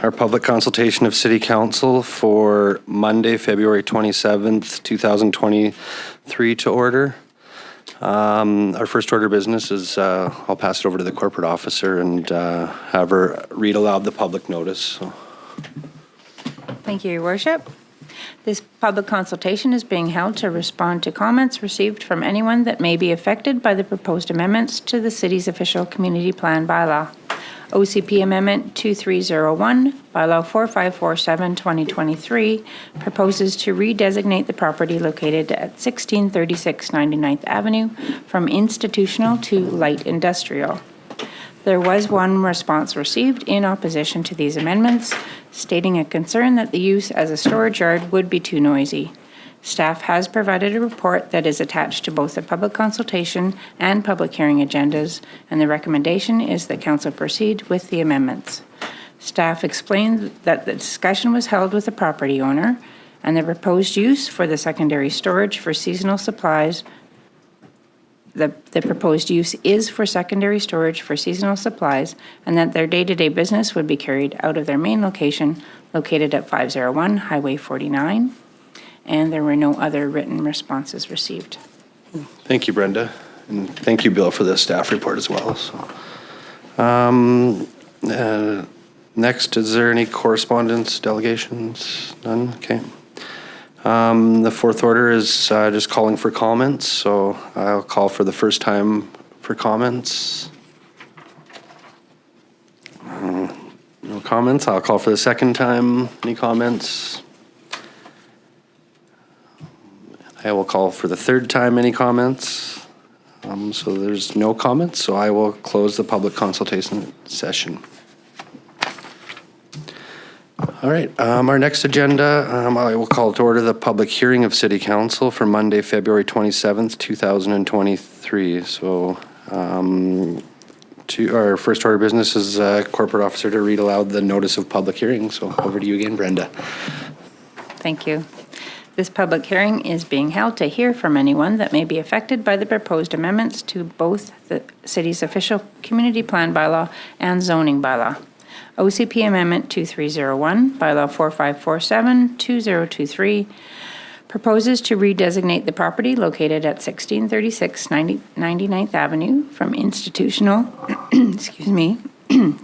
our public consultation of City Council for Monday, February 27th, 2023 to order. Our first order of business is I'll pass it over to the corporate officer and have her read aloud the public notice. So. Thank you, Your Worship. This public consultation is being held to respond to comments received from anyone that may be affected by the proposed amendments to the city's official community plan bylaw. OCP Amendment 2301, Bylaw 4547-2023, proposes to redesignate the property located at 1636 99th Avenue from institutional to light industrial. There was one response received in opposition to these amendments, stating a concern that the use as a storage yard would be too noisy. Staff has provided a report that is attached to both the public consultation and public hearing agendas, and the recommendation is that Council proceed with the amendments. Staff explained that the discussion was held with the property owner, and the proposed use for the secondary storage for seasonal supplies. The proposed use is for secondary storage for seasonal supplies, and that their day-to-day business would be carried out of their main location, located at 501 Highway 49. And there were no other written responses received. Thank you, Brenda. And thank you, Bill, for the staff report as well. So, next, is there any correspondence, delegations? None? Okay. The fourth order is just calling for comments. So I'll call for the first time for comments. No comments. I'll call for the second time. Any comments? I will call for the third time. Any comments? So there's no comments, so I will close the public consultation session. All right, our next agenda, I will call to order the public hearing of City Council for Monday, February 27th, 2023. So to our first order of business is corporate officer to read aloud the notice of public hearing. So over to you again, Brenda. Thank you. This public hearing is being held to hear from anyone that may be affected by the proposed amendments to both the city's official community plan bylaw and zoning bylaw. OCP Amendment 2301, Bylaw 4547-2023, proposes to redesignate the property located at 1636 99th Avenue from institutional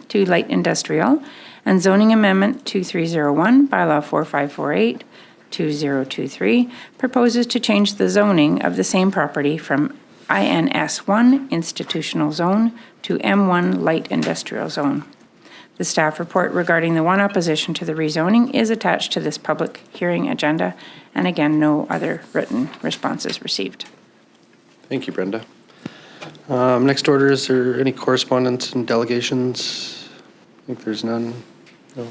to light industrial, and Zoning Amendment 2301, Bylaw 4548-2023, proposes to change the zoning of the same property from INS1 institutional zone to M1 light industrial zone. The staff report regarding the one opposition to the rezoning is attached to this public hearing agenda, and again, no other written responses received. Thank you, Brenda. Next order, is there any correspondence and delegations? I think there's none. No.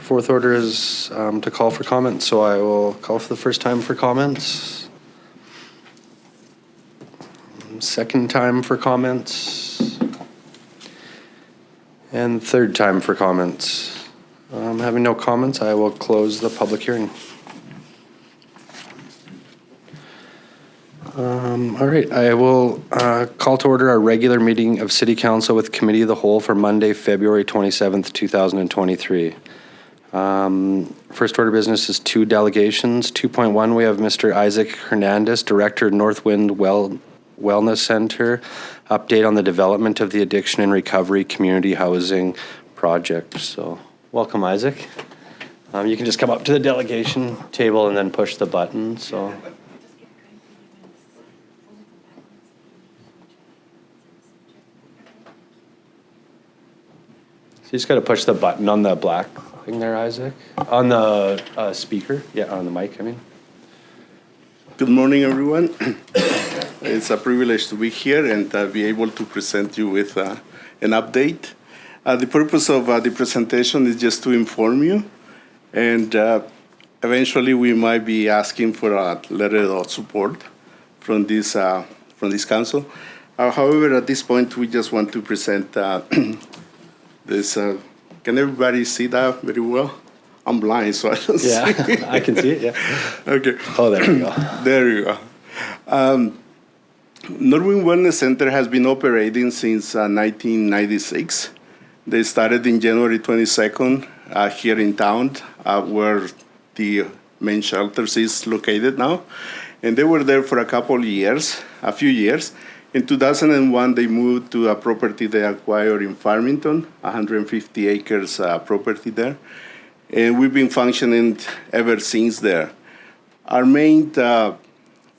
Fourth order is to call for comments, so I will call for the first time for comments. Second time for comments. And third time for comments. Having no comments, I will close the public hearing. All right, I will call to order our regular meeting of City Council with Committee of the Whole for Monday, February 27th, 2023. First order of business is two delegations. 2.1, we have Mr. Isaac Hernandez, Director, Northwind Wellness Center, update on the development of the Addiction and Recovery Community Housing Project. So welcome, Isaac. You can just come up to the delegation table and then push the button. So you just got to push the button on the black thing there, Isaac. On the speaker. Yeah, on the mic, I mean. Good morning, everyone. It's a privilege to be here and be able to present you with an update. The purpose of the presentation is just to inform you, and eventually we might be asking for a letter of support from this council. However, at this point, we just want to present this. Can everybody see that very well? I'm blind, so I don't see. Yeah, I can see it, yeah. Okay. Oh, there we go. There you go. Northwind Wellness Center has been operating since 1996. They started in January 22nd here in town, where the main shelters is located now. And they were there for a few years. In 2001, they moved to a property they acquired in Farmington, 150 acres property there. And we've been functioning ever since there. Our main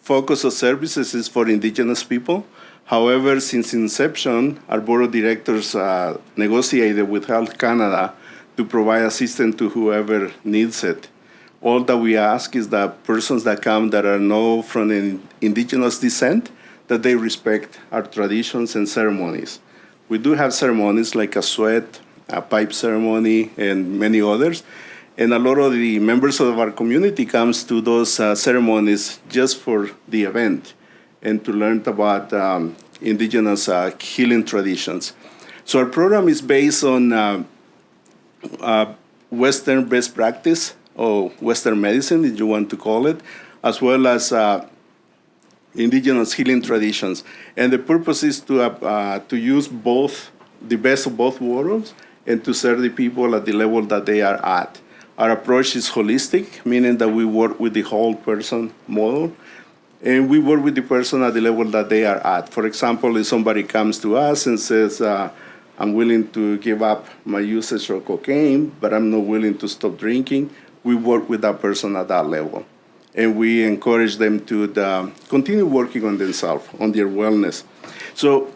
focus of services is for indigenous people. However, since inception, our board of directors negotiated with Health Canada to provide assistance to whoever needs it. All that we ask is that persons that come that are not from an indigenous descent, that they respect our traditions and ceremonies. We do have ceremonies like a sweat, a pipe ceremony, and many others. And a lot of the members of our community comes to those ceremonies just for the event and to learn about indigenous healing traditions. So our program is based on Western best practice, or Western medicine, if you want to call it, as well as indigenous healing traditions. And the purpose is to use the best of both worlds and to serve the people at the level that they are at. Our approach is holistic, meaning that we work with the whole person model, and we work with the person at the level that they are at. For example, if somebody comes to us and says, I'm willing to give up my usage of cocaine, but I'm not willing to stop drinking, we work with that person at that level. And we encourage them to continue working on themselves, on their wellness. So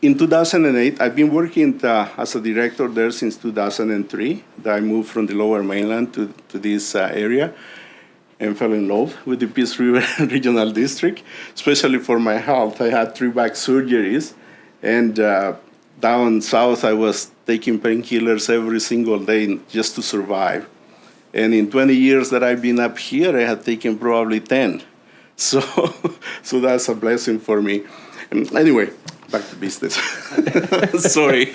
in 2008, I've been working as a director there since 2003. I moved from the Lower Mainland to this area and fell in love with the Peace River Regional District, especially for my health. I had 3 back surgeries, and down south, I was taking painkillers every single day just to survive. And in 20 years that I've been up here, I had taken probably 10. So that's a blessing for me. Anyway, back to business. Sorry.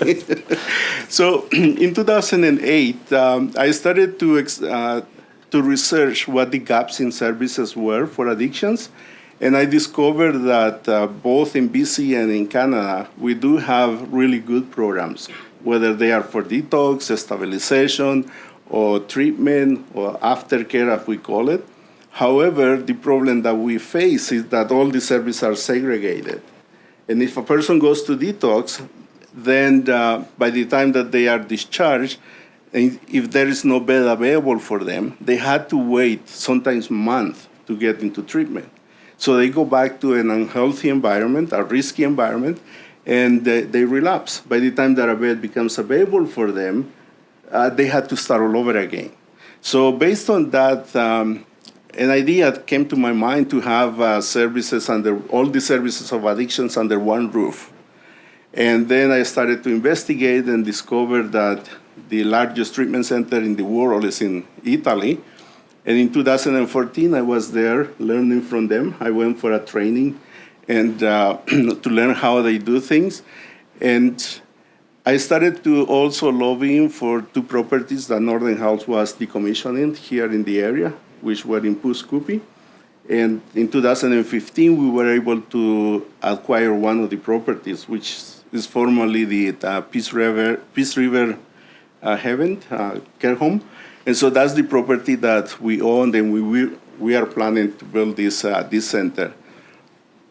So in 2008, I started to research what the gaps in services were for addictions. And I discovered that both in BC and in Canada, we do have really good programs, whether they are for detox, stabilization, or treatment, or aftercare, as we call it. However, the problem that we face is that all the services are segregated. And if a person goes to detox, then by the time that they are discharged, and if there is no bed available for them, they had to wait sometimes months to get into treatment. So they go back to an unhealthy environment, a risky environment, and they relapse. By the time that a bed becomes available for them, they had to start all over again. So based on that, an idea came to my mind to have services under all the services of addictions under one roof. And then I started to investigate and discovered that the largest treatment center in the world is in Italy. And in 2014, I was there learning from them. I went for a training and to learn how they do things. And I started to also lobbying for 2 properties that Northern Health was decommissioning here in the area, which were in Puscupi. And in 2015, we were able to acquire one of the properties, which is formerly the Peace River Heaven Care Home. And so that's the property that we own, and we are planning to build this center.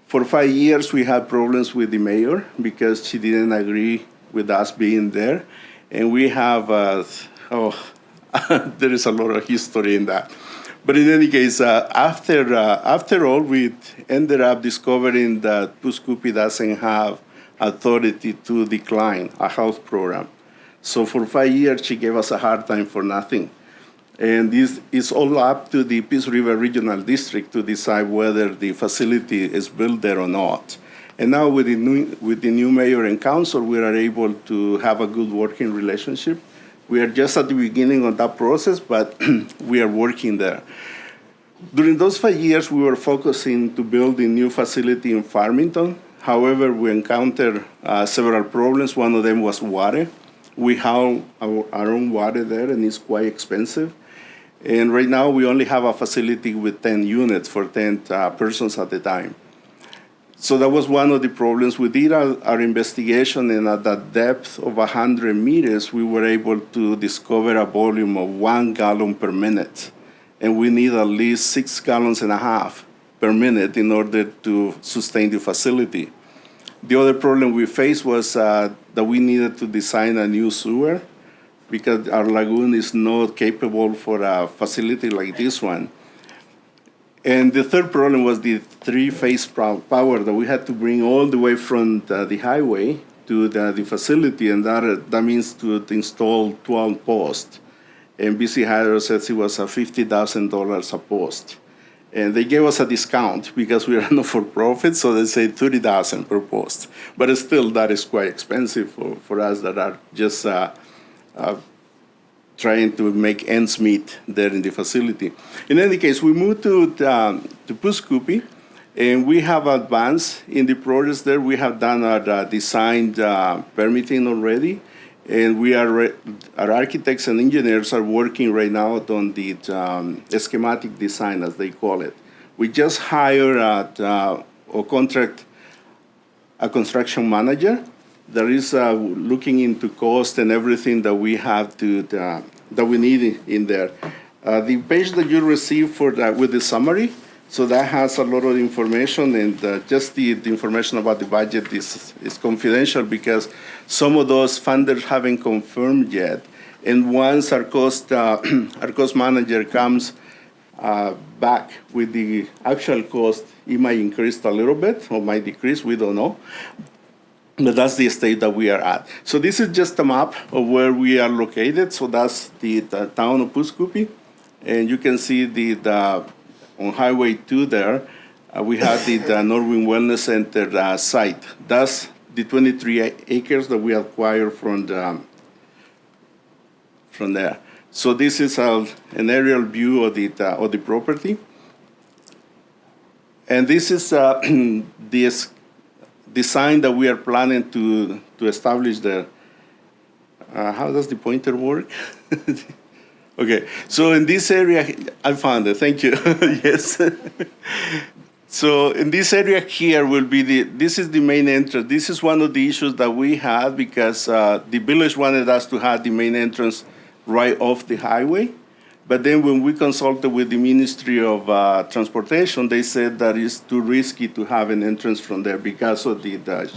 For 5 years, we had problems with the mayor because she didn't agree with us being there. And we have, there is a lot of history in that. But in any case, after all, we ended up discovering that Puscupi doesn't have authority to decline a health program. So for 5 years, she gave us a hard time for nothing. And this is all up to the Peace River Regional District to decide whether the facility is built there or not. And now with the new mayor and council, we are able to have a good working relationship. We are just at the beginning of that process, but we are working there. During those 5 years, we were focusing to build a new facility in Farmington. However, we encountered several problems. One of them was water. We have our own water there, and it's quite expensive. And right now, we only have a facility with 10 units for 10 persons at a time. So that was one of the problems. We did our investigation, and at that depth of 100 meters, we were able to discover a volume of 1 gallon per minute. And we need at least 6 gallons and a half per minute in order to sustain the facility. The other problem we faced was that we needed to design a new sewer because our lagoon is not capable for a facility like this one. And the third problem was the three-phase power that we had to bring all the way from the highway to the facility, and that means to install 12 posts. And BC Hydro says it was $50,000 a post. And they gave us a discount because we are not for profit, so they say $30,000 per post. But still, that is quite expensive for us that are just trying to make ends meet there in the facility. In any case, we moved to Puscoopi, and we have advanced in the progress there. We have done our designed permitting already, and our architects and engineers are working right now on the schematic design, as they call it. We just hired or contract a construction manager that is looking into cost and everything that we have that we need in there. The page that you received with the summary, so that has a lot of information, and just the information about the budget is confidential because some of those funders haven't confirmed yet. And once our cost manager comes back with the actual cost, it might increase a little bit or might decrease, we don't know. But that's the state that we are at. So this is just a map of where we are located. So that's the town of Puscoopi. And you can see on Highway 2 there, we have the Norwin Wellness Center site. That's the 23 acres that we acquired from there. So this is an aerial view of the property. And this is this design that we are planning to establish there. How does the pointer work? Okay, so in this area, I found it, thank you, yes. So in this area here will be this is the main entrance. This is one of the issues that we had because the village wanted us to have the main entrance right off the highway. But then when we consulted with the Ministry of Transportation, they said that it's too risky to have an entrance from there because of the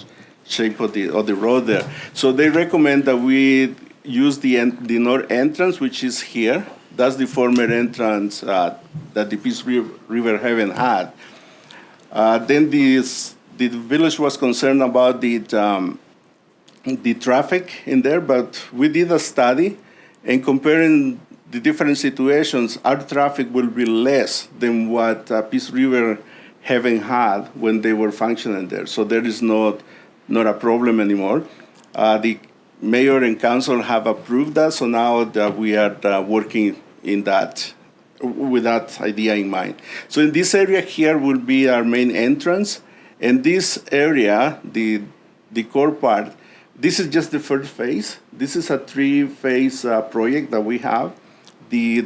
shape of the road there. So they recommend that we use the north entrance, which is here. That's the former entrance that the Peace River Haven had. Then the village was concerned about the traffic in there, but we did a study, and comparing the different situations, our traffic will be less than what Peace River Haven had when they were functioning there. So there is not a problem anymore. The mayor and council have approved that, so now that we are working in that with that idea in mind. So in this area here will be our main entrance, and this area, the core part, this is just the first phase. This is a 3-phase project that we have. The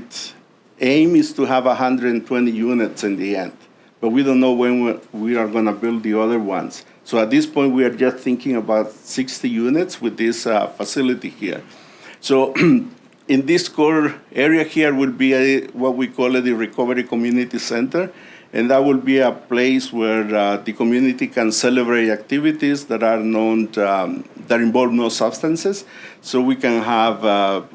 aim is to have 120 units in the end, but we don't know when we are going to build the other ones. So at this point, we are just thinking about 60 units with this facility here. So in this core area here will be what we call the Recovery Community Center, and that will be a place where the community can celebrate activities that are known that involve no substances. So we can have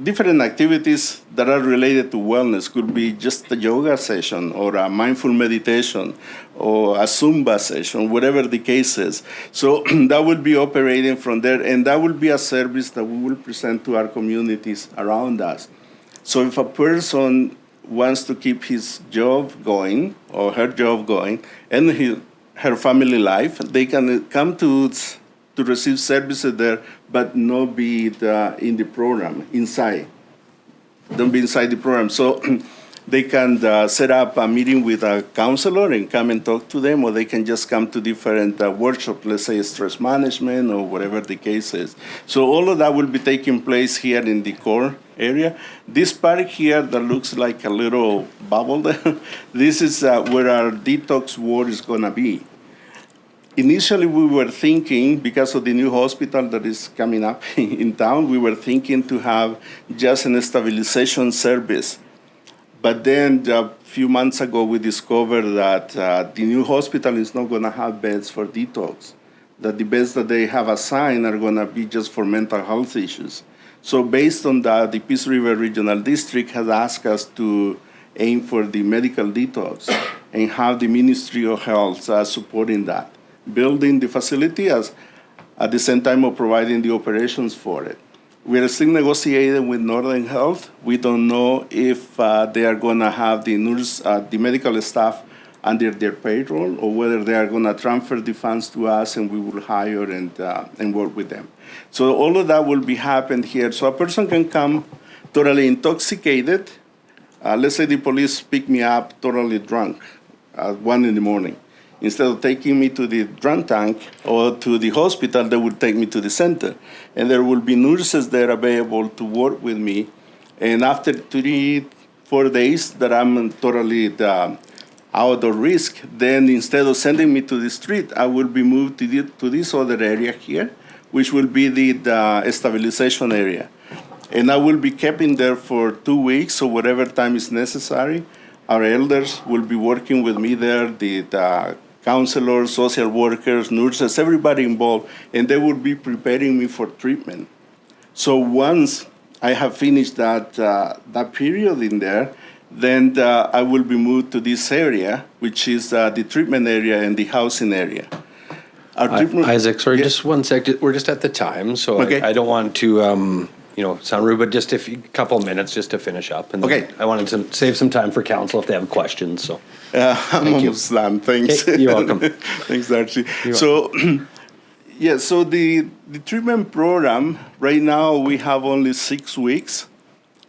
different activities that are related to wellness. Could be just a yoga session or a mindful meditation or a Zumba session, whatever the case is. So that will be operating from there, and that will be a service that we will present to our communities around us. So if a person wants to keep his job going or her job going and her family life, they can come to receive services there, but not be in the program, inside. Don't be inside the program. So they can set up a meeting with a counselor and come and talk to them, or they can just come to different workshops, let's say stress management or whatever the case is. So all of that will be taking place here in the core area. This part here that looks like a little bubble there, this is where our detox ward is going to be. Initially, we were thinking, because of the new hospital that is coming up in town, we were thinking to have just a stabilization service. But then a few months ago, we discovered that the new hospital is not going to have beds for detox, that the beds that they have assigned are going to be just for mental health issues. So based on that, the Peace River Regional District has asked us to aim for the medical detox and have the Ministry of Health supporting that, building the facility as at the same time of providing the operations for it. We are still negotiating with Northern Health. We don't know if they are going to have the medical staff under their payroll, or whether they are going to transfer the funds to us and we will hire and work with them. So all of that will be happened here. So a person can come totally intoxicated. Let's say the police pick me up totally drunk at 1 a.m. Instead of taking me to the drunk tank or to the hospital, they would take me to the center. And there will be nurses there available to work with me. And after 3-4 days that I'm totally out of risk, then instead of sending me to the street, I will be moved to this other area here, which will be the stabilization area. And I will be kept in there for 2 weeks or whatever time is necessary. Our elders will be working with me there, the counselors, social workers, nurses, everybody involved, and they will be preparing me for treatment. So once I have finished that period in there, then I will be moved to this area, which is the treatment area and the housing area. Isaac, sorry, Yeah. just 1 sec. We're just at the time, so Okay. I don't want to, sound rude, but just a couple minutes just to finish up. And Okay. I wanted to save some time for council if they have questions, so. I'm Thank you. almost done. Thanks. Okay, you're welcome. Thanks, Archie. So, so the treatment program, right now we have only 6 weeks,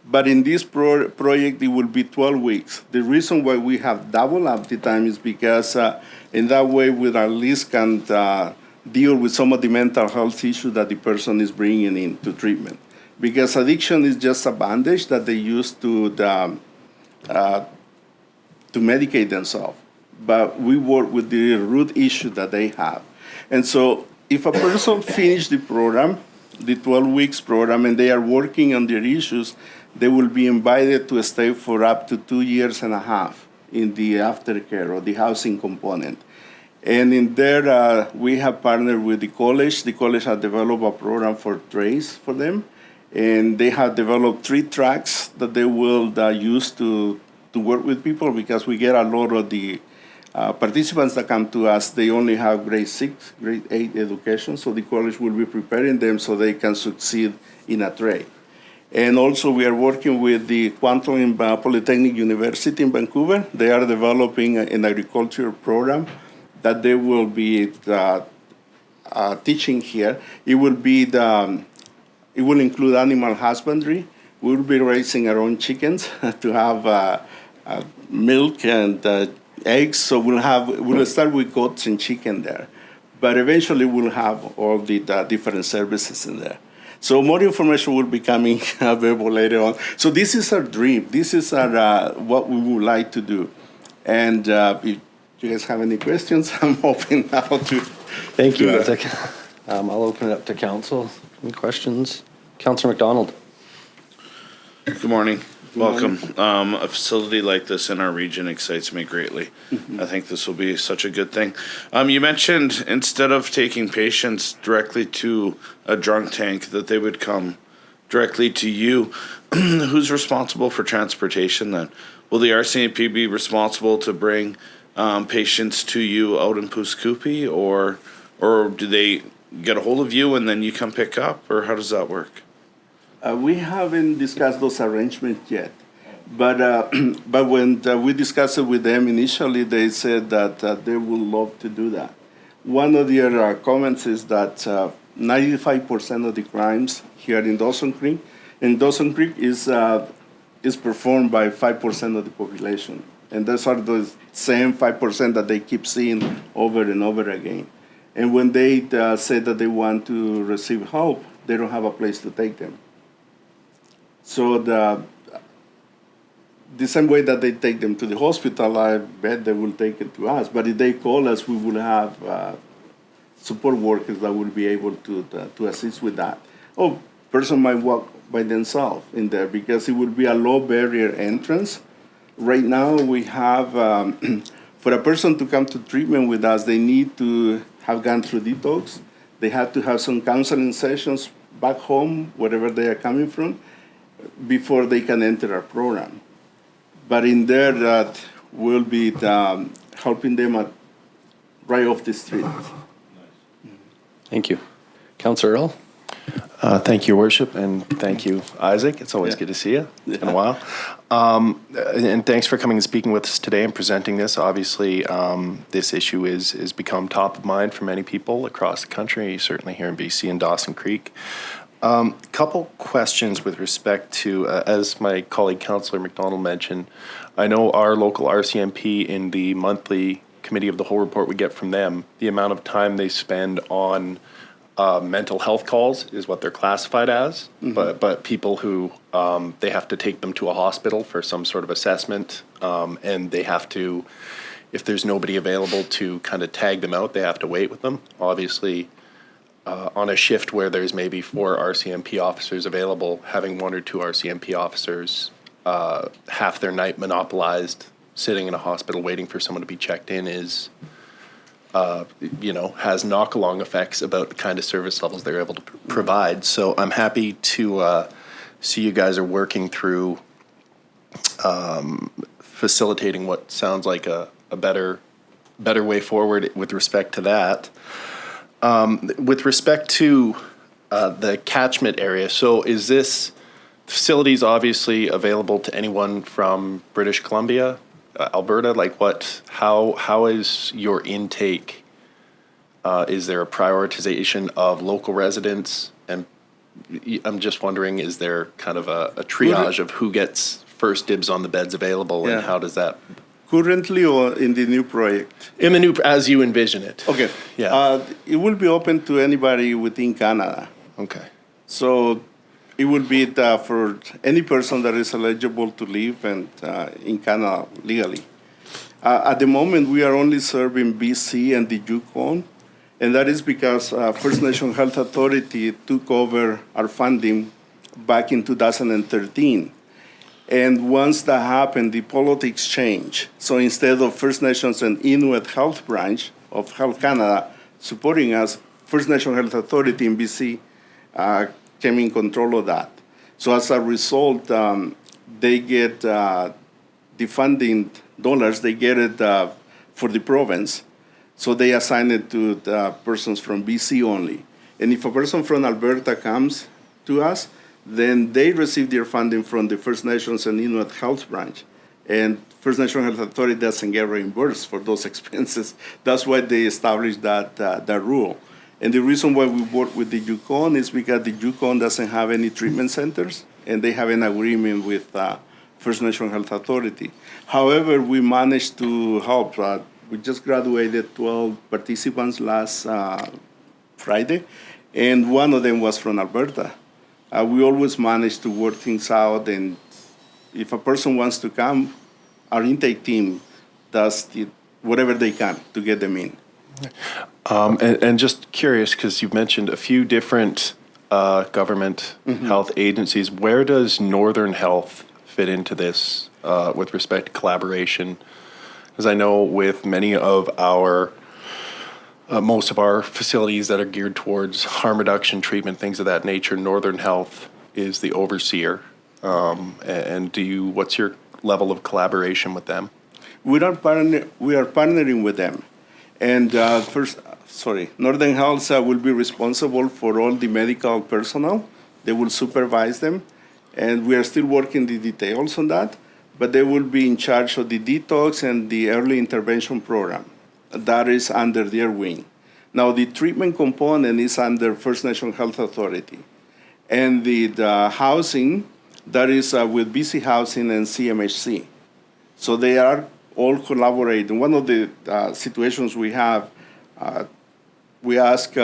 but in this project it will be 12 weeks. The reason why we have double up the time is because in that way we at least can deal with some of the mental health issues that the person is bringing into treatment. Because addiction is just a bandage that they use to medicate themselves. But we work with the root issue that they have. And so if a person finishes the program, the 12 weeks program, and they are working on their issues, they will be invited to stay for up to 2.5 years in the aftercare or the housing component. And in there, we have partnered with the college. The college has developed a program for TRACE for them. And they have developed 3 tracks that they will use to work with people, because we get a lot of the participants that come to us, they only have grade 6, grade 8 education, so the college will be preparing them so they can succeed in a trade. And also we are working with the Kwantlen Polytechnic University in Vancouver. They are developing an agriculture program that they will be teaching here. It will include animal husbandry. We will be raising our own chickens to have milk and eggs. So we'll start with goats and chicken there, but eventually we'll have all the different services in there. So more information will be coming available later on. So this is our dream. This is our what we would like to do. And if you guys have any questions, I'm open now to. Thank you, Isaac. I'll open it up to council. Any questions? Councilor McDonald. Good morning. Welcome. A facility like this in our region excites me greatly. I think this will be such a good thing. You mentioned instead of taking patients directly to a drunk tank, that they would come directly to you. Who's responsible for transportation then? Will the RCMP be responsible to bring patients to you out in Puskupi, or do they get a hold of you and then you come pick up, or how does that work? We haven't discussed those arrangements yet, but when we discussed it with them initially, they said that they would love to do that. One of their comments is that 95% of the crimes here in Dawson Creek, is performed by 5% of the population, and those are the same 5% that they keep seeing over and over again. And when they say that they want to receive help, they don't have a place to take them. So the same way that they take them to the hospital, I bet they will take it to us. But if they call us, we will have support workers that will be able to assist with that. Oh, person might walk by themselves in there because it will be a low barrier entrance. Right now, we have, for a person to come to treatment with us, they need to have gone through detox. They have to have some counseling sessions back home, wherever they are coming from, before they can enter our program. But in there, that will be helping them right off the street. Thank you. Councilor Earl? Thank you, Your Worship, and thank you, Isaac. It's always Yeah. good to see you. It's been a while. And thanks for coming and speaking with us today and presenting this. Obviously, this issue is become top of mind for many people across the country, certainly here in BC and Dawson Creek. Couple questions with respect to, as my colleague Councillor McDonald mentioned, I know our local RCMP in the monthly Committee of the Whole report we get from them, the amount of time they spend on mental health calls is what they're classified as, but people who they have to take them to a hospital for some sort of assessment, and they have to, if there's nobody available to kind of tag them out, they have to wait with them. Obviously, on a shift where there's maybe 4 RCMP officers available, having 1 or 2 RCMP officers half their night monopolized sitting in a hospital waiting for someone to be checked in is has knock-along effects about the kind of service levels they're able to provide. So I'm happy to see you guys are working through facilitating what sounds like a better way forward with respect to that. With respect to the catchment area, so is this facilities obviously available to anyone from British Columbia, Alberta? Like how is your intake? Is there a prioritization of local residents? And I'm just wondering, is there kind of a triage of who gets first dibs on the beds available, and Yeah. how does that, Currently or in the new project? in the new, as you envision it? Okay. Yeah. It will be open to anybody within Canada. Okay. So it will be for any person that is eligible to live and in Canada legally. At the moment, we are only serving BC and the Yukon, and that is because First Nation Health Authority took over our funding back in 2013. And once that happened, the politics changed. So instead of First Nations and Inuit Health Branch of Health Canada supporting us, First Nation Health Authority in BC came in control of that. So as a result, they get the funding dollars, they get it for the province. So they assign it to the persons from BC only. And if a person from Alberta comes to us, then they receive their funding from the First Nations and Inuit Health Branch. And First National Health Authority doesn't get reimbursed for those expenses. That's why they established that rule. And the reason why we work with the Yukon is because the Yukon doesn't have any treatment centers, and they have an agreement with First National Health Authority. However, we managed to help. We just graduated 12 participants last Friday, and one of them was from Alberta. We always manage to work things out, and if a person wants to come, our intake team does whatever they can to get them in. And just curious, because you've mentioned a few different government health agencies. Where does Northern Health fit into this with respect to collaboration? Because I know with many of our most of our facilities that are geared towards harm reduction, treatment, things of that nature, Northern Health is the overseer. And what's your level of collaboration with them? We are partnering with them. And Northern Health will be responsible for all the medical personnel. They will supervise them. And we are still working the details on that. But they will be in charge of the detox and the early intervention program. That is under their wing. Now, the treatment component is under First National Health Authority. And the housing, that is with BC Housing and CMHC. So they are all collaborating. One of the situations we have, we ask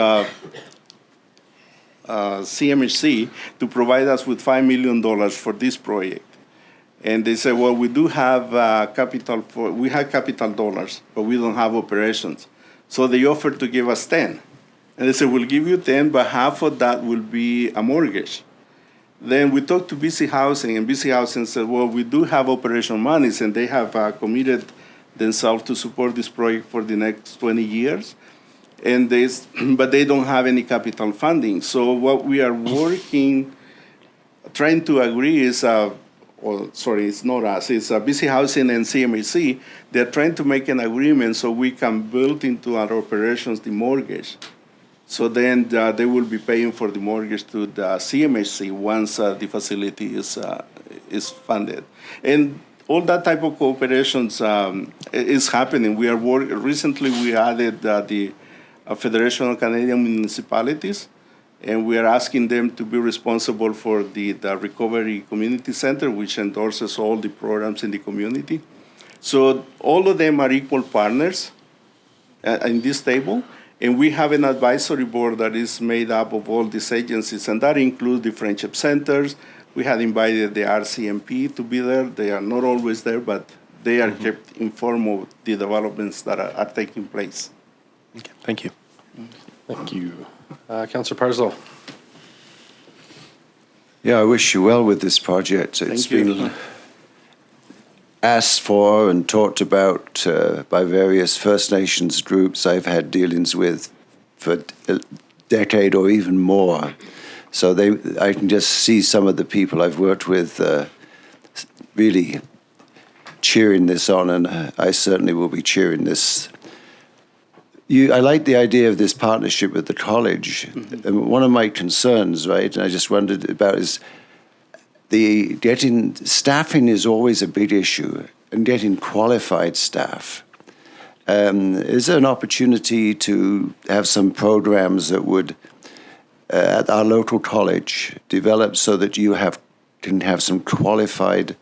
CMHC to provide us with $5 million for this project. And they say, well, we do have we have capital dollars, but we don't have operations. So they offered to give us 10. And they said, we'll give you 10, but half of that will be a mortgage. Then we talked to BC Housing, and BC Housing said, well, we do have operational monies, and they have committed themselves to support this project for the next 20 years. And but they don't have any capital funding. So what we are trying to agree is, it's not us, it's BC Housing and CMHC. They're trying to make an agreement so we can build into our operations the mortgage. So then they will be paying for the mortgage to the CMHC once the facility is funded. And all that type of cooperations is happening. We are recently we added the Federation of Canadian Municipalities, and we are asking them to be responsible for the Recovery Community Center, which endorses all the programs in the community. So all of them are equal partners in this table. And we have an advisory board that is made up of all these agencies, and that includes the friendship centers. We had invited the RCMP to be there. They are not always there, but they are kept informed of the developments that are taking place. Okay, thank you. Thank you. Councillor Parslow. Yeah, I wish you well with this project. It's Thank you. been asked for and talked about by various First Nations groups I've had dealings with for a decade or even more. So I can just see some of the people I've worked with really cheering this on, and I certainly will be cheering this. I like the idea of this partnership with the college. And one of my concerns, right, and I just wondered about is staffing is always a big issue, and getting qualified staff. Is there an opportunity to have some programs that would, at our local college, develop so that you can have some qualified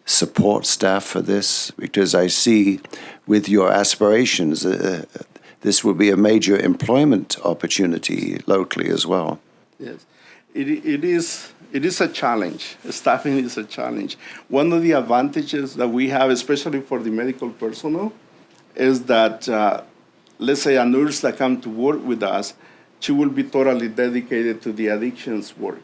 support staff for this? Because I see with your aspirations, this will be a major employment opportunity locally as well. Yes, it is a challenge. Staffing is a challenge. One of the advantages that we have, especially for the medical personnel, is that, let's say a nurse that comes to work with us, she will be totally dedicated to the addictions work.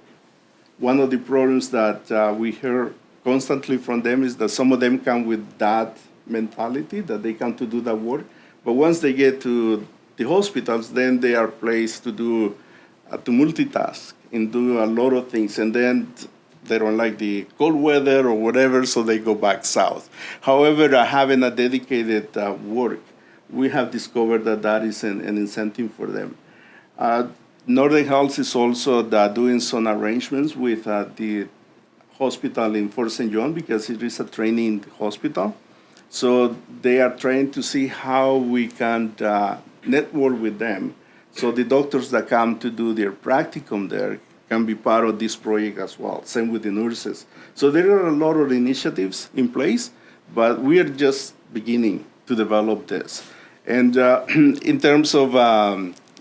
One of the problems that we hear constantly from them is that some of them come with that mentality, that they come to do that work. But once they get to the hospitals, then they are placed to multitask and do a lot of things. And then they don't like the cold weather or whatever, so they go back south. However, having a dedicated work, we have discovered that is an incentive for them. Northern Health is also doing some arrangements with the hospital in Fort St. John because it is a training hospital. So they are trying to see how we can network with them. So the doctors that come to do their practicum there can be part of this project as well. Same with the nurses. So there are a lot of initiatives in place, but we are just beginning to develop this. And in terms of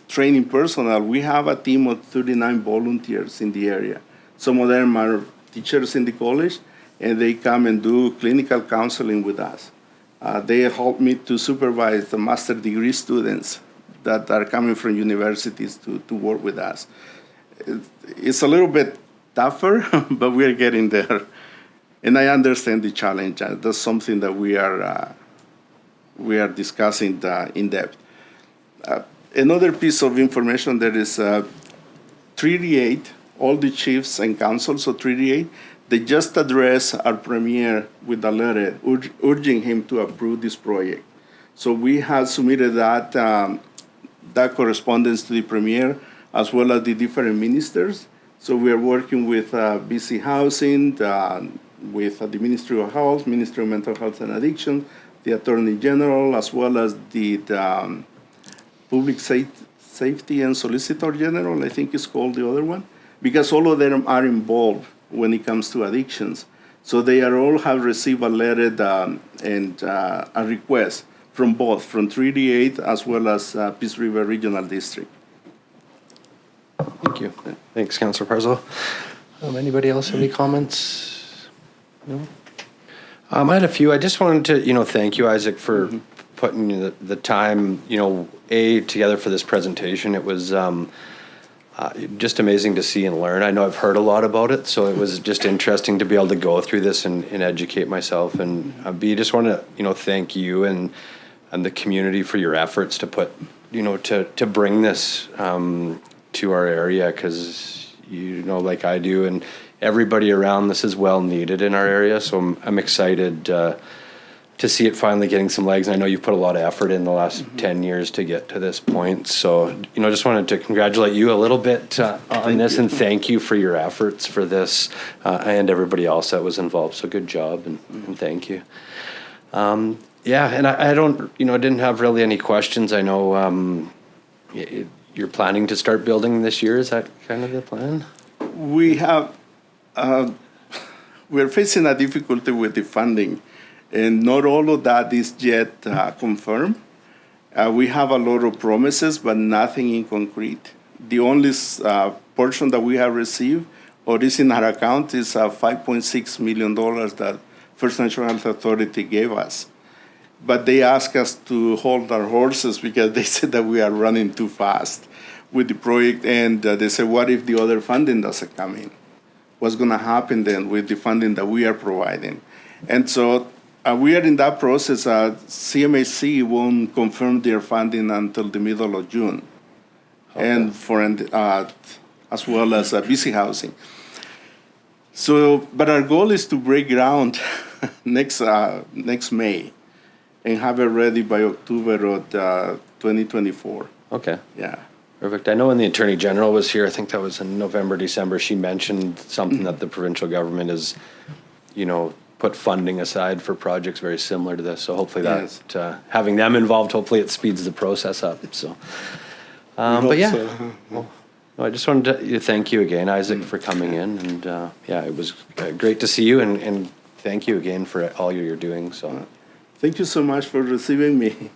training personnel, we have a team of 39 volunteers in the area. Some of them are teachers in the college, and they come and do clinical counseling with us. They help me to supervise the master degree students that are coming from universities to work with us. It's a little bit tougher, but we're getting there. And I understand the challenge. That's something that we are discussing in depth. Another piece of information that is 3D8, all the chiefs and councils of 3D8, they just addressed our premier with a letter urging him to approve this project. So we have submitted that correspondence to the premier as well as the different ministers. So we are working with BC Housing, with the Ministry of Health, Ministry of Mental Health and Addiction, the Attorney General, as well as the Public Safety and Solicitor General, I think is called the other one, because all of them are involved when it comes to addictions. So they all have received a letter and a request from both, from 3D8 as well as Peace River Regional District. Thank you. Thanks, Councillor Parslow. Anybody else have any comments? No? I had a few. I just wanted to, thank you, Isaac, for putting the time, together for this presentation. It was just amazing to see and learn. I know I've heard a lot about it, so it was just interesting to be able to go through this and educate myself. And B, just want to, thank you and the community for your efforts to put, to bring this to our area, because, like I do, and everybody around, this is well needed in our area. So I'm excited to see it finally getting some legs. And I know you've put a lot of effort in the last 10 years to get to this point. So, just wanted to congratulate you a little bit on this and thank you for your efforts for this and everybody else that was involved. So good job and thank you. And I don't, didn't have really any questions. I know you're planning to start building this year. Is that kind of the plan? We have, we're facing a difficulty with the funding, and not all of that is yet confirmed. We have a lot of promises, but nothing in concrete. The only portion that we have received or is in our account is $5.6 million that First National Health Authority gave us. But they asked us to hold our horses because they said that we are running too fast with the project, and they said, what if the other funding doesn't come in? What's going to happen then with the funding that we are providing? And so we are in that process. CMHC won't confirm their funding until the middle of June, and for as well as BC Housing. So, but our goal is to break ground next May and have it ready by October of 2024. Okay. Yeah. Perfect. I know when the Attorney General was here, I think that was in November, December, she mentioned something that the provincial government is, put funding aside for projects very similar to this. So hopefully Yes. that, having them involved, hopefully it speeds the process up. So, but yeah, well, I just wanted to thank you again, Isaac, for coming in. And it was great to see you, and thank you again for all you're doing. So. Thank you so much for receiving me.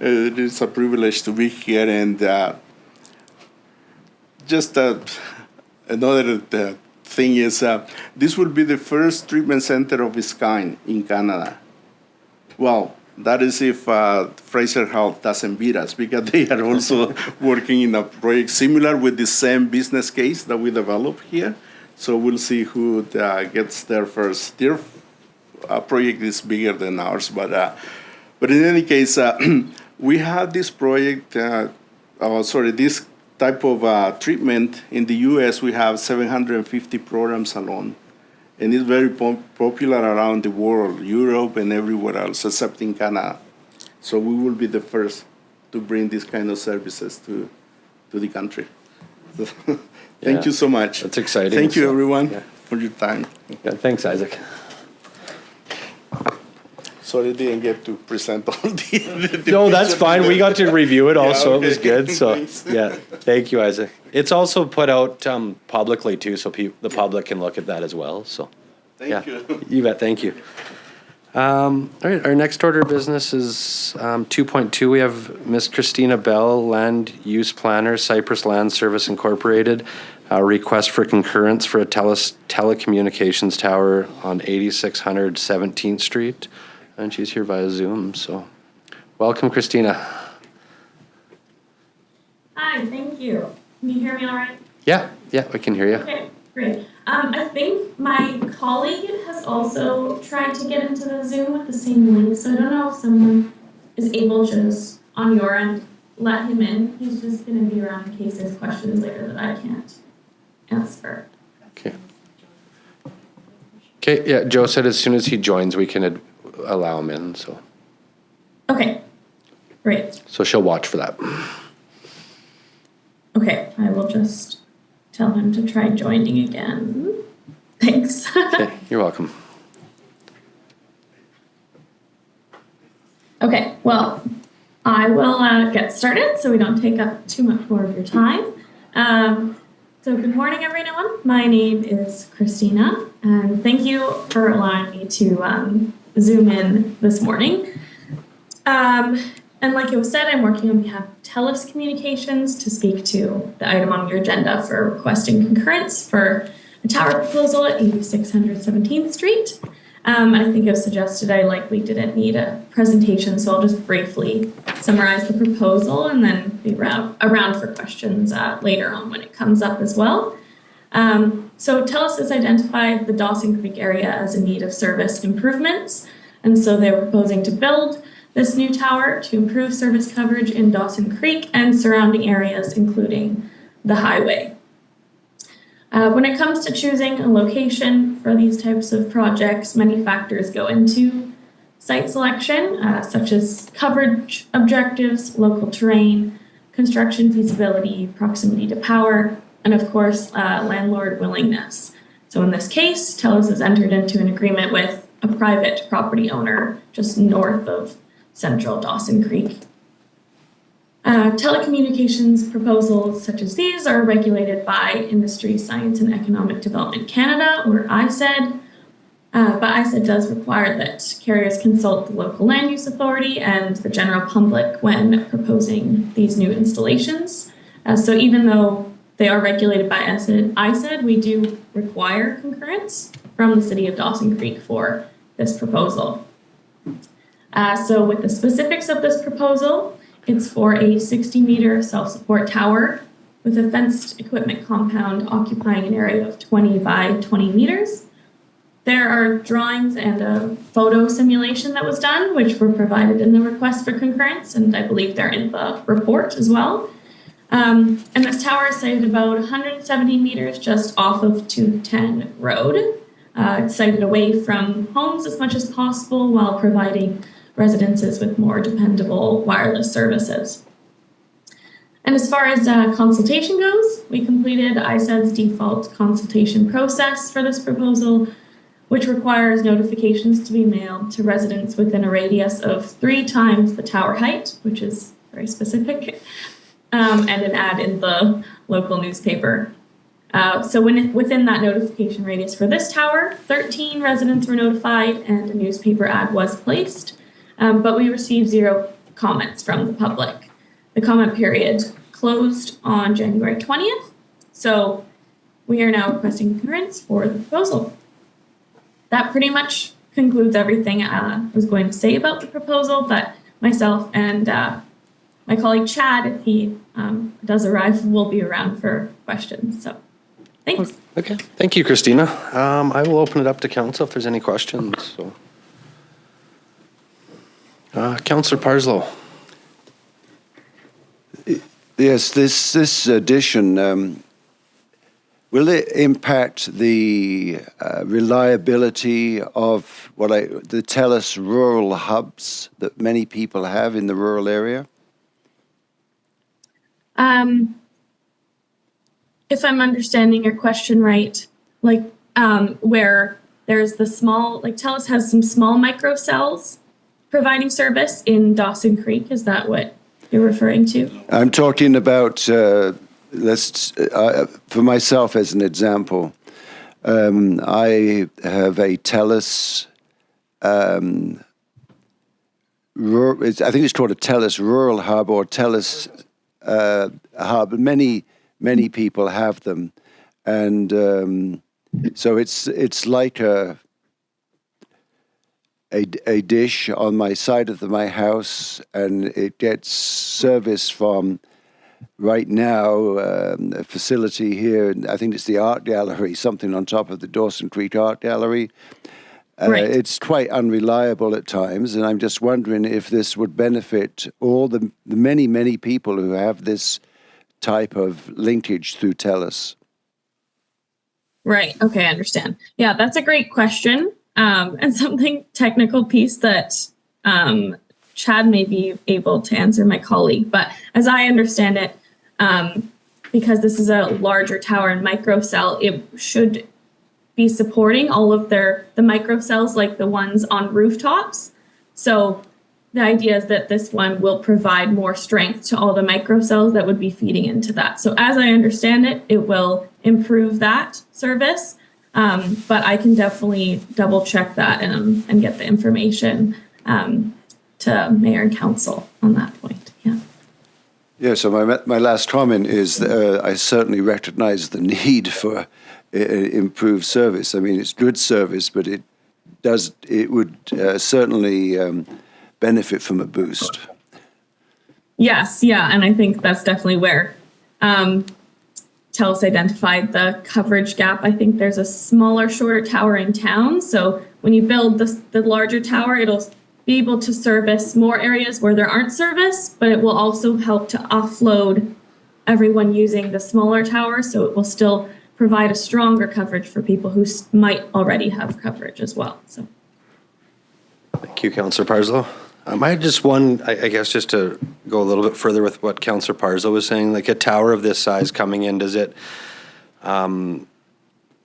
It is a privilege to be here, and just another thing is this will be the first treatment center of its kind in Canada. Well, that is if Fraser Health doesn't beat us, because they are also working in a project similar with the same business case that we developed here. So we'll see who gets there first. Their project is bigger than ours, but in any case, we have this project. This type of treatment in the U.S. We have 750 programs alone, and it's very popular around the world, Europe and everywhere else, except in Canada. So we will be the first to bring these kind of services to the country. So thank you so much. That's exciting. Thank you, So, everyone, yeah. for your time. Yeah, thanks, Isaac. Sorry, I didn't get to present all the No, that's fine. We got to review it also. Yeah, It was okay. good. So, Thanks. yeah, thank you, Isaac. It's also put out publicly too, so the public can look at that as well. So, Thank you. You bet. Thank you. All right, our next order of business is 2.2. We have Miss Christina Bell, Land Use Planner, Cypress Land Service Incorporated, request for concurrence for a telecommunications tower on 8600 17th Street. And she's here via Zoom, so welcome, Christina. Hi, thank you. Can you hear me all right? Yeah, we can hear you. Okay, great. I think my colleague has also tried to get into the Zoom with the same link, so I don't know if someone is able to just, on your end, let him in. He's just gonna be around in case there's questions later that I can't answer. Okay, yeah, Joe said as soon as he joins, we can allow him in, so Okay, great. she'll watch for that. Okay, I will just tell him to try joining again. Thanks. Okay, you're welcome. Okay, well, I will get started so we don't take up too much more of your time. So good morning, everyone. My name is Christina, and thank you for allowing me to Zoom in this morning. And like it was said, I'm working on behalf of TELUS Communications to speak to the item on your agenda for requesting concurrence for a tower proposal at 8600 17th Street. I think it was suggested I likely didn't need a presentation, so I'll just briefly summarize the proposal and then be around for questions later on when it comes up as well. So TELUS has identified the Dawson Creek area as in need of service improvements, and so they're proposing to build this new tower to improve service coverage in Dawson Creek and surrounding areas, including the highway. When it comes to choosing a location for these types of projects, many factors go into site selection, such as coverage objectives, local terrain, construction feasibility, proximity to power, and of course, landlord willingness. So in this case, TELUS has entered into an agreement with a private property owner just north of central Dawson Creek. Telecommunications proposals such as these are regulated by Industry, Science and Economic Development Canada, or ISED. But ISED does require that carriers consult the local land use authority and the general public when proposing these new installations. So even though they are regulated by ISED, we do require concurrence from the City of Dawson Creek for this proposal. So with the specifics of this proposal, it's for a 60-meter self-support tower with a fenced equipment compound occupying an area of 20 by 20 meters. There are drawings and a photo simulation that was done, which were provided in the request for concurrence, and I believe they're in the report as well. And this tower is sited about 170 meters just off of 210 Road. It's sited away from homes as much as possible while providing residences with more dependable wireless services. And as far as consultation goes, we completed ISED's default consultation process for this proposal, which requires notifications to be mailed to residents within a radius of 3 times the tower height, which is very specific, and an ad in the local newspaper. So within that notification radius for this tower, 13 residents were notified and a newspaper ad was placed. But we received 0 comments from the public. The comment period closed on January 20th, so we are now requesting concurrence for the proposal. That pretty much concludes everything I was going to say about the proposal, but myself and my colleague Chad, if he does arrive, will be around for questions. So thanks. Okay, thank you, Christina. I will open it up to council if there's any questions. So. Councillor Parslow. Yes, this addition, will it impact the reliability of the TELUS rural hubs that many people have in the rural area? If I'm understanding your question right, where there's the small, TELUS has some small microcells providing service in Dawson Creek. Is that what you're referring to? I'm talking about, for myself as an example, I have a TELUS, I think it's called a TELUS Rural Hub or TELUS Hub. Many people have them. And so it's like a dish on my side of my house, and it gets service from right now a facility here. I think it's the Art Gallery, something on top of the Dawson Creek Art Gallery. Right. It's quite unreliable at times, and I'm just wondering if this would benefit all the many people who have this type of linkage through TELUS. Right. Okay, I understand. Yeah, that's a great question. And something technical piece that Chad may be able to answer, my colleague. But as I understand it, because this is a larger tower and microcell, it should be supporting all of the microcells, like the ones on rooftops. So the idea is that this one will provide more strength to all the microcells that would be feeding into that. So as I understand it, it will improve that service. But I can definitely double check that and get the information to mayor and council on that point. Yeah. Yeah, so my last comment is I certainly recognize the need for improved service. I mean, it's good service, but it it would certainly benefit from a boost. Yes, yeah, and I think that's definitely where TELUS identified the coverage gap. I think there's a smaller, shorter tower in town, so when you build the larger tower, it'll be able to service more areas where there aren't service, but it will also help to offload everyone using the smaller tower, so it will still provide a stronger coverage for people who might already have coverage as well. So, Thank you, Councillor Parslow. I had just one, I guess, just to go a little bit further with what Councillor Parslow was saying, like a tower of this size coming in, does it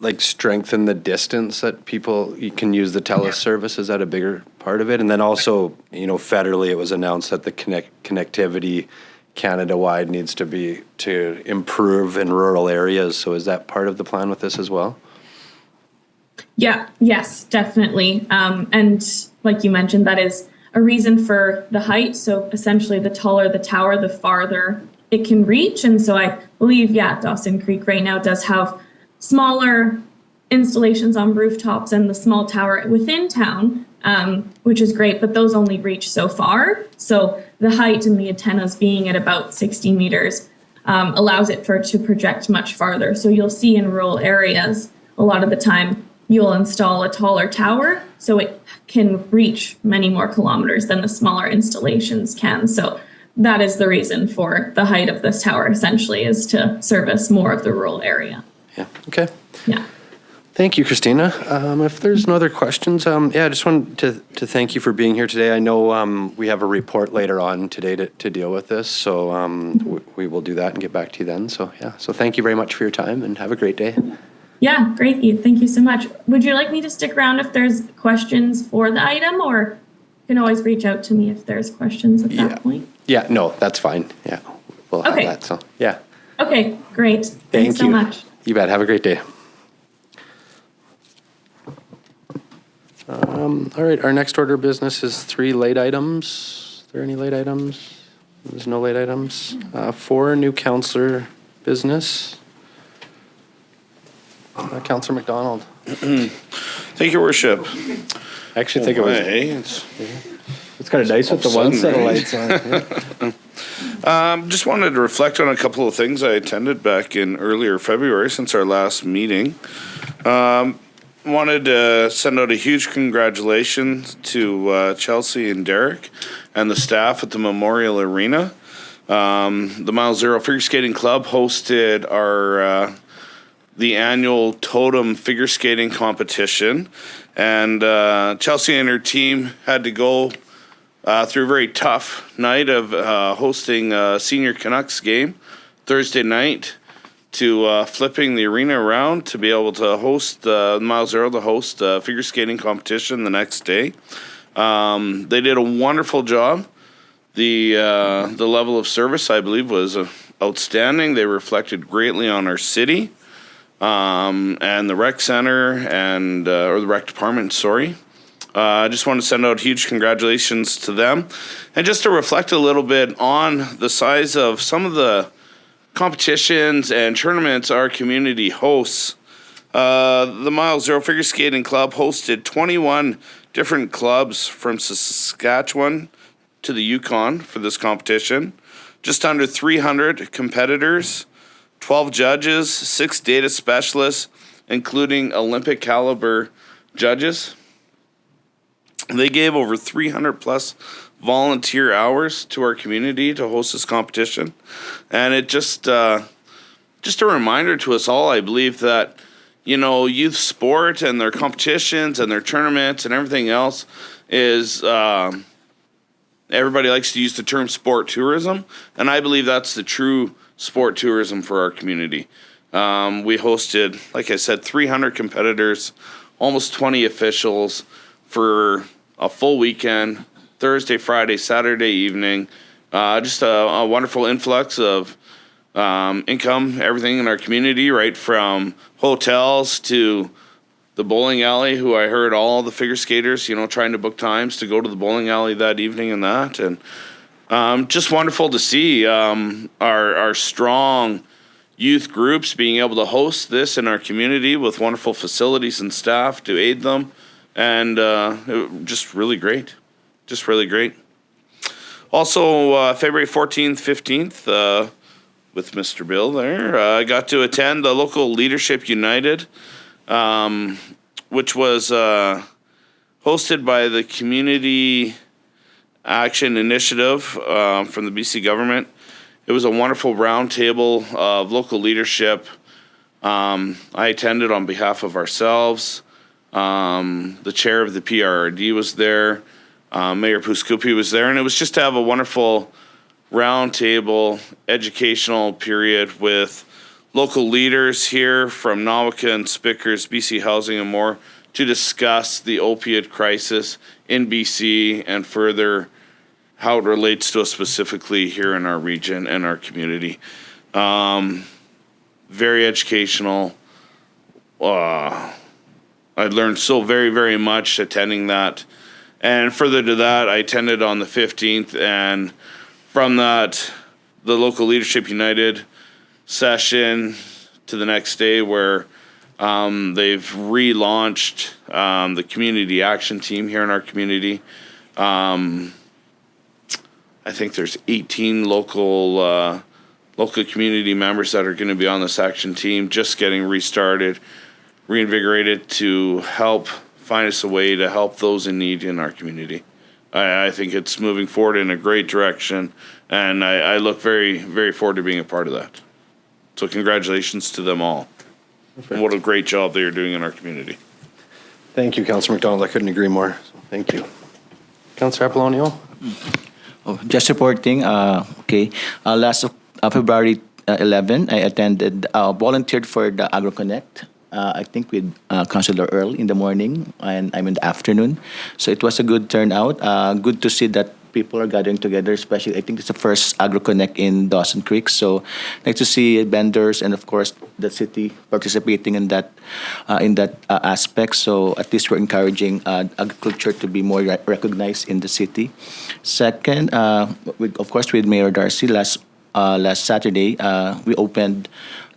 like strengthen the distance that you can use the TELUS service? Is that a bigger part of it? And then also, federally, it was announced that the connectivity Canada-wide needs to improve in rural areas. So is that part of the plan with this as well? yeah, yes, definitely. And like you mentioned, that is a reason for the height. So essentially, the taller the tower, the farther it can reach. And so I believe, Dawson Creek right now does have smaller installations on rooftops and the small tower within town, which is great, but those only reach so far. So the height and the antennas being at about 60 meters allows it to project much farther. So you'll see in rural areas, a lot of the time, you'll install a taller tower so it can reach many more kilometers than the smaller installations can. So that is the reason for the height of this tower, essentially, is to service more of the rural area. Yeah, okay. Yeah. Thank you, Christina. If there's no other questions, I just wanted to thank you for being here today. I know we have a report later on today to deal with this, so we will do that and get back to you then. So thank you very much for your time and have a great day. Yeah, great. Thank you so much. Would you like me to stick around if there's questions for the item, or you can always reach out to me if there's questions at that point? Yeah, no, that's fine. Yeah, we'll have Okay. that. So, yeah. Okay, great. Thank Thanks so you. much. You bet. Have a great day. All right, our next order of business is 3 late items. Are there any late items? There's no late items. 4 new councillor business. Councillor McDonald. Thank you, Worship. I actually think it was. Hey, It's kind of nice with the one set of lights on. just wanted to reflect on a couple of things I attended back in earlier February since our last meeting. Wanted to send out a huge congratulations to Chelsea and Derek and the staff at the Memorial Arena. The Mile Zero Figure Skating Club hosted the annual Totem Figure Skating competition, and Chelsea and her team had to go through a very tough night of hosting a Senior Canucks game Thursday night to flipping the arena around to be able to host Mile Zero, to host a figure skating competition the next day. They did a wonderful job. The level of service, I believe, was outstanding. They reflected greatly on our city and the rec center or the rec department, sorry. I just want to send out huge congratulations to them. And just to reflect a little bit on the size of some of the competitions and tournaments our community hosts. The Mile Zero Figure Skating Club hosted 21 different clubs from Saskatchewan to the Yukon for this competition. Just under 300 competitors, 12 judges, 6 data specialists, including Olympic caliber judges. They gave over 300 plus volunteer hours to our community to host this competition. And it just a reminder to us all, I believe, that, youth sport and their competitions and their tournaments and everything else is, everybody likes to use the term sport tourism. And I believe that's the true sport tourism for our community. We hosted, like I said, 300 competitors, almost 20 officials for a full weekend, Thursday, Friday, Saturday evening. Just a wonderful influx of income, everything in our community, right from hotels to the bowling alley, who I heard all the figure skaters, trying to book times to go to the bowling alley that evening and that. And just wonderful to see our strong youth groups being able to host this in our community with wonderful facilities and staff to aid them and just really great. Just really great. Also, February 14th, 15th, with Mr. Bill there, I got to attend the local Leadership United, which was hosted by the Community Action Initiative from the BC government. It was a wonderful roundtable of local leadership. I attended on behalf of ourselves. The chair of the PRRD was there. Mayor Puskupi was there, and it was just to have a wonderful roundtable educational period with local leaders here from Nawaka and Spickers, BC Housing and more to discuss the opioid crisis in BC and further how it relates to us specifically here in our region and our community. Very educational. I learned so very, very much attending that. And further to that, I attended on the 15th, and from that, the local Leadership United session to the next day where they've relaunched the community action team here in our community. I think there's 18 local community members that are going to be on this action team, just getting restarted, reinvigorated to help find us a way to help those in need in our community. I think it's moving forward in a great direction, and I look very, very forward to being a part of that. So congratulations to them all. And what a great job they are doing in our community. Thank you, Councillor McDonald. I couldn't agree more. Thank you. Councillor Apollonio? Just reporting, okay. Last February 11, I attended, volunteered for the AgroConnect. I think with Councillor Earl in the morning, and I'm in the afternoon. So it was a good turnout. Good to see that people are gathering together, especially I think it's the first AgroConnect in Dawson Creek. So nice to see vendors and of course the city participating in that aspect. So at least we're encouraging agriculture to be more recognized in the city. Second, of course with Mayor Darcy last Saturday, we opened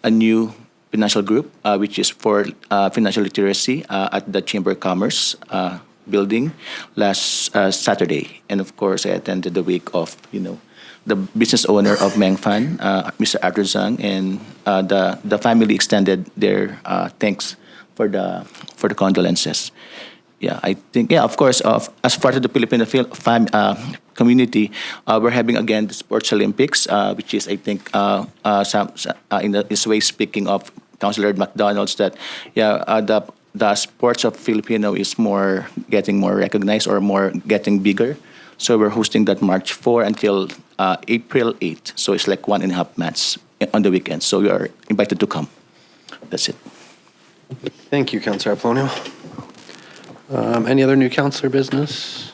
a new financial group, which is for financial literacy at the Chamber of Commerce building last Saturday. And of course, I attended the week of, the business owner of Mengfan, Mr. Arthur Zhang, and the family extended their thanks for the condolences. Yeah, I think, of course, as part of the Filipino community, we're having again the Sports Olympics, which is, I think, in this way, speaking of Councillor McDonald's, that, the sports of Filipino is getting more recognized or more getting bigger. So we're hosting that March 4 until April 8. So it's like 1.5 months on the weekend. So you are invited to come. That's it. Thank you, Councillor Apollonio. Any other new councillor business?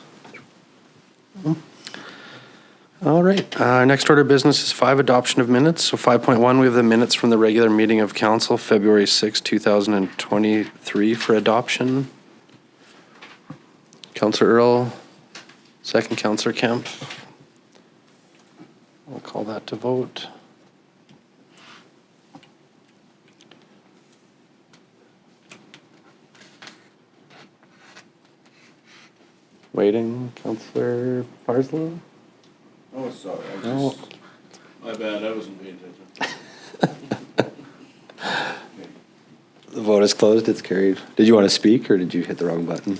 All right. Next order of business is 5, adoption of minutes. So 5.1, we have the minutes from the regular meeting of council, February 6, 2023 for adoption. Councillor Earl, second Councillor Kemp. I'll call that to vote. Waiting, Councillor Parslow? Oh, sorry. No. My bad. I wasn't paying attention. The vote is closed. It's carried. Did you want to speak, or did you hit the wrong button?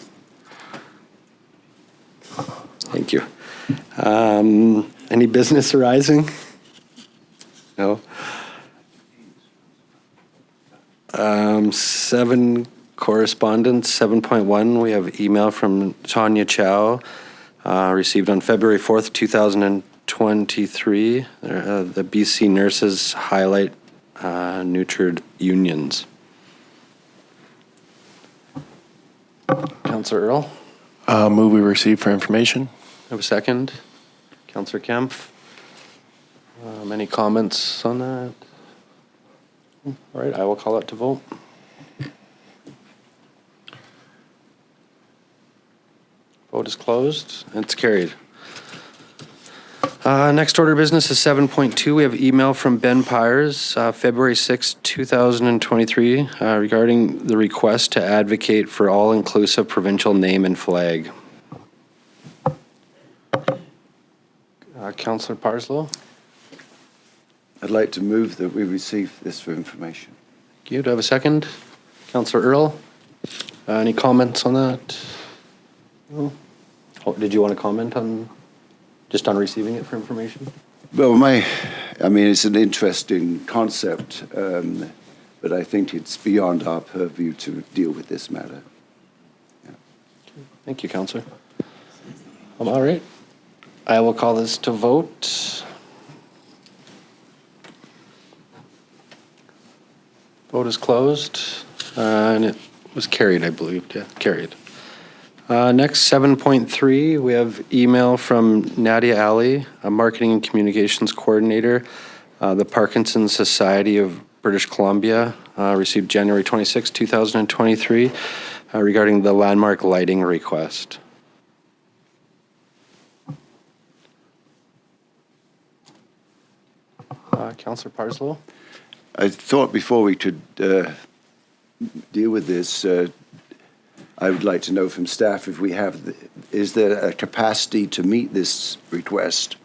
Thank you. Any business arising? No. 7 correspondence. 7.1, we have email from Tanya Chow, received on February 4th, 2023. The BC nurses highlight neutered unions. Councillor Earl? Move we receive for information. Have a second. Councillor Kemp? Any comments on that? All right, I will call it to vote. Vote is closed. It's carried. Next order of business is 7.2. We have email from Ben Pyers, February 6, 2023, regarding the request to advocate for all-inclusive provincial name and flag. Councillor Parslow? I'd like to move that we receive this for information. Thank you. Do I have a second? Councillor Earl? Any comments on that? No? Oh, did you want to comment on, just on receiving it for information? Well, it's an interesting concept, but I think it's beyond our purview to deal with this matter. Thank you, Councillor. All right. I will call this to vote. Vote is closed, and it was carried, I believe. Yeah, carried. Next, 7.3, we have email from Nadia Ali, a Marketing and Communications Coordinator, the Parkinson's Society of British Columbia, received January 26, 2023, regarding the landmark lighting request. Councillor Parslow? I thought before we could deal with this, I would like to know from staff if we have, is there a capacity to meet this request?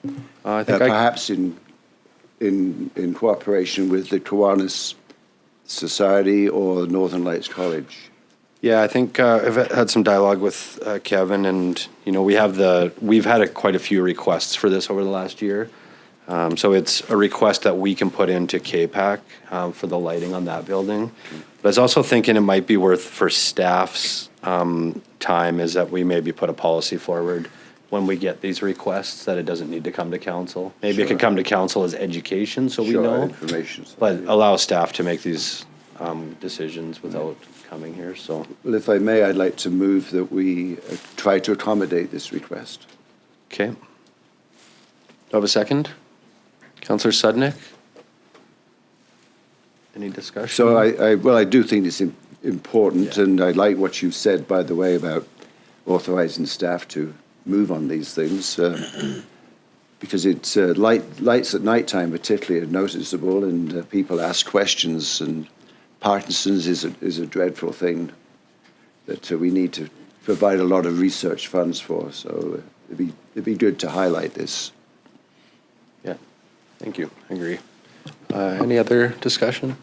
I think perhaps in cooperation with the Kiwanis Society or Northern Lights College? Yeah, I think I've had some dialogue with Kevin, and we've had quite a few requests for this over the last year. So it's a request that we can put into KPAC for the lighting on that building. But I was also thinking it might be worth for staff's time is that we maybe put a policy forward when we get these requests that it doesn't need to come to council. Maybe it could come to council as education so we know. Information. But allow staff to make these decisions without coming here, so. Well, if I may, I'd like to move that we try to accommodate this request. Okay. Do I have a second? Councillor Sudnick? Any discussion? So I do think it's important, and I like what you said, by the way, about authorizing staff to move on these things, because it's lights at night time particularly are noticeable, and people ask questions, and Parkinson's is a dreadful thing that we need to provide a lot of research funds for. So it'd be good to highlight this. Yeah, thank you. I agree. Any other discussion?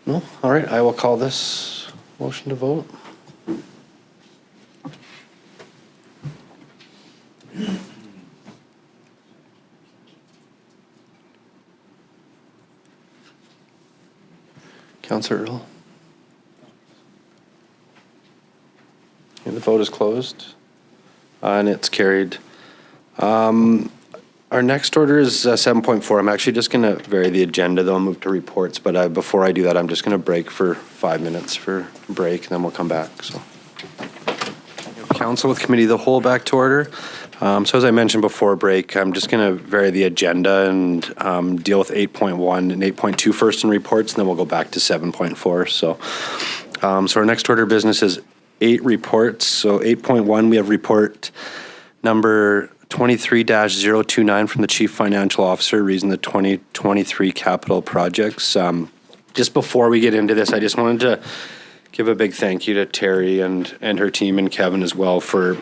No? All right, I will call this motion to vote. Councillor Earl? And the vote is closed, and it's carried. Our next order is 7.4. I'm actually just going to vary the agenda, though, and move to reports. But before I do that, I'm just going to break for 5 minutes for a break, and then we'll come back. So, Council with Committee of the Whole back to order. So as I mentioned before break, I'm just going to vary the agenda and deal with 8.1 and 8.2 first in reports, and then we'll go back to 7.4. So our next order of business is 8 reports. So 8.1, we have report number 23-029 from the Chief Financial Officer, reading the 2023 capital projects. Just before we get into this, I just wanted to give a big thank you to Terry and her team and Kevin as well for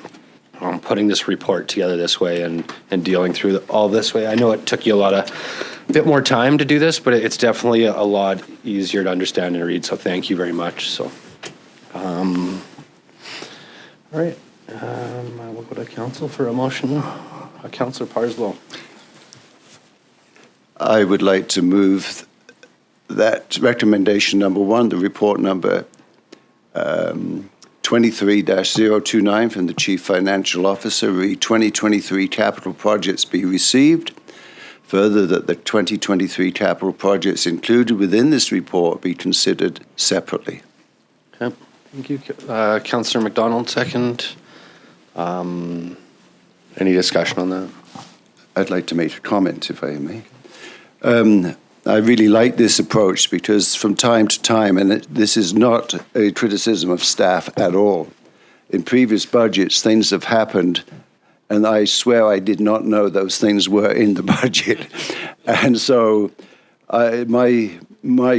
putting this report together this way and dealing through all this way. I know it took you a bit more time to do this, but it's definitely a lot easier to understand and read, so thank you very much. So, all right. I will go to council for a motion. Councillor Parslow. I would like to move that recommendation number 1, the report number 23-029 from the Chief Financial Officer, re 2023 capital projects be received. Further, that the 2023 capital projects included within this report be considered separately. Okay, thank you. Councillor McDonald, second. Any discussion on that? I'd like to make a comment, if I may. I really like this approach because from time to time, and this is not a criticism of staff at all, in previous budgets, things have happened and I swear I did not know those things were in the budget. And so my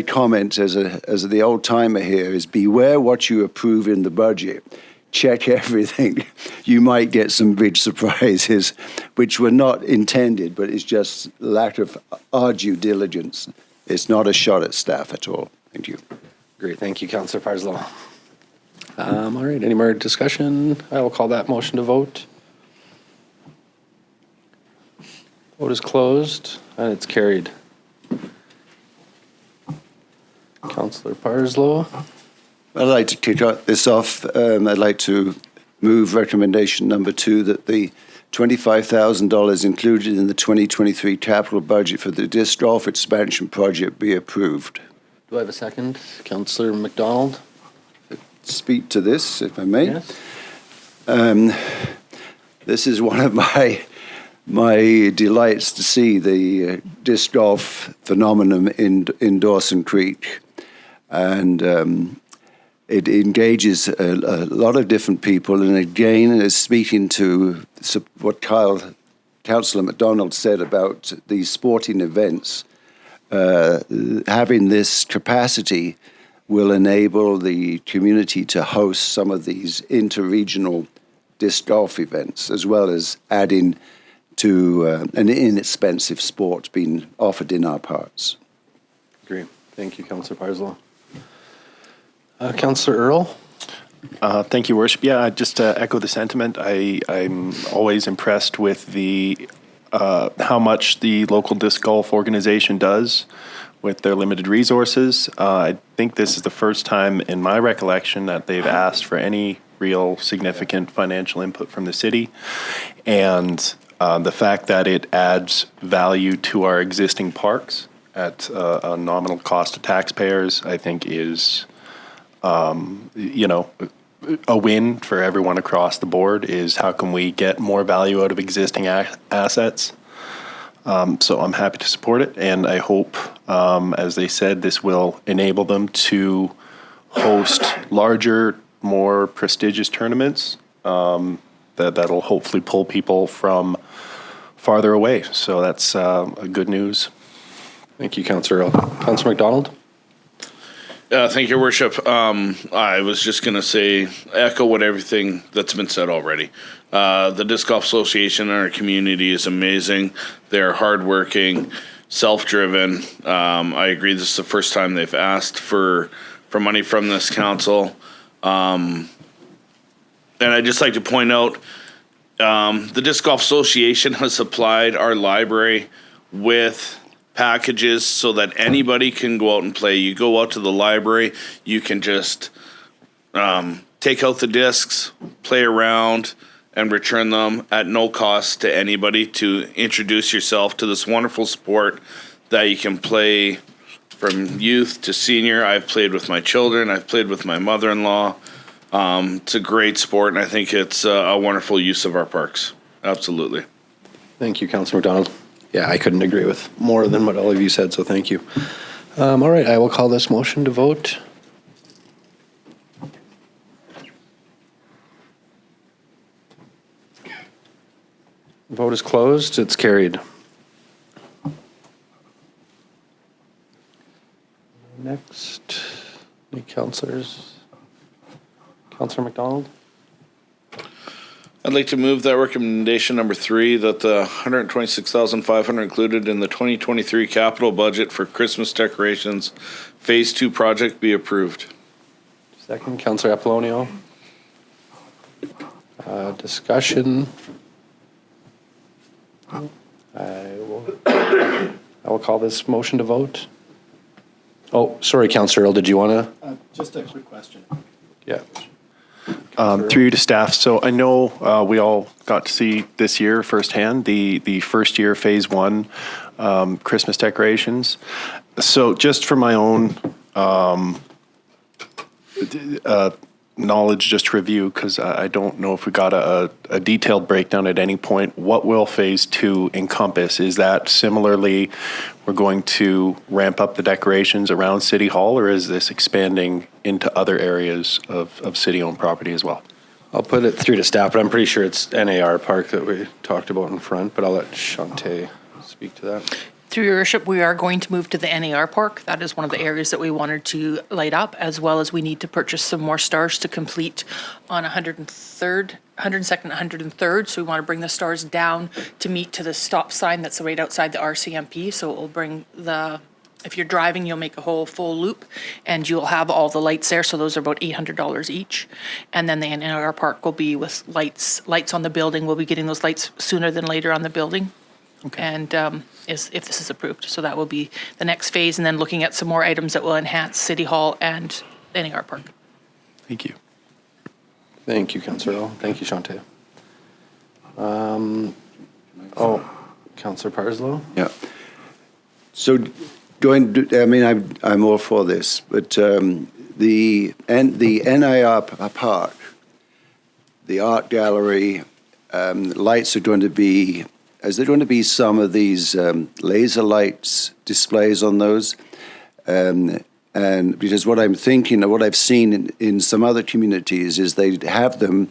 comment as the old timer here is beware what you approve in the budget. Check everything. You might get some big surprises, which were not intended, but it's just lack of our due diligence. It's not a shot at staff at all. Thank you. Great, thank you, Councillor Parslow. All right, any more discussion? I will call that motion to vote. Vote is closed, and it's carried. Councillor Parslow. I'd like to kick this off. I'd like to move recommendation number 2 that the $25,000 included in the 2023 capital budget for the disc golf expansion project be approved. Do I have a second? Councillor McDonald? Speak to this, if I may. Yes. This is one of my delights to see the disc golf phenomenon in Dawson Creek. And it engages a lot of different people. And again, is speaking to what Councillor McDonald said about these sporting events. Having this capacity will enable the community to host some of these interregional disc golf events, as well as adding to an inexpensive sport being offered in our parks. Great. Thank you, Councillor Parslow. Councillor Earl? Thank you, Worship. Yeah, just to echo the sentiment, I'm always impressed with the how much the local disc golf organization does with their limited resources. I think this is the first time in my recollection that they've asked for any real significant financial input from the city. And the fact that it adds value to our existing parks at a nominal cost to taxpayers, I think is, a win for everyone across the board. Is how can we get more value out of existing assets? So I'm happy to support it, and I hope, as they said, this will enable them to host larger, more prestigious tournaments that'll hopefully pull people from farther away. So that's good news. Thank you, Councillor Earl. Councillor McDonald? Thank you, Worship. I was just going to say, echo everything that's been said already. The Disc Golf Association in our community is amazing. They're hardworking, self-driven. I agree this is the first time they've asked for money from this council. And I'd just like to point out, the Disc Golf Association has supplied our library with packages so that anybody can go out and play. You go out to the library, you can just take out the discs, play around, and return them at no cost to anybody to introduce yourself to this wonderful sport that you can play from youth to senior. I've played with my children. I've played with my mother-in-law. It's a great sport, and I think it's a wonderful use of our parks. Absolutely. Thank you, Councillor McDonald. Yeah, I couldn't agree with more than what all of you said, so thank you. All right, I will call this motion to vote. Vote is closed. It's carried. Next, any councillors? Councillor McDonald? I'd like to move that recommendation number 3, that the $126,500 included in the 2023 capital budget for Christmas decorations Phase 2 project be approved. Second, Councillor Apollonio. Discussion. I will call this motion to vote. Oh, sorry, Councillor Earl, did you want to? Just a quick question. Yeah. Through you to staff. So I know we all got to see this year firsthand the first year Phase 1 Christmas decorations. So just for my own knowledge, just to review, because I don't know if we got a detailed breakdown at any point. What will Phase 2 encompass? Is that similarly we're going to ramp up the decorations around City Hall, or is this expanding into other areas of city-owned property as well? I'll put it through to staff, but I'm pretty sure it's NAR Park that we talked about in front, but I'll let Shante speak to that. Through your worship, we are going to move to the NAR Park. That is one of the areas that we wanted to light up, as well as we need to purchase some more stars to complete on 102nd, 103rd. So we want to bring the stars down to meet to the stop sign that's right outside the RCMP. So it will bring if you're driving, you'll make a whole full loop and you'll have all the lights there. So those are about $800 each. And then the NAR Park will be with lights on the building. We'll be getting those lights sooner than later on the building. And if this is approved. So that will be the next phase, and then looking at some more items that will enhance City Hall and NAR Park. Thank you. Thank you, Councillor Earl. Thank you, Shante. Councillor Parslow? Yeah. So I'm all for this, but the NIR Park, the art gallery, lights are going to be, is there going to be some of these laser lights displays on those? And because what I'm thinking, or what I've seen in some other communities, is they have them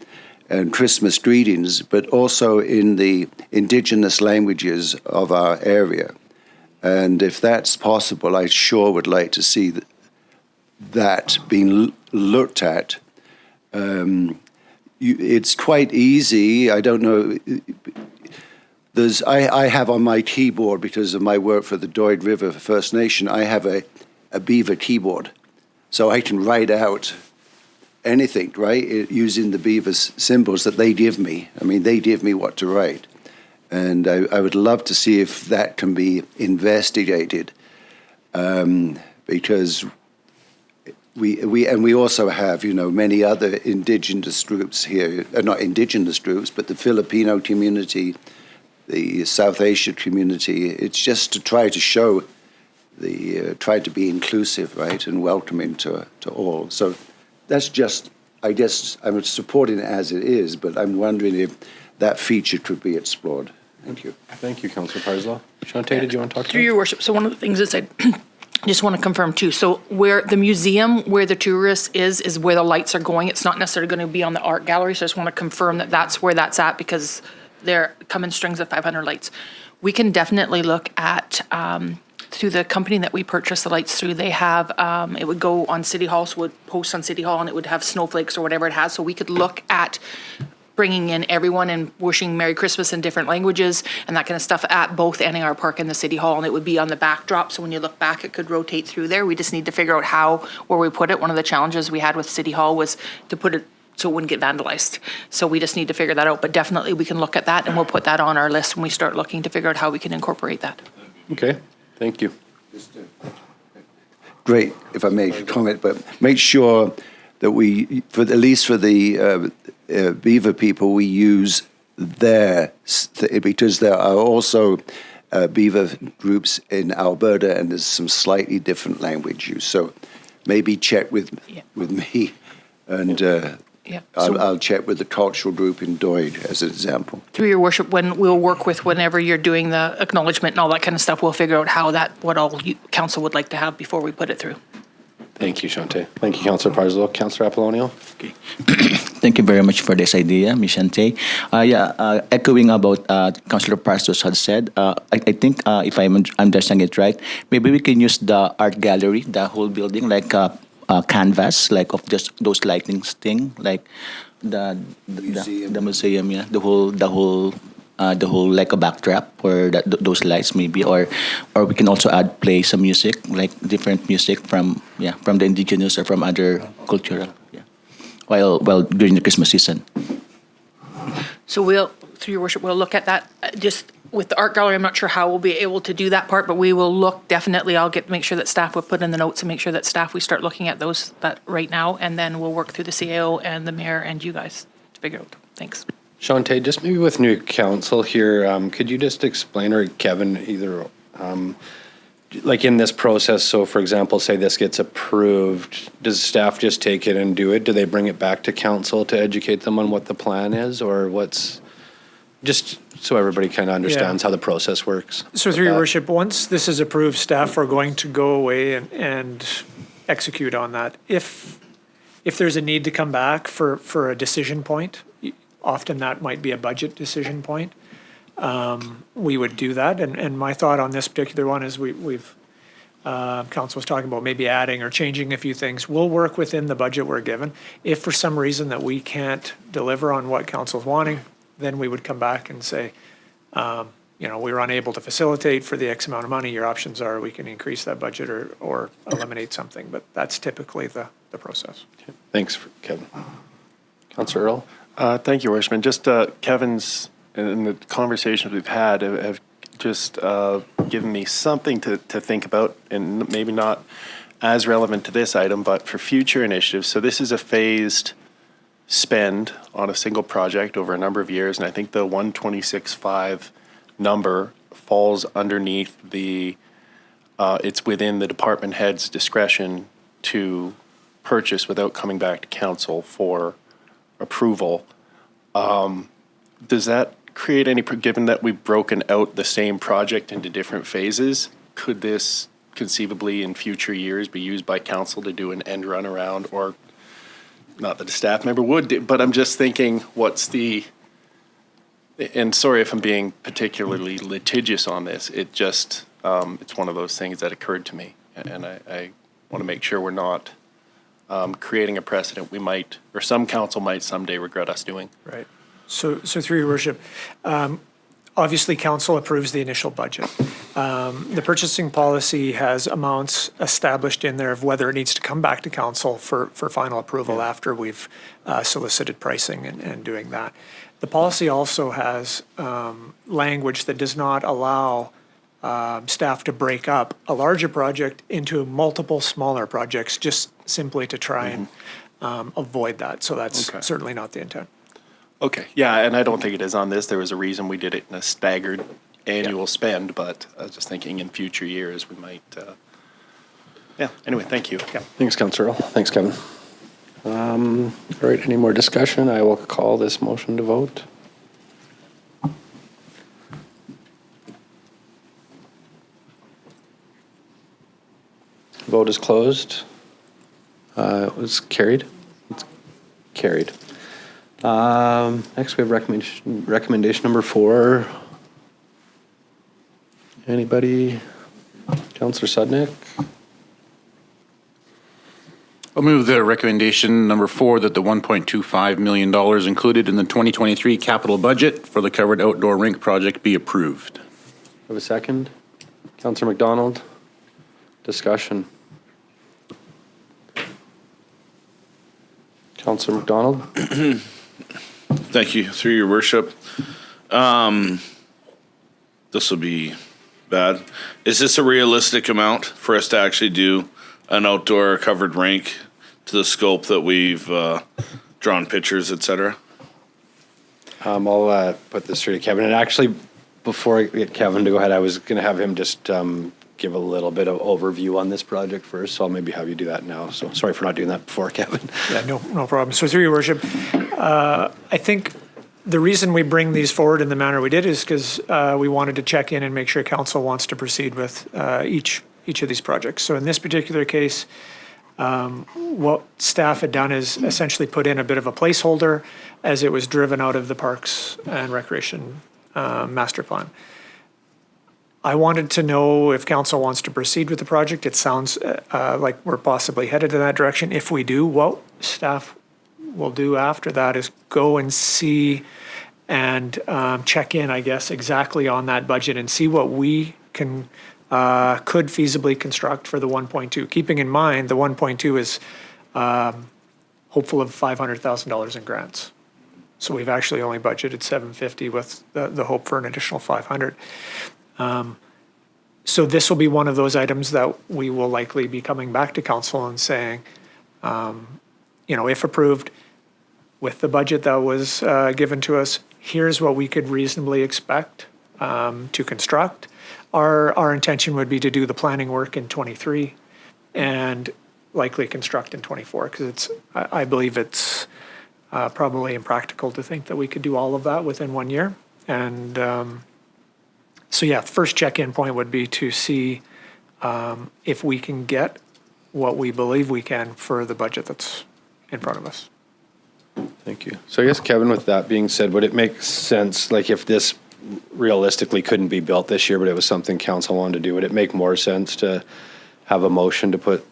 and Christmas greetings, but also in the indigenous languages of our area. And if that's possible, I sure would like to see that being looked at. It's quite easy. I don't know. I have on my keyboard, because of my work for the Doid River First Nation, I have a beaver keyboard. So I can write out anything, right, using the beaver symbols that they give me. I mean, they give me what to write. And I would love to see if that can be investigated, because we also have, many other indigenous groups here, not indigenous groups, but the Filipino community, the South Asia community. It's just to try to show try to be inclusive, right, and welcoming to all. So that's just, I guess, I'm supporting it as it is, but I'm wondering if that feature could be explored. Thank you. Thank you, Councillor Parslow. Shante, did you want to talk to Through your worship, so one of the things is I just want to confirm too. So where the museum, where the tourist is where the lights are going. It's not necessarily going to be on the art gallery. So I just want to confirm that that's where that's at, because they're come in strings of 500 lights. We can definitely look at, through the company that we purchased the lights through, they have, it would go on City Hall, so it would post on City Hall, and it would have snowflakes or whatever it has. So we could look at bringing in everyone and wishing Merry Christmas in different languages and that kind of stuff at both NAR Park and the City Hall, and it would be on the backdrop, so when you look back, it could rotate through there. We just need to figure out where we put it. One of the challenges we had with City Hall was to put it so it wouldn't get vandalized. So we just need to figure that out, but definitely we can look at that, and we'll put that on our list when we start looking to figure out how we can incorporate that. Okay, thank you. Great, if I may comment, but make sure that we, at least for the Beaver people, we use because there are also Beaver groups in Alberta, and there's some slightly different language use. So maybe check with me, and I'll check with the cultural group in Doid as an example. Through your worship, when we'll work with whenever you're doing the acknowledgement and all that kind of stuff, we'll figure out what all council would like to have before we put it through. Thank you, Shante. Thank you, Councillor Parslow. Councillor Apollonio? Okay. Thank you very much for this idea, Ms. Shante. Echoing about Councillor Parslow had said, I think if I'm understanding it right, maybe we can use the art gallery, the whole building, like a canvas, like of just those lightnings thing, like the museum, yeah, the whole like a backdrop for those lights maybe, or we can also play some music, like different music from the indigenous or from other cultural, while during the Christmas season. So through your worship, we'll look at that. Just with the art gallery, I'm not sure how we'll be able to do that part, but we will look, definitely. Make sure that staff will put in the notes and make sure that we start looking at those that right now, and then we'll work through the CAO and the mayor and you guys to figure out. Thanks. Shante, just maybe with new council here, could you just explain, or Kevin, either, like in this process, so for example, say this gets approved, does staff just take it and do it? Do they bring it back to council to educate them on what the plan is, or what's, just so everybody kind of understands how the process works? So through your worship, once this is approved, staff are going to go away and execute on that. If if there's a need to come back for a decision point, often that might be a budget decision point, we would do that. And my thought on this particular one is we've council was talking about maybe adding or changing a few things. We'll work within the budget we're given. If for some reason that we can't deliver on what council's wanting, then we would come back and say, we were unable to facilitate for the X amount of money. Your options are we can increase that budget or eliminate something. But that's typically the process. Thanks, Kevin. Councillor Earl? Thank you, Worshipman. Just Kevin's and the conversations we've had have just given me something to think about, and maybe not as relevant to this item, but for future initiatives. So this is a phased spend on a single project over a number of years, and I think the 126.5 number falls underneath it's within the department head's discretion to purchase without coming back to council for approval. Does that create any, given that we've broken out the same project into different phases, could this conceivably in future years be used by council to do an end run around, or not that a staff member would do, but I'm just thinking and sorry if I'm being particularly litigious on this, it's one of those things that occurred to me, and I want to make sure we're not creating a precedent we might, or some council might someday regret us doing. Right. So through your worship, obviously council approves the initial budget. The purchasing policy has amounts established in there of whether it needs to come back to council for final approval after we've solicited pricing and doing that. The policy also has language that does not allow staff to break up a larger project into multiple smaller projects, just simply to try and avoid that. So that's certainly not the intent. Okay, yeah, and I don't think it is on this. There was a reason we did it in a staggered annual spend, but I was just thinking in future years we might, anyway, thank you. Yeah. Thanks, Councillor Earl. Thanks, Kevin. All right, any more discussion? I will call this motion to vote. Vote is closed. It was carried. It's carried. Next, we have recommendation number 4. Anybody? Councillor Sudnick? I'll move the recommendation number 4 that the $1.25 million included in the 2023 capital budget for the covered outdoor rink project be approved. Have a second? Councillor McDonald? Discussion. Councillor McDonald? Thank you, through your worship. This will be bad. Is this a realistic amount for us to actually do an outdoor covered rink to the scope that we've drawn pictures, et cetera? I'll put this through to Kevin. And actually, before I get Kevin to go ahead, I was going to have him just give a little bit of overview on this project first. So I'll maybe have you do that now. So sorry for not doing that before, Kevin. Yeah, no problem. So through your worship, I think the reason we bring these forward in the manner we did is because we wanted to check in and make sure council wants to proceed with each of these projects. So in this particular case, what staff had done is essentially put in a bit of a placeholder as it was driven out of the Parks and Recreation master plan. I wanted to know if council wants to proceed with the project. It sounds like we're possibly headed in that direction. If we do, what staff will do after that is go and see and check in, I guess, exactly on that budget and see what we could feasibly construct for the 1.2. Keeping in mind, the 1.2 is hopeful of $500,000 in grants. So we've actually only budgeted $750 with the hope for an additional $500. So this will be one of those items that we will likely be coming back to council and saying, if approved with the budget that was given to us, here's what we could reasonably expect to construct. Our intention would be to do the planning work in 23 and likely construct in 24 because I believe it's probably impractical to think that we could do all of that within 1 year. And so yeah, first check-in point would be to see if we can get what we believe we can for the budget that's in front of us. Thank you. So I guess, Kevin, with that being said, would it make sense, like if this realistically couldn't be built this year, but it was something council wanted to do, would it make more sense to have a motion to put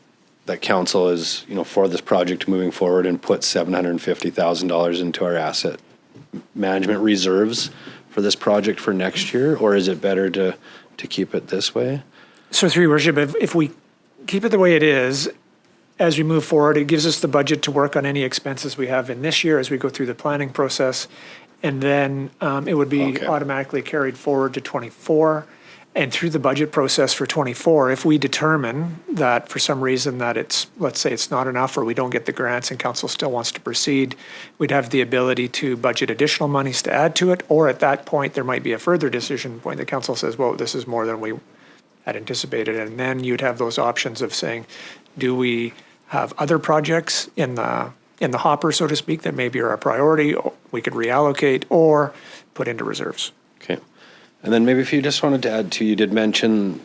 that council is, for this project moving forward and put $750,000 into our asset management reserves for this project for next year? Or is it better to keep it this way? So through your worship, if we keep it the way it is, as we move forward, it gives us the budget to work on any expenses we have in this year as we go through the planning process. And then it would be Okay. automatically carried forward to 24. And through the budget process for 24, if we determine that for some reason that let's say it's not enough or we don't get the grants and council still wants to proceed, we'd have the ability to budget additional monies to add to it. Or at that point, there might be a further decision point. The council says, well, this is more than we had anticipated. And then you'd have those options of saying, do we have other projects in the hopper, so to speak, that maybe are a priority, or we could reallocate or put into reserves. Okay. And then maybe if you just wanted to add to, you did mention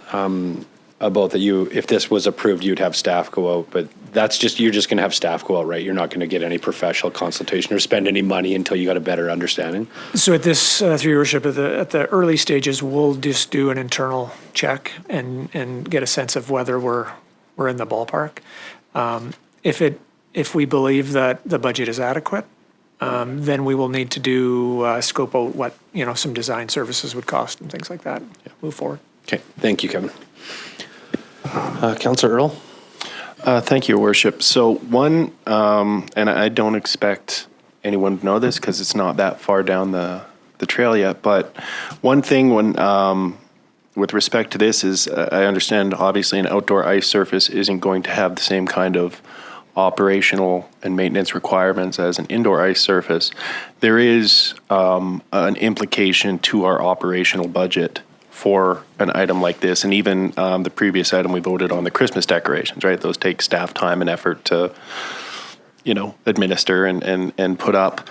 about that if this was approved, you'd have staff go out, but you're just going to have staff go out, right? You're not going to get any professional consultation or spend any money until you got a better understanding? So at this, through your worship, at the early stages, we'll just do an internal check and get a sense of whether we're in the ballpark. If we believe that the budget is adequate, then we will need to do scope out what some design services would cost and things like that. Move forward. Okay. Thank you, Kevin. Councillor Earl? Thank you, Your Worship. So one, and I don't expect anyone to know this because it's not that far down the trail yet, but one thing with respect to this is I understand obviously an outdoor ice surface isn't going to have the same kind of operational and maintenance requirements as an indoor ice surface. There is an implication to our operational budget for an item like this, and even the previous item we voted on, the Christmas decorations, right? Those take staff time and effort to, administer and put up.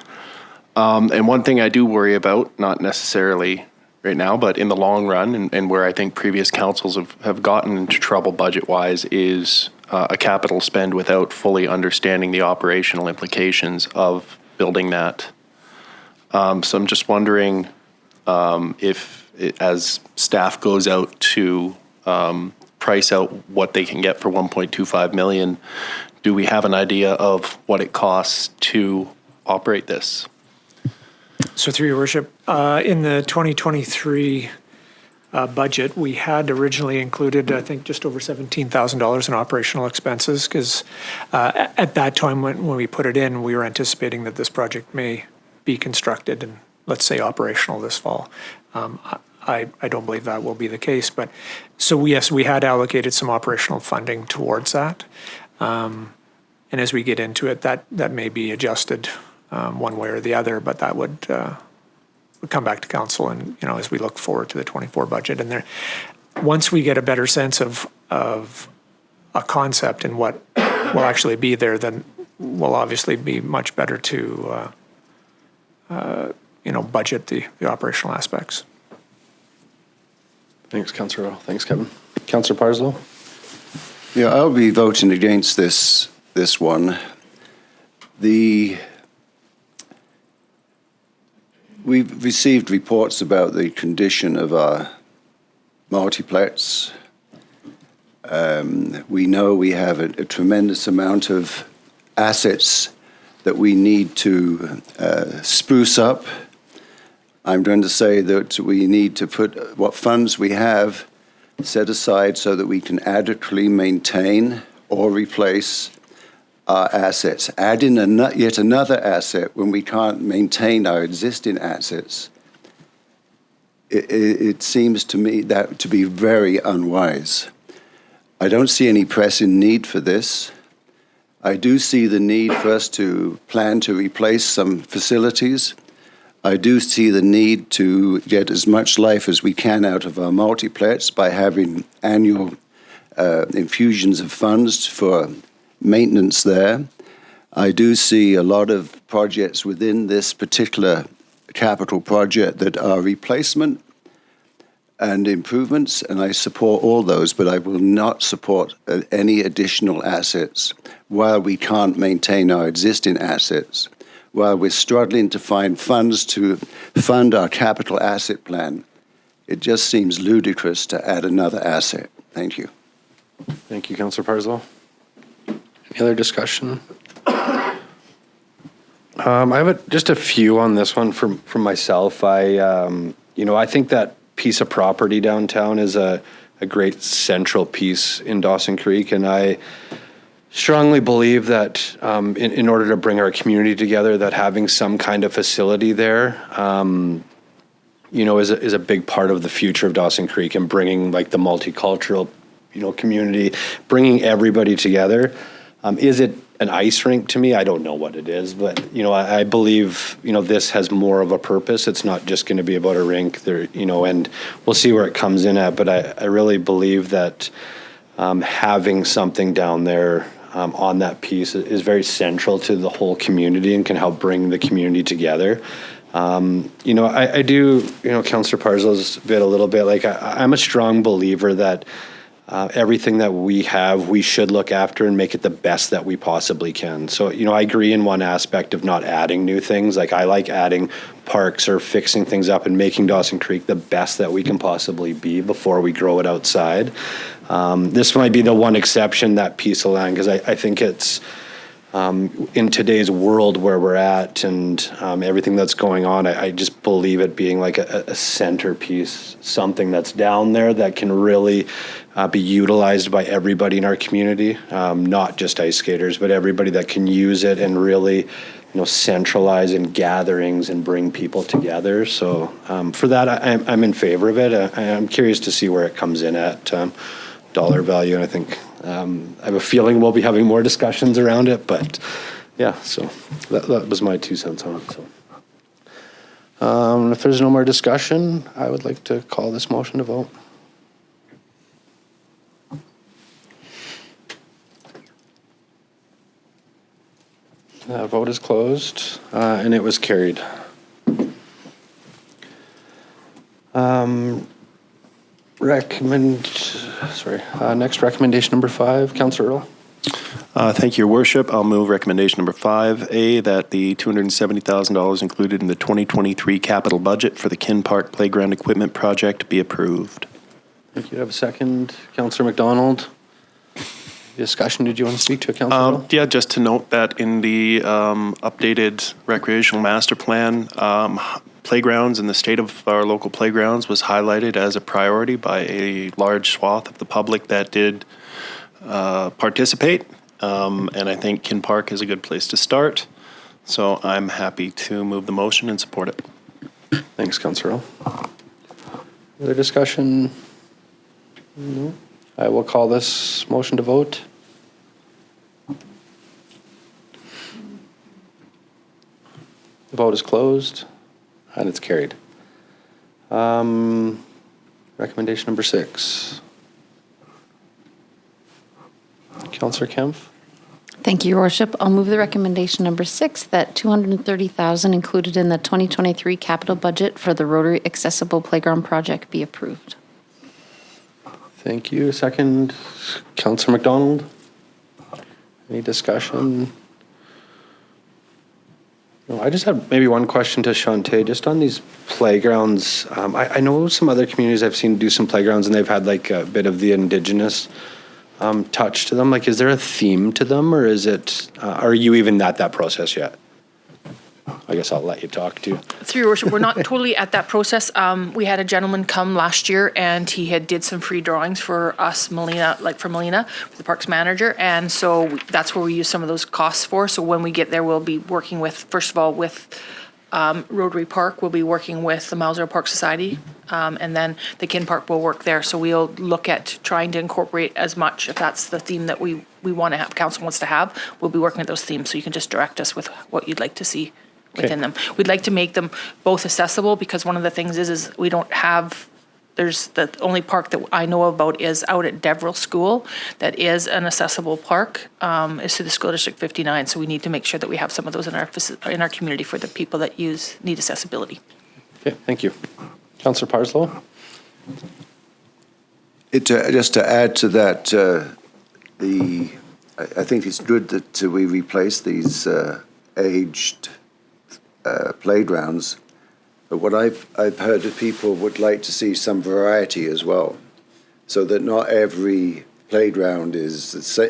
And one thing I do worry about, not necessarily right now, but in the long run, and where I think previous councils have gotten into trouble budget-wise, is a capital spend without fully understanding the operational implications of building that. So I'm just wondering if, as staff goes out to price out what they can get for $1.25 million, do we have an idea of what it costs to operate this? So through your worship, in the 2023 budget, we had originally included, I think, just over $17,000 in operational expenses, because at that time when we put it in, we were anticipating that this project may be constructed and, let's say, operational this fall. I don't believe that will be the case, but so yes, we had allocated some operational funding towards that. And as we get into it, that may be adjusted one way or the other, but that would come back to council and, as we look forward to the 24 budget. And there, once we get a better sense of a concept and what will actually be there, then we'll obviously be much better to, budget the operational aspects. Thanks, Councillor Earl. Thanks, Kevin. Councillor Parslow? Yeah, I'll be voting against this one. We've received reports about the condition of our multiplex. We know we have a tremendous amount of assets that we need to spruce up. I'm going to say that we need to put what funds we have set aside so that we can adequately maintain or replace our assets. Add in yet another asset when we can't maintain our existing assets. It seems to me that to be very unwise. I don't see any pressing need for this. I do see the need for us to plan to replace some facilities. I do see the need to get as much life as we can out of our multiplex by having annual infusions of funds for maintenance there. I do see a lot of projects within this particular capital project that are replacement. and improvements, and I support all those, but I will not support any additional assets while we can't maintain our existing assets, while we're struggling to find funds to fund our capital asset plan. It just seems ludicrous to add another asset. Thank you. Thank you, Councillor Parslow. Any other discussion? I have just a few on this one from myself. I think that piece of property downtown is a great central piece in Dawson Creek, and I strongly believe that in order to bring our community together, that having some kind of facility there, is a big part of the future of Dawson Creek and bringing like the multicultural, community, bringing everybody together. Is it an ice rink to me? I don't know what it is, but I believe this has more of a purpose. It's not just going to be about a rink there, and we'll see where it comes in at. But I really believe that having something down there on that piece is very central to the whole community and can help bring the community together. I do, Councillor Parslow's bit a little bit, like I'm a strong believer that everything that we have, we should look after and make it the best that we possibly can. So, I agree in one aspect of not adding new things. Like I like adding parks or fixing things up and making Dawson Creek the best that we can possibly be before we grow it outside. This might be the one exception, that piece of land, because I think it's in today's world where we're at and everything that's going on, I just believe it being like a centerpiece, something that's down there that can really be utilized by everybody in our community, not just ice skaters, but everybody that can use it and really, centralize in gatherings and bring people together. So for that, I'm in favor of it. I'm curious to see where it comes in at dollar value, and I think I have a feeling we'll be having more discussions around it, but yeah, so that was my 2 cents on it. So if there's no more discussion, I would like to call this motion to vote. Vote is closed, and it was carried. Next recommendation number 5, Councillor Earl. Thank you, Your Worship. I'll move recommendation number 5A, that the $270,000 included in the 2023 capital budget for the Kin Park Playground Equipment Project be approved. Thank you. Have a second. Councillor McDonald. Discussion, did you want to speak to it, Councillor Earl? Yeah, just to note that in the updated recreational master plan, playgrounds and the state of our local playgrounds was highlighted as a priority by a large swath of the public that did participate. And I think Kin Park is a good place to start. So I'm happy to move the motion and support it. Thanks, Councillor Earl. Other discussion? No. I will call this motion to vote. The vote is closed, and it's carried. Recommendation number 6. Councillor Kempf. Thank you, Your Worship. I'll move the recommendation number 6, that $230,000 included in the 2023 capital budget for the Rotary Accessible Playground Project be approved. Thank you. Second, Councillor McDonald. Any discussion? No, I just have maybe one question to Shantae, just on these playgrounds. I know some other communities I've seen do some playgrounds and they've had like a bit of the Indigenous touch to them. Like, is there a theme to them, or is it, are you even at that process yet? I guess I'll let you talk too. Through Your Worship, we're not totally at that process. We had a gentleman come last year and he had did some free drawings for us, Melina, the parks manager. And so that's where we use some of those costs for. So when we get there, we'll be working with, first of all, with Rotary Park, we'll be working with the Mousero Park Society, and then the Kin Park will work there. So we'll look at trying to incorporate as much, if that's the theme that we want to have, council wants to have, we'll be working at those themes. So you can just direct us with what you'd like to see within them. We'd like to make them both accessible, because one of the things is we don't have, there's the only park that I know about is out at Deverell School that is an accessible park, is through the School District 59. So we need to make sure that we have some of those in our community for the people that need accessibility. Okay, thank you. Councillor Parslow? Just to add to that, I think it's good that we replace these aged playgrounds. But what I've heard that people would like to see some variety as well, so that not every playground is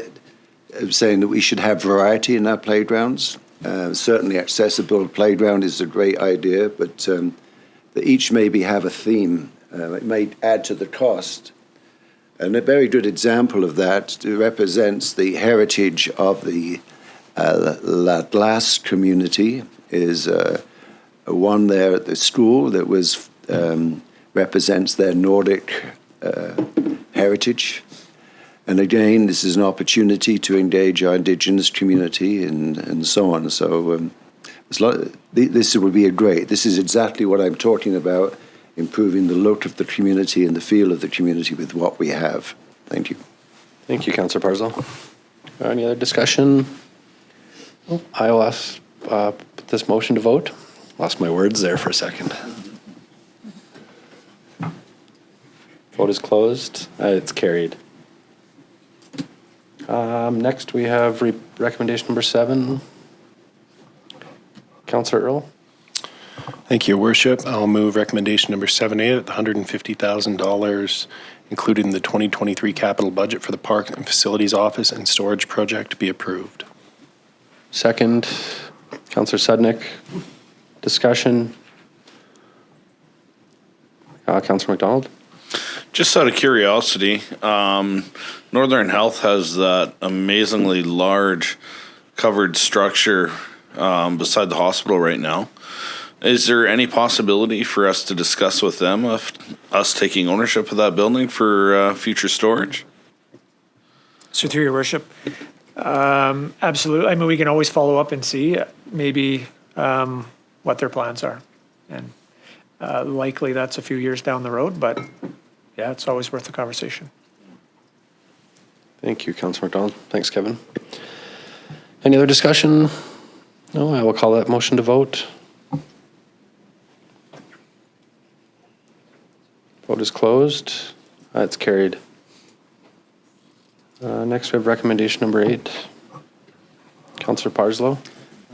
saying that we should have variety in our playgrounds. Certainly, accessible playground is a great idea, but that each maybe have a theme. It may add to the cost. And a very good example of that represents the heritage of the La Glace community is one there at the school that was represents their Nordic heritage. And again, this is an opportunity to engage our Indigenous community and so on. So this would be this is exactly what I'm talking about, improving the look of the community and the feel of the community with what we have. Thank you. Thank you, Councillor Parslow. Any other discussion? I will put this motion to vote. Lost my words there for a second. Vote is closed. It's carried. Next, we have recommendation number 7. Councillor Earl. Thank you, Your Worship. I'll move recommendation number 7A at the $150,000 included in the 2023 capital budget for the Park and Facilities Office and Storage Project be approved. Second, Councillor Sudnick. Discussion. Councillor McDonald. Just out of curiosity, Northern Health has that amazingly large covered structure beside the hospital right now. Is there any possibility for us to discuss with them of us taking ownership of that building for future storage? So through your worship, absolutely. I mean, we can always follow up and see maybe what their plans are. And likely that's a few years down the road, but yeah, it's always worth the conversation. Thank you, Councillor McDonald. Thanks, Kevin. Any other discussion? No, I will call that motion to vote. Vote is closed. It's carried. Next, we have recommendation number 8. Councillor Parslow.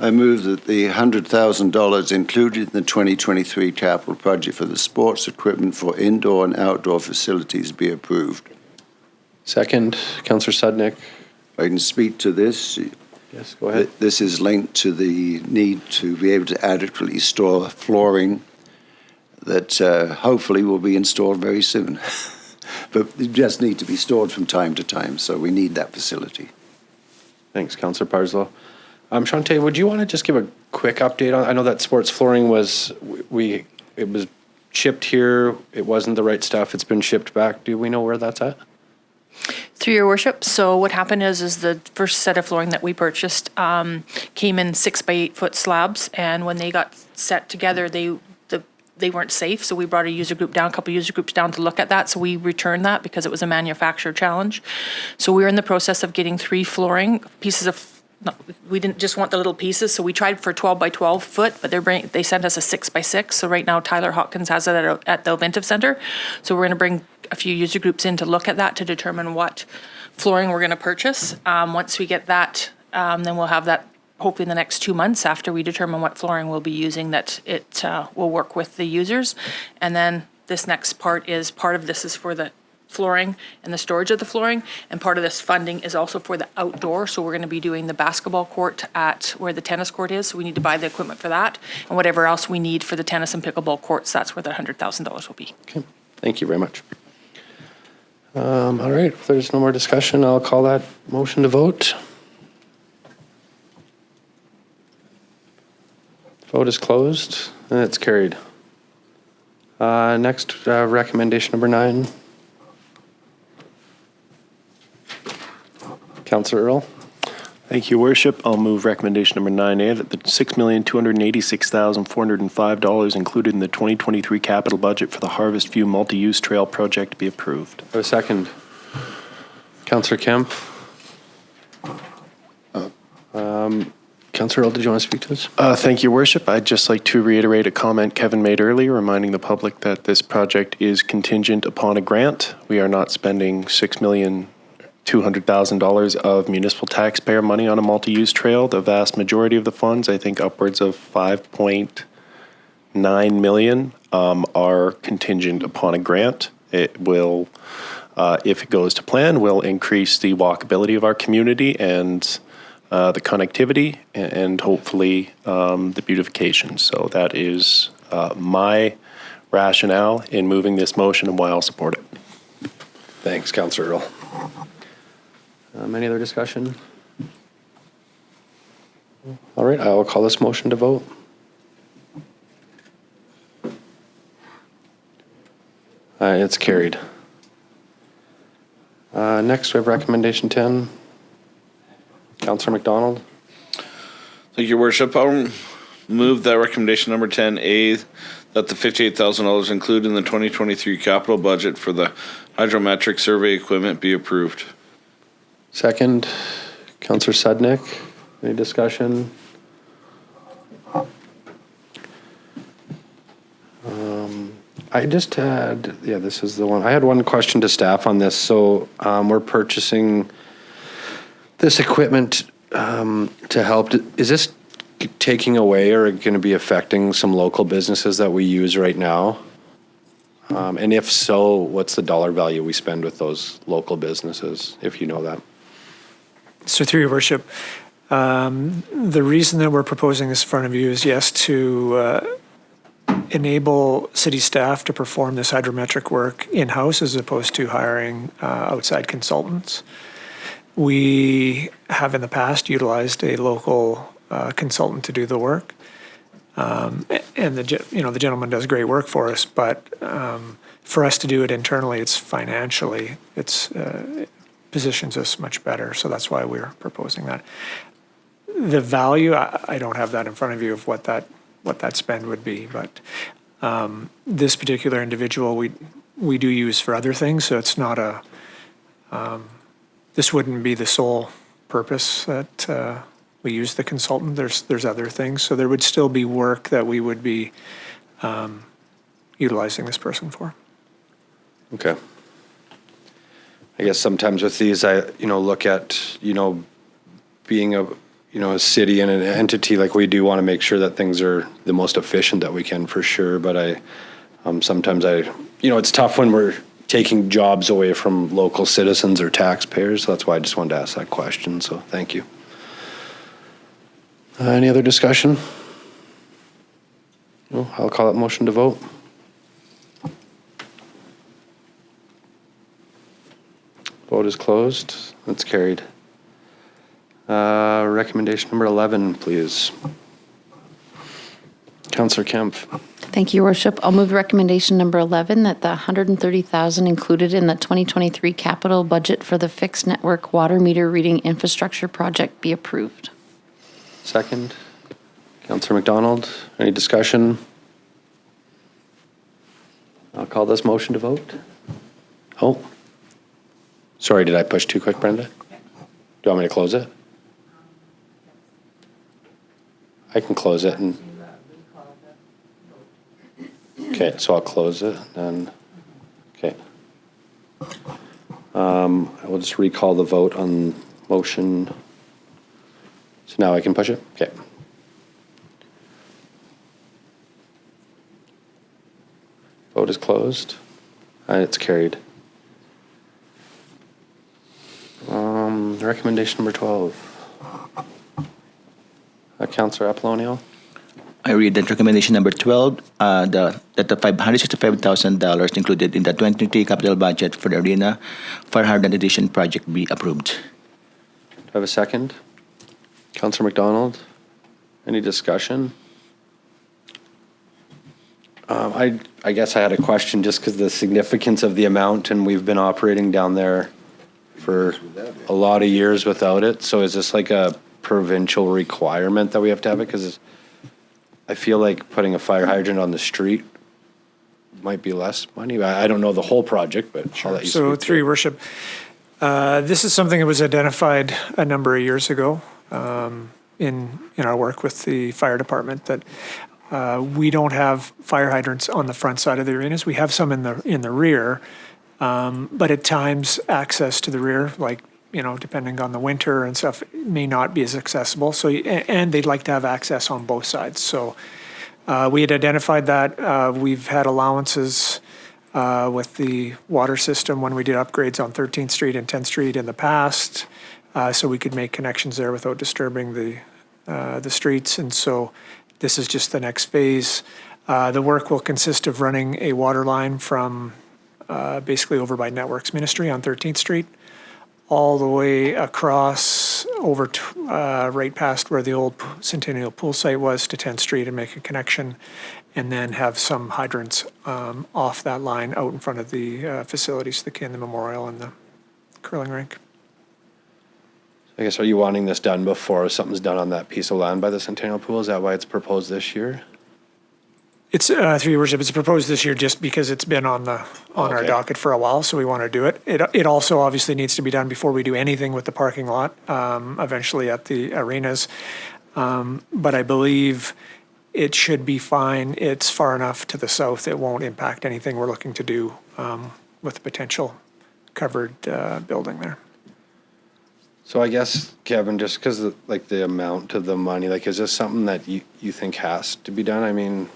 I move that the $100,000 included in the 2023 capital budget for the sports equipment for indoor and outdoor facilities be approved. Second, Councillor Sudnick. I can speak to this. Yes, go ahead. This is linked to the need to be able to adequately store flooring that hopefully will be installed very soon. But it just need to be stored from time to time, so we need that facility. Thanks, Councillor Parslow. Shante, would you want to just give a quick update on? I know that sports flooring was it was shipped here. It wasn't the right stuff. It's been shipped back. Do we know where that's at? Through your worship, so what happened is the first set of flooring that we purchased came in 6 by 8 foot slabs, and when they got set together, they weren't safe, so we brought a couple user groups down to look at that, so we returned that because it was a manufacturer challenge. So we're in the process of getting 3 flooring pieces of. No, we didn't just want the little pieces, so we tried for 12 by 12 foot, but they sent us a 6 by 6. So right now Tyler Hopkins has it at the Oventive Center. So we're going to bring a few user groups in to look at that to determine what flooring we're going to purchase. Once we get that, then we'll have that hopefully in the next 2 months after we determine what flooring we'll be using, that it will work with the users. And then this next part is for the flooring and the storage of the flooring, and part of this funding is also for the outdoor. So we're going to be doing the basketball court at where the tennis court is, so we need to buy the equipment for that, and whatever else we need for the tennis and pickleball courts, that's where the $100,000 will be. Okay, thank you very much. All right, if there's no more discussion, I'll call that motion to vote. Vote is closed, and it's carried. Next, recommendation number 9. Councillor Earl. Thank you, Your Worship. I'll move recommendation number 9A that the $6,286,405 included in the 2023 capital budget for the Harvest View Multi-Use Trail Project be approved. A second. Councillor Kemp. Councillor Earl, did you want to speak to this? Thank you, Worship. I'd just like to reiterate a comment Kevin made earlier, reminding the public that this project is contingent upon a grant. We are not spending $6,200,000 of municipal taxpayer money on a multi-use trail. The vast majority of the funds, I think upwards of $5.9 million, are contingent upon a grant. It will, if it goes to plan, will increase the walkability of our community and the connectivity and hopefully the beautification. So that is my rationale in moving this motion and why I'll support it. Thanks, Councillor Earl. Any other discussion? All right, I will call this motion to vote. It's carried. Next, we have recommendation 10. Councillor McDonald. Thank you, Worship. I'll move that recommendation number 10A, that the $58,000 included in the 2023 capital budget for the hydrometric survey equipment be approved. Second, Councillor Sudnick. Any discussion? I just had, this is the one. I had one question to staff on this. So we're purchasing this equipment to help. Is this taking away or going to be affecting some local businesses that we use right now? And if so, what's the dollar value we spend with those local businesses, if you know that? So through your worship, the reason that we're proposing this in front of you is, yes, to enable city staff to perform this hydrometric work in-house as opposed to hiring outside consultants. We have in the past utilized a local consultant to do the work. And the gentleman does great work for us, but for us to do it internally, it's financially, it positions us much better. So that's why we're proposing that. The value, I don't have that in front of you of what that spend would be, but this particular individual we do use for other things, so it's not this wouldn't be the sole purpose that we use the consultant. There's other things, so there would still be work that we would be utilizing this person for. Okay. I guess sometimes with these, I look at being a city and an entity like we do want to make sure that things are the most efficient that we can for sure. But sometimes it's tough when we're taking jobs away from local citizens or taxpayers. So that's why I just wanted to ask that question. So thank you. Any other discussion? No, I'll call that motion to vote. Vote is closed. That's carried. Recommendation number 11, please. Councillor Kempf. Thank you, Worship. I'll move recommendation number 11, that the $130,000 included in the 2023 capital budget for the fixed network water meter reading infrastructure project be approved. Second. Councillor McDonald. Any discussion? I'll call this motion to vote. Oh. Sorry, did I push too quick, Brenda? Do you want me to close it? I can close it and. Okay, so I'll close it and. Okay. I will just recall the vote on motion. So now I can push it? Okay. Vote is closed. And it's carried. Recommendation number 12. Councillor Apollonio. I read that recommendation number 12, that the $565,000 included in the 2023 capital budget for the Arena Fire Hydrant Addition project be approved. Do I have a second? Councillor McDonald. Any discussion? I guess I had a question just because the significance of the amount, and we've been operating down there for a lot of years without it. So is this like a provincial requirement that we have to have it? Because I feel like putting a fire hydrant on the street might be less money. I don't know the whole project, but I'll let you So speak to through it. your worship, this is something that was identified a number of years ago. in our work with the fire department that we don't have fire hydrants on the front side of the arenas. We have some in the rear, but at times access to the rear, like, depending on the winter and stuff, may not be as accessible. So, and they'd like to have access on both sides. So we had identified that. We've had allowances with the water system when we did upgrades on 13th Street and 10th Street in the past, so we could make connections there without disturbing the streets. And so this is just the next phase. The work will consist of running a water line from basically over by Networks Ministry on 13th Street, all the way across over right past where the old Centennial Pool site was to 10th Street and make a connection, and then have some hydrants off that line out in front of the facilities, the Kin, the Memorial, and the curling rink. I guess, are you wanting this done before something's done on that piece of land by the Centennial Pool? Is that why it's proposed this year? It's, through your worship, it's proposed this year just because it's been on our Okay. docket for a while, so we want to do it. It also obviously needs to be done before we do anything with the parking lot, eventually at the arenas. But I believe it should be fine. It's far enough to the south, it won't impact anything we're looking to do with the potential covered building there. So I guess, Kevin, just because the amount of the money, is this something that you think has to be done? I mean,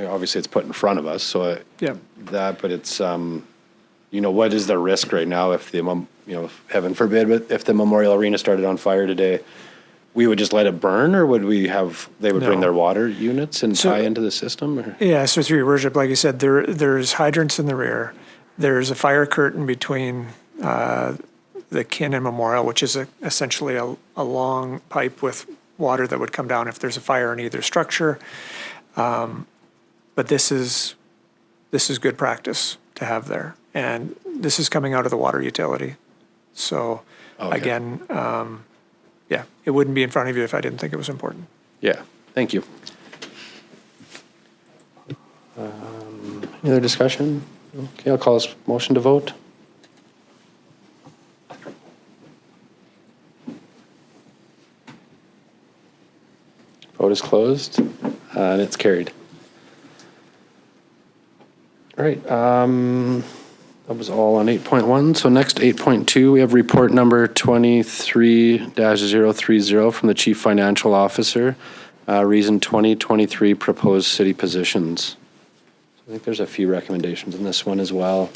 obviously it's put in front of us, so Yeah. but it's, what is the risk right now if heaven forbid, but if the Memorial Arena started on fire today, we would just let it burn, or would they would bring No. their water units and So- tie into the system? Or? Yeah, so through your worship, like I said, there's hydrants in the rear. There's a fire curtain between the Kin and Memorial, which is essentially a long pipe with water that would come down if there's a fire in either structure. But this is good practice to have there. And this is coming out of the water utility. So again, yeah, it wouldn't be in front of you if I didn't think it was important. Yeah, thank you. Any other discussion? Okay, I'll call this motion to vote. Vote is closed, and it's carried. All right, that was all on 8.1. So next, 8.2, we have report number 23-030 from the Chief Financial Officer. Reason 2023 proposed city positions. I think there's a few recommendations in this one as well.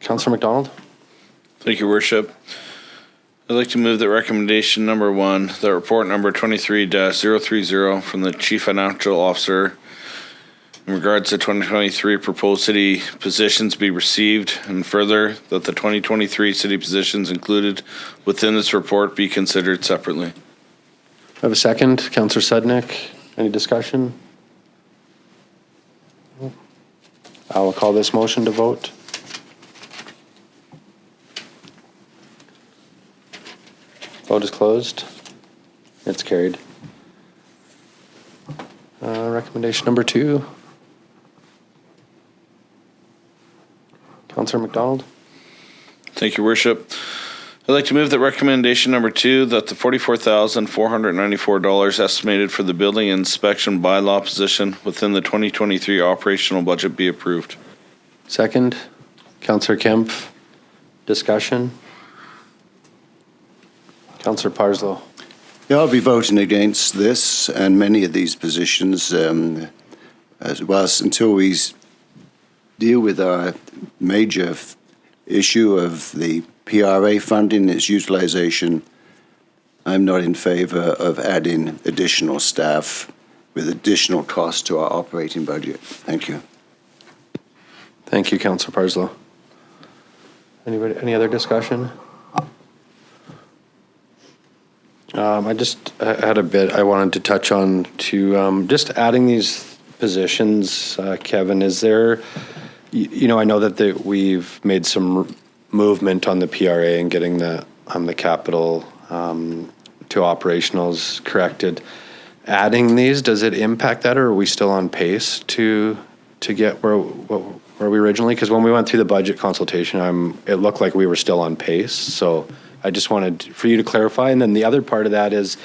Councillor McDonald? Thank you, Worship. I'd like to move that recommendation number 1, that report number 23-030 from the Chief Financial Officer in regards to 2023 proposed city positions be received, and further, that the 2023 city positions included within this report be considered separately. I have a second. Councillor Sudnick, any discussion? I will call this motion to vote. Vote is closed. It's carried. Recommendation number 2. Councillor McDonald? Thank you, Worship. I'd like to move that recommendation number 2, that the $44,494 estimated for the building inspection bylaw position within the 2023 operational budget be approved. Second. Councillor Kemp, discussion? Councillor Parslow? Yeah, I'll be voting against this and many of these positions as well until we deal with our major issue of the PRA funding, its utilization. I'm not in favor of adding additional staff with additional costs to our operating budget. Thank you. Thank you, Councillor Parslow. Any other discussion? I had a bit I wanted to touch on to just adding these positions, Kevin. Is there, I know that we've made some movement on the PRA and getting the capital to operationals corrected. Adding these, does it impact that, or are we still on pace to get where were we originally? Because when we went through the budget consultation, it looked like we were still on pace. So I just wanted for you to clarify. And then the other part of that is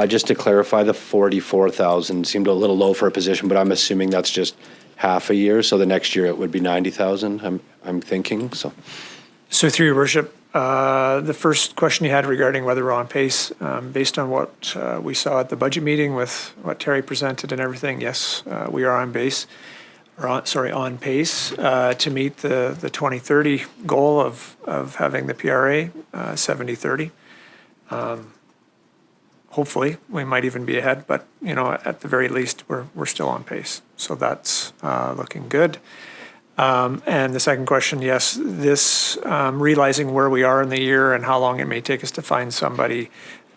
just to clarify, the 44,000 seemed a little low for a position, but I'm assuming that's just half a year. So the next year it would be 90,000. I'm thinking so. So through your worship, the first question you had regarding whether we're on pace, based on what we saw at the budget meeting with what Terry presented and everything, yes, we are on base, on pace to meet the 2030 goal of having the PRA 70/30. Hopefully, we might even be ahead, but at the very least, we're still on pace. So that's looking good. And the second question, yes, this realizing where we are in the year and how long it may take us to find somebody,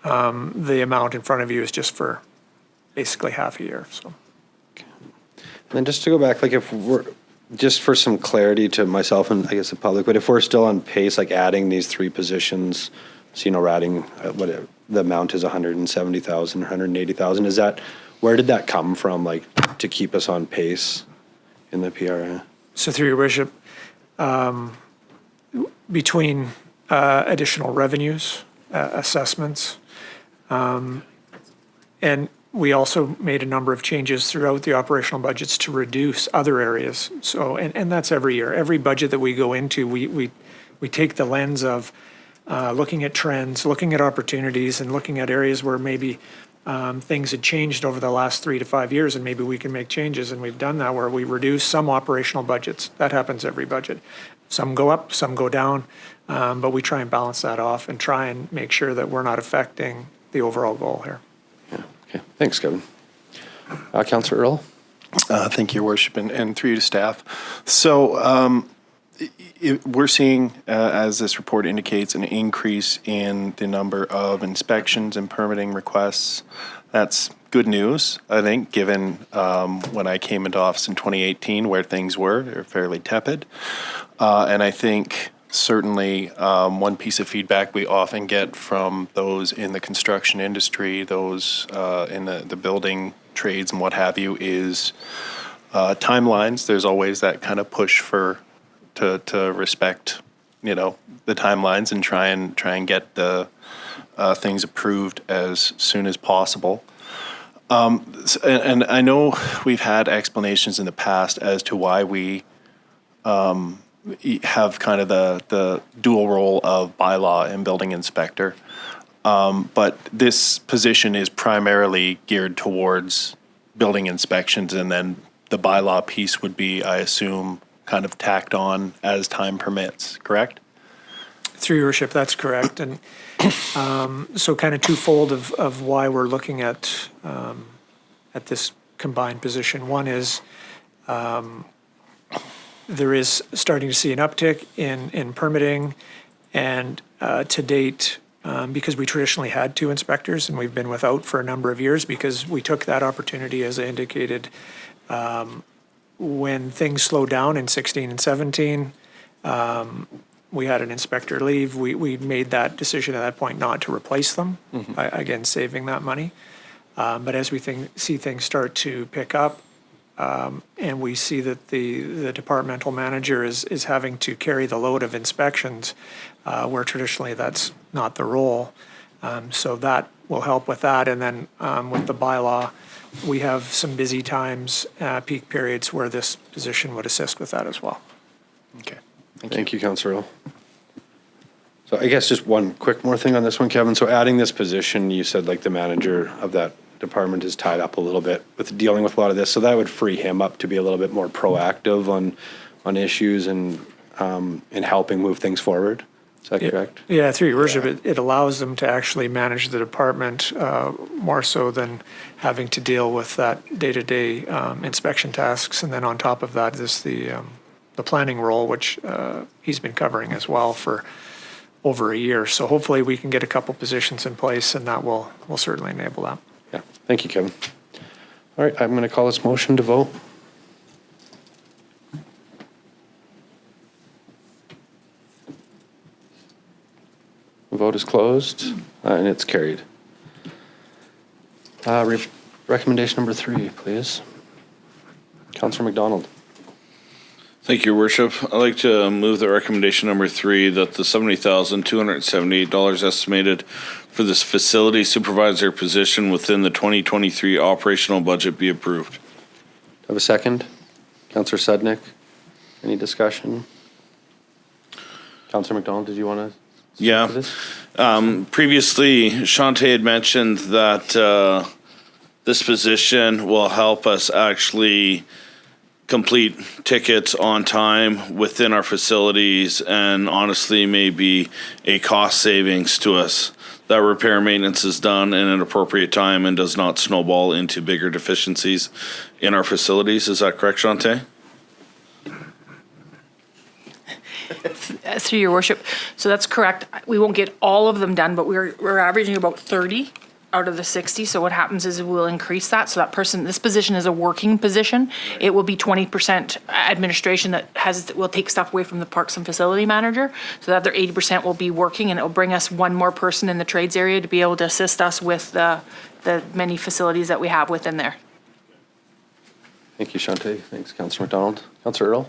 the amount in front of you is just for basically half a year. So. And then just to go back, like if we're, just for some clarity to myself and I guess the public, but if we're still on pace, like adding these 3 positions, so, we're adding, whatever, the amount is 170,000, 180,000, is that, where did that come from, like, to keep us on pace in the PRA? So through your worship, between additional revenues, assessments, and we also made a number of changes throughout the operational budgets to reduce other areas. So, and that's every year. Every budget that we go into, we take the lens of looking at trends, looking at opportunities, and looking at areas where maybe things had changed over the last 3 to 5 years, and maybe we can make changes. And we've done that where we reduce some operational budgets. That happens every budget. Some go up, some go down, but we try and balance that off and try and make sure that we're not affecting the overall goal here. Okay, thanks, Kevin. Councillor Earl? Thank you, Your Worship, and through you to staff. So we're seeing, as this report indicates, an increase in the number of inspections and permitting requests. That's good news, I think, given when I came into office in 2018, where things were. They were fairly tepid. And I think certainly one piece of feedback we often get from those in the construction industry, those in the building trades and what have you, is timelines. There's always that kind of push to respect, the timelines and try and get the things approved as soon as possible. And I know we've had explanations in the past as to why we have kind of the dual role of bylaw and building inspector. But this position is primarily geared towards building inspections, and then the bylaw piece would be, I assume, kind of tacked on as time permits, correct? Through your worship, that's correct. And so kind of twofold of why we're looking at this combined position. One is there is starting to see an uptick in permitting, and to date, because we traditionally had 2 inspectors and we've been without for a number of years because we took that opportunity, as I indicated, when things slowed down in 16 and 17, we had an inspector leave. We made that decision at that point not to replace them, again, saving that money. But as we see things start to pick up, and we see that the departmental manager is having to carry the load of inspections, where traditionally that's not the role. So that will help with that. And then with the bylaw, we have some busy times, peak periods where this position would assist with that as well. Okay. Thank you, Councillor Earl. So I guess just one quick more thing on this one, Kevin. So adding this position, you said like the manager of that department is tied up a little bit with dealing with a lot of this. So that would free him up to be a little bit more proactive on issues and in helping move things forward. Is that correct? Yeah, through your worship, it allows them to actually manage the department more so than having to deal with that day-to-day inspection tasks. And then on top of that is the planning role, which he's been covering as well for over a year. So hopefully we can get a couple positions in place, and that will certainly enable that. Yeah, thank you, Kevin. All right, I'm going to call this motion to vote. The vote is closed, and it's carried. Recommendation number 3, please. Councillor McDonald. Thank you, Your Worship. I'd like to move the recommendation number 3 that the $70,278 estimated for this facility supervisor position within the 2023 operational budget be approved. Have a second? Counselor Sudnick? Any discussion? Counselor McDonald, did you want to? Yeah. Previously, Shante had mentioned that this position will help us actually complete tickets on time within our facilities and honestly may be a cost savings to us. That repair maintenance is done in an appropriate time and does not snowball into bigger deficiencies in our facilities. Is that correct, Shante? Through Your Worship. So that's correct. We won't get all of them done, but we're averaging about 30 out of the 60. So what happens is we'll increase that. So that person, this position is a working position. It will be 20% administration that will take stuff away from the Parks and Facility Manager. So that other 80% will be working, and it will bring us one more person in the trades area to be able to assist us with the many facilities that we have within there. Thank you, Shante. Thanks, Counselor McDonald. Counselor Earl?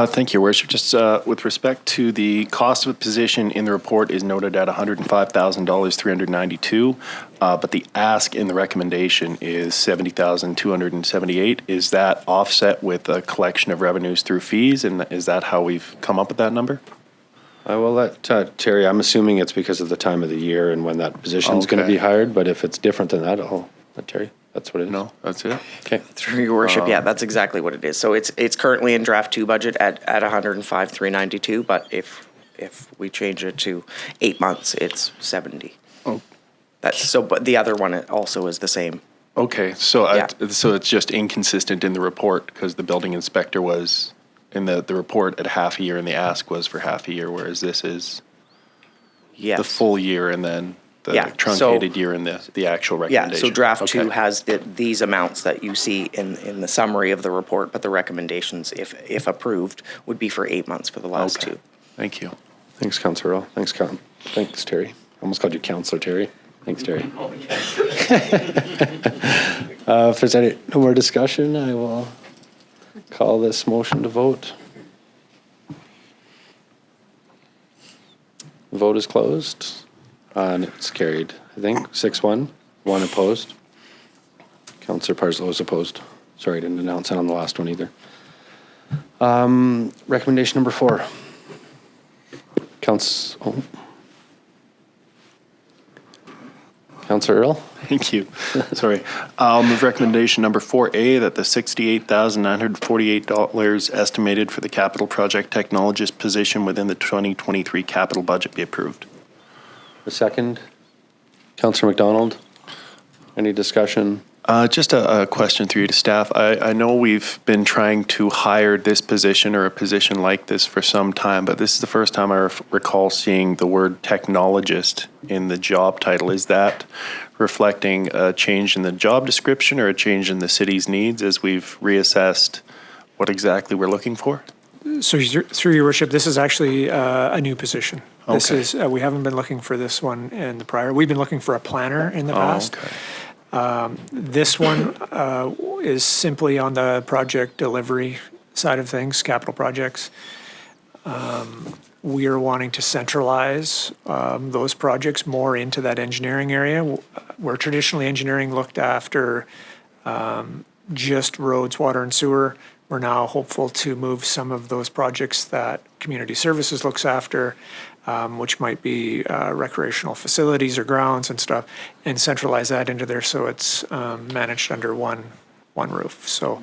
Thank you, Your Worship. Just with respect to the cost of a position in the report is noted at $105,392, but the ask in the recommendation is $70,278. Is that offset with a collection of revenues through fees, and is that how we've come up with that number? I will let Terry, I'm assuming it's because of the time of the year and when that position's going to Okay. be hired, but if it's different than that, I'll let Terry. That's what it is. No, that's it. Okay. Through Your Worship, yeah, that's exactly what it is. So it's currently in draft 2 budget at 105,392, but if we change it to 8 months, it's 70. Oh. But the other one also is the same. Okay, so Yeah. so it's just inconsistent in the report because the building inspector was in the report at half a year and the ask was for half a year, whereas this is Yes. the full year and then the Yeah, truncated year in the actual Yeah, recommendation. so draft Okay. 2 has these amounts that you see in the summary of the report, but the recommendations, if approved, would be for 8 months for the last Okay. 2. Thank you. Thanks, Counselor Earl. Thanks, Terry. I almost called you Counselor Terry. Thanks, Terry. If there's no more discussion, I will call this motion to vote. The vote is closed, and it's carried, I think, 6-1, 1 opposed. Counselor Parslow is opposed. Sorry, I didn't announce that on the last one either. Recommendation number 4. Counselor Earl? Thank you. Sorry. I'll move recommendation number 4A that the $68,948 estimated for the capital project technologist position within the 2023 capital budget be approved. A second. Counselor McDonald? Any discussion? Just a question through you to staff. I know we've been trying to hire this position or a position like this for some time, but this is the first time I recall seeing the word technologist in the job title. Is that reflecting a change in the job description or a change in the city's needs as we've reassessed what exactly we're looking for? So through Your Worship, this is actually a new position. This Okay. is, we haven't been looking for this one in the prior. We've been looking for a planner in the past. Okay. This one is simply on the project delivery side of things, capital projects. We are wanting to centralize those projects more into that engineering area. Where traditionally engineering looked after just roads, water, and sewer, we're now hopeful to move some of those projects that community services looks after, which might be recreational facilities or grounds and stuff, and centralize that into there so it's managed under one roof. So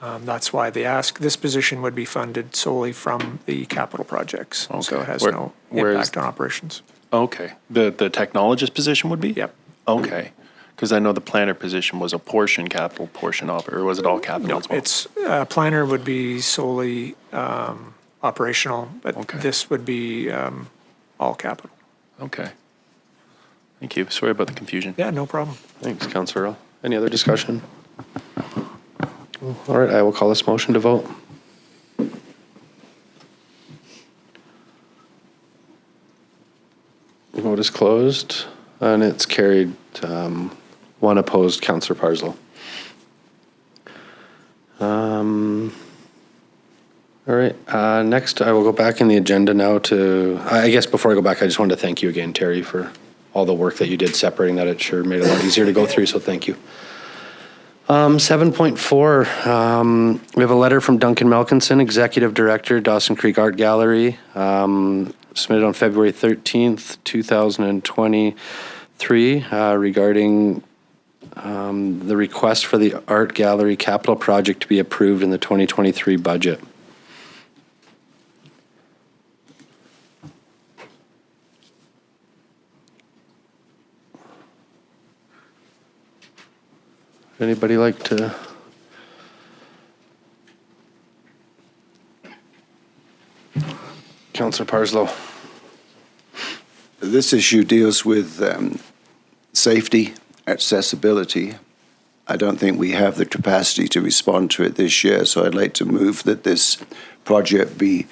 that's why they ask. This position would be funded solely from the capital projects, so it has no impact on operations. Okay. The technologist position would be? Yep. Okay. Because I know the planner position was a portion capital, portion or was it all capital No, as well? it's, planner would be solely operational, but Okay. this would be all capital. Okay. Thank you. Sorry about the confusion. Yeah, no problem. Thanks, Counselor Earl. Any other discussion? All right, I will call this motion to vote. The vote is closed, and it's carried, 1 opposed, Counselor Parslow. All right, next I will go back in the agenda now to, I guess before I go back, I just wanted to thank you again, Terry, for all the work that you did separating that. It sure made it a lot easier to go through, so thank you. 7.4, we have a letter from Duncan Melkinson, Executive Director, Dawson Creek Art Gallery, submitted on February 13th, 2023, regarding the request for the art gallery capital project to be approved in the 2023 budget. Anybody like to? Councillor Parslow. This issue deals with safety, accessibility. I don't think we have the capacity to respond to it this year, so I'd like to move that this project be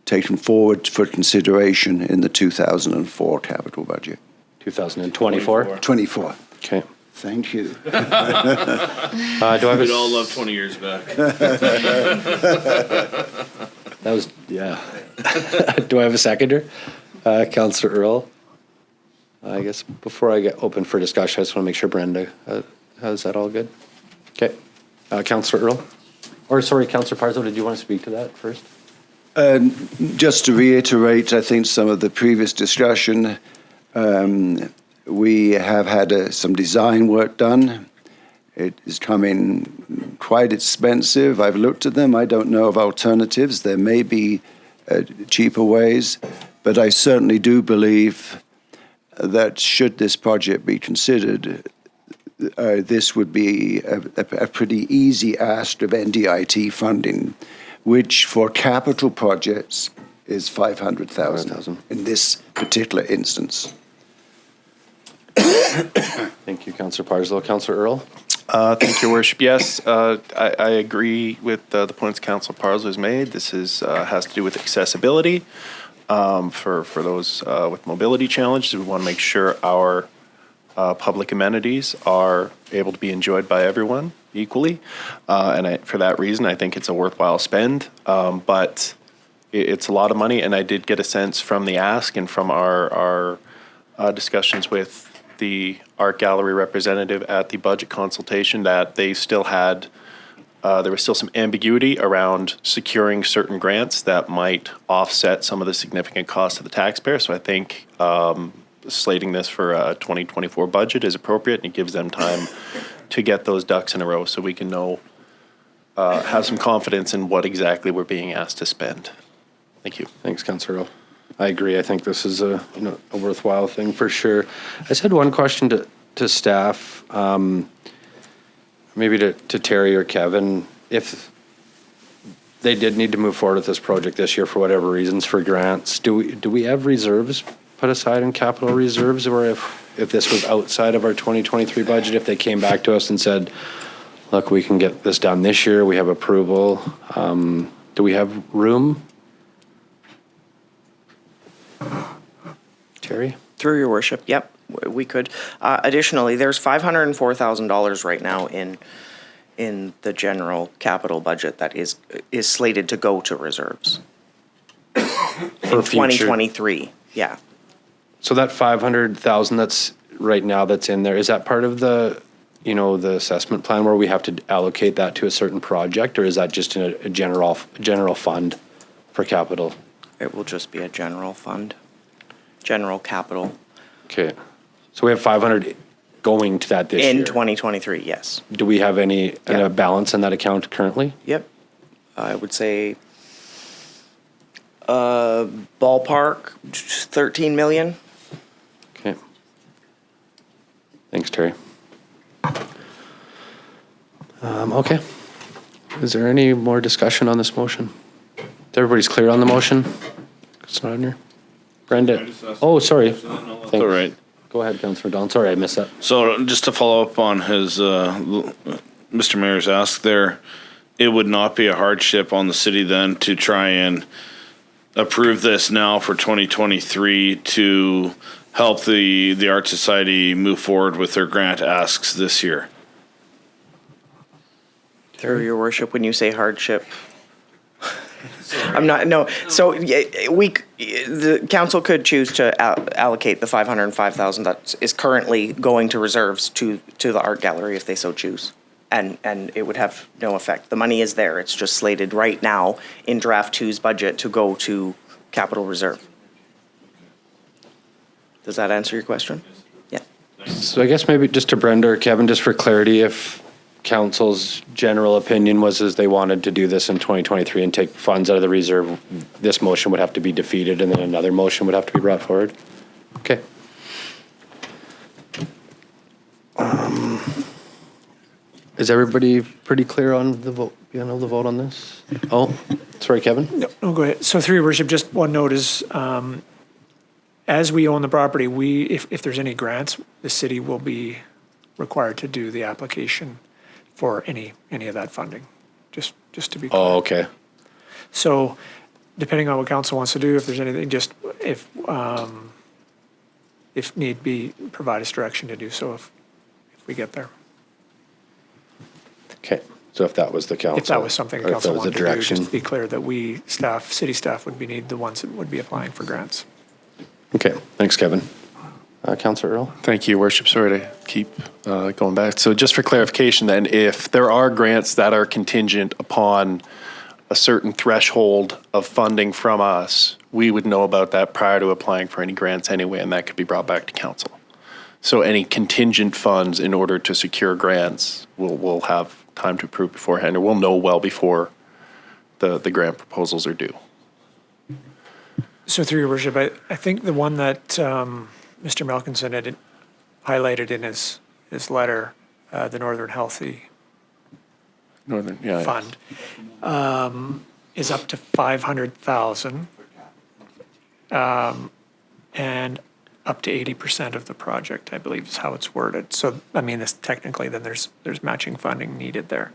taken forward for consideration in the 2004 capital budget. 2024? 24. Okay. Thank you. Do I have We'd a, all love 20 years back. that was, yeah. Do I have a seconder? Councillor Earl? I guess before I get open for discussion, I just want to make sure Brenda, is that all good? Okay. Councillor Earl? Or sorry, Councillor Parzo, did you want to speak to that first? Just to reiterate, I think some of the previous discussion, we have had some design work done. It is coming quite expensive. I've looked at them. I don't know of alternatives. There may be cheaper ways, but I certainly do believe that should this project be considered, this would be a pretty easy ask of NDIT funding, which for capital projects is $500,000 in this particular instance. Thank you, Councillor Parslow. Councillor Earl? Thank you, Worship. Yes, I agree with the points Councillor Parslow has made. This is has to do with accessibility for those with mobility challenges. We want to make sure our public amenities are able to be enjoyed by everyone equally, and for that reason, I think it's a worthwhile spend. But it's a lot of money, and I did get a sense from the ask and from our discussions with the art gallery representative at the budget consultation that they still had, there was still some ambiguity around securing certain grants that might offset some of the significant costs to the taxpayer. So I think slating this for a 2024 budget is appropriate, and it gives them time to get those ducks in a row so we can know, have some confidence in what exactly we're being asked to spend. Thank you. Thanks, Councillor Earl. I agree. I think this is a worthwhile thing for sure. I just had one question to staff, maybe to Terry or Kevin. If they did need to move forward with this project this year for whatever reasons for grants, do we have reserves put aside in capital reserves, or if this was outside of our 2023 budget, if they came back to us and said, look, we can get this done this year, we have approval, do we have room? Terry? Through your worship, yep, we could. Additionally, there's $504,000 right now in the general capital budget that is slated to go to reserves. For in 2023, yeah. So that 500,000 that's right now that's in there, is that part of the assessment plan where we have to allocate that to a certain project, or is that just in a general fund for capital? It will just be a general fund, general capital. Okay. So we have 500 going to that this year? In 2023, yes. Do we have any balance in that account currently? Yep. I would say ballpark 13 million. Okay. Thanks, Terry. Okay. Is there any more discussion on this motion? Everybody's clear on the motion? It's not in here. Brenda? Oh, sorry. That's all right. Go ahead, Councillor Don. Sorry, I missed that. So just to follow up on his, Mr. Mayor's ask there, it would not be a hardship on the city then to try and approve this now for 2023 to help the Art Society move forward with their grant asks this year? Through your worship, when you say hardship, I'm not, no, so the council could choose to allocate the 505,000 that is currently going to reserves to the art gallery if they so choose. And it would have no effect. The money is there. It's just slated right now in draft two's budget to go to capital reserve. Does that answer your question? Yeah. So I guess maybe just to Brenda or Kevin, just for clarity, if council's general opinion was as they wanted to do this in 2023 and take funds out of the reserve, this motion would have to be defeated and then another motion would have to be brought forward? Okay. Is everybody pretty clear on the vote, the vote on this? Oh, sorry, Kevin? No, go ahead. So through your worship, just one note is, as we own the property, if there's any grants, the city will be required to do the application for any of that funding, just to be clear. Oh, okay. So depending on what council wants to do, if there's anything, just if need be, provide us direction to do so if we get there. Okay, so if that was the council. If that was something or if council that was the wanted to do, direction. just to be clear that we city staff would be the ones that would be applying for grants. Okay, thanks, Kevin. Councillor Earl? Thank you, Worship. Sorry to keep going back. So just for clarification then, if there are grants that are contingent upon a certain threshold of funding from us, we would know about that prior to applying for any grants anyway, and that could be brought back to council. So any contingent funds in order to secure grants, we'll have time to approve beforehand, or we'll know well before the grant proposals are due. So through your worship, I think the one that Mr. Malkinson had highlighted in his letter, the Northern Healthy Fund, is up to 500,000, and up to 80% of the project, I believe, is how it's worded. So I mean, this technically, then there's matching funding needed there,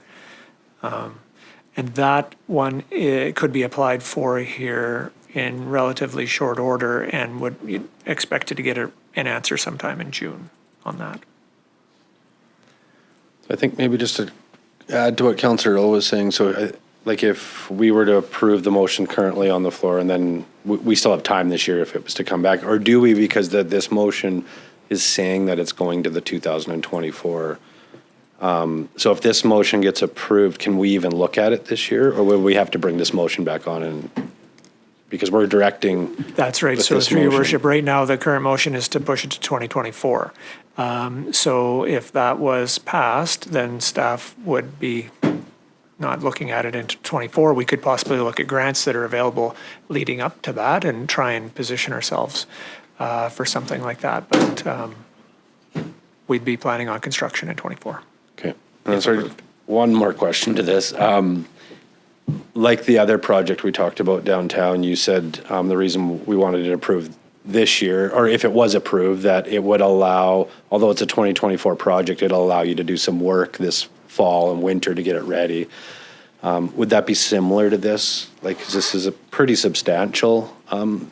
and that one it could be applied for here in relatively short order, and would be expected to get an answer sometime in June on that. I think maybe just to add to what Councillor Earl was saying, so like if we were to approve the motion currently on the floor and then we still have time this year if it was to come back, or do we, because this motion is saying that it's going to the 2024. So if this motion gets approved, can we even look at it this year, or will we have to bring this motion back on and because we're directing. That's right. So through your worship, right now, the current motion is to push it to 2024. So if that was passed, then staff would be not looking at it into 24. We could possibly look at grants that are available leading up to that and try and position ourselves for something like that. But we'd be planning on construction in 24. Okay. Sorry, one more question to this. Like the other project we talked about downtown, you said the reason we wanted it approved this year, or if it was approved, that it would allow, although it's a 2024 project, it'll allow you to do some work this fall and winter to get it ready. Would that be similar to this? Like, 'cause this is a pretty substantial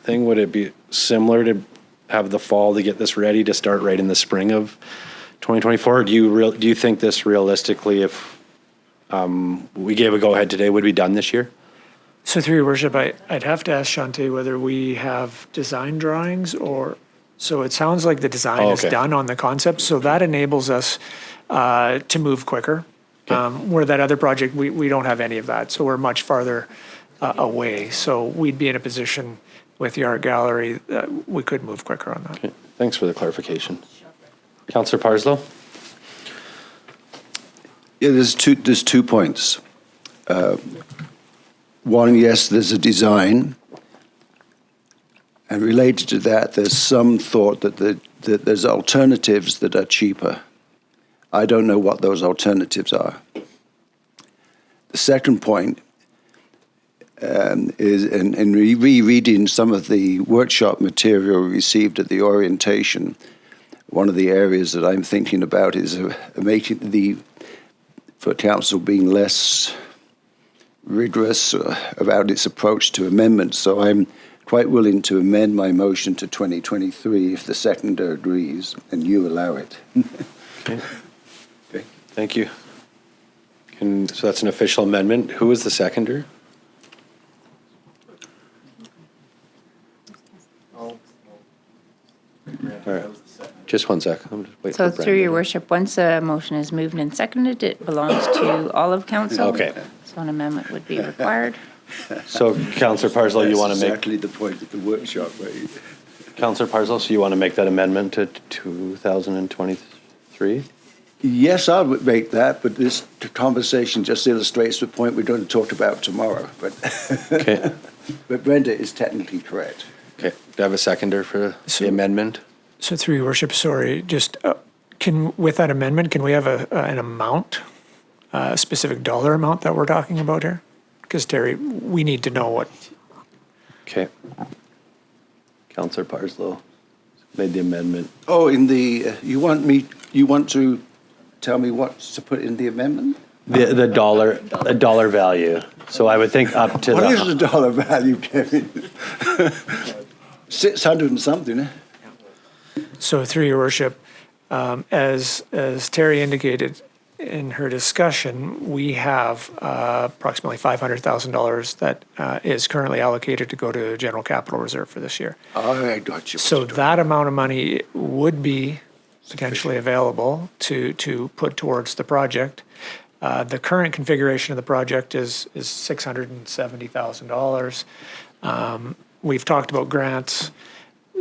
thing. Would it be similar to have the fall to get this ready to start right in the spring of 2024? Or do you think this realistically, if we gave a go-ahead today, would be done this year? So through your worship, I'd have to ask Shantae whether we have design drawings or, so it sounds like the design is done on the concept, so that enables us to move quicker. Where that other project, we don't have any of that, so we're much farther away. So we'd be in a position with the art gallery that we could move quicker on that. Okay. Thanks for the clarification. Councillor Parslow? Yeah, there's two points. One, yes, there's a design, and related to that, there's some thought that there's alternatives that are cheaper. I don't know what those alternatives are. The second point is in rereading some of the workshop material received at the orientation, one of the areas that I'm thinking about is making for council being less rigorous about its approach to amendments. So I'm quite willing to amend my motion to 2023 if the seconder agrees and you allow it. Okay. Thank you. And so that's an official amendment. Who was the seconder? All right, just one sec. I'm just waiting So for through your Brenda. worship, once a motion is moved and seconded, it belongs to all of council. Okay. So an amendment would be required. So Councillor Parslow, you want to That's make, exactly the point of the workshop, right? Councillor Parslow, so you want to make that amendment to 2023? Yes, I would make that, but this conversation just illustrates the point we're going to talk about tomorrow. But, Okay, but Brenda is technically correct. okay. Do I have a seconder for So- the amendment? So through your worship, sorry, just with that amendment, can we have an amount, a specific dollar amount that we're talking about here? Because Terry, we need to know what, Okay. Councillor Parslow made the amendment. Oh, in the, you want to tell me what to put in the amendment? The dollar value. So I would think up to What is the the, dollar value, Kevin? 600 and something, eh? so through your worship, as Terry indicated in her discussion, we have approximately $500,000 that is currently allocated to go to general capital reserve for this year. Oh, I got you. So that amount of money would be potentially available to put towards the project. The current configuration of the project is $670,000. We've talked about grants.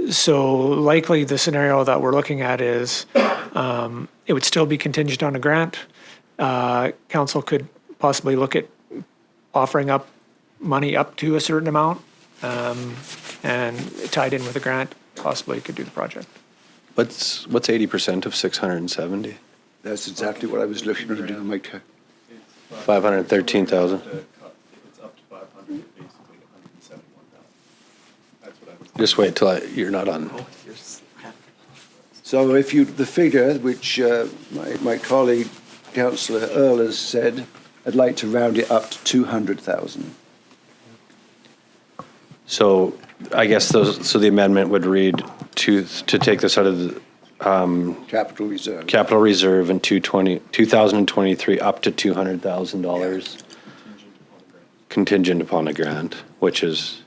So likely the scenario that we're looking at is it would still be contingent on a grant. Council could possibly look at offering up money up to a certain amount and tied in with a grant, possibly could do the project. what's 80% of 670? That's exactly what I was looking to do, Mike. 513,000. Just wait till you're not on. So if you, the figure which my colleague, Councillor Earl, has said, I'd like to round it up to 200,000. So I guess so the amendment would read to take this out of the Capital reserve. capital reserve in 2023 up to $200,000 contingent upon a grant, which is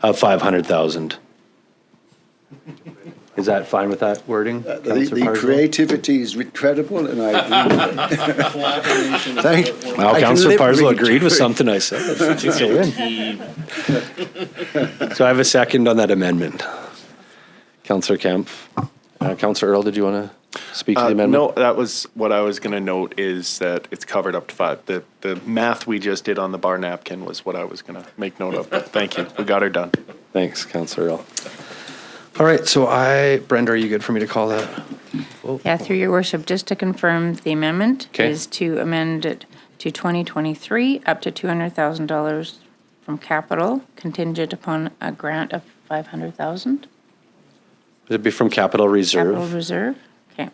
of 500,000. Is that fine with that wording? The creativity is incredible, and I agree with it. Thank you. Well, I can Councillor live Parslow with agreed with it. something I said. It's a win. So I have a second on that amendment. Councillor Kemp. Councillor Earl, did you want to speak to the amendment? No, that was what I was going to note is that it's covered up to 5. The math we just did on the bar napkin was what I was going to make note of. But thank you. We got her done. Thanks, Councillor Earl. All right, so Brenda, are you good for me to call that? Yeah, through your worship, just to confirm, the amendment Okay. is to amend it to 2023 up to $200,000 from capital contingent upon a grant of 500,000. Would it be from capital reserve? Capital reserve, okay.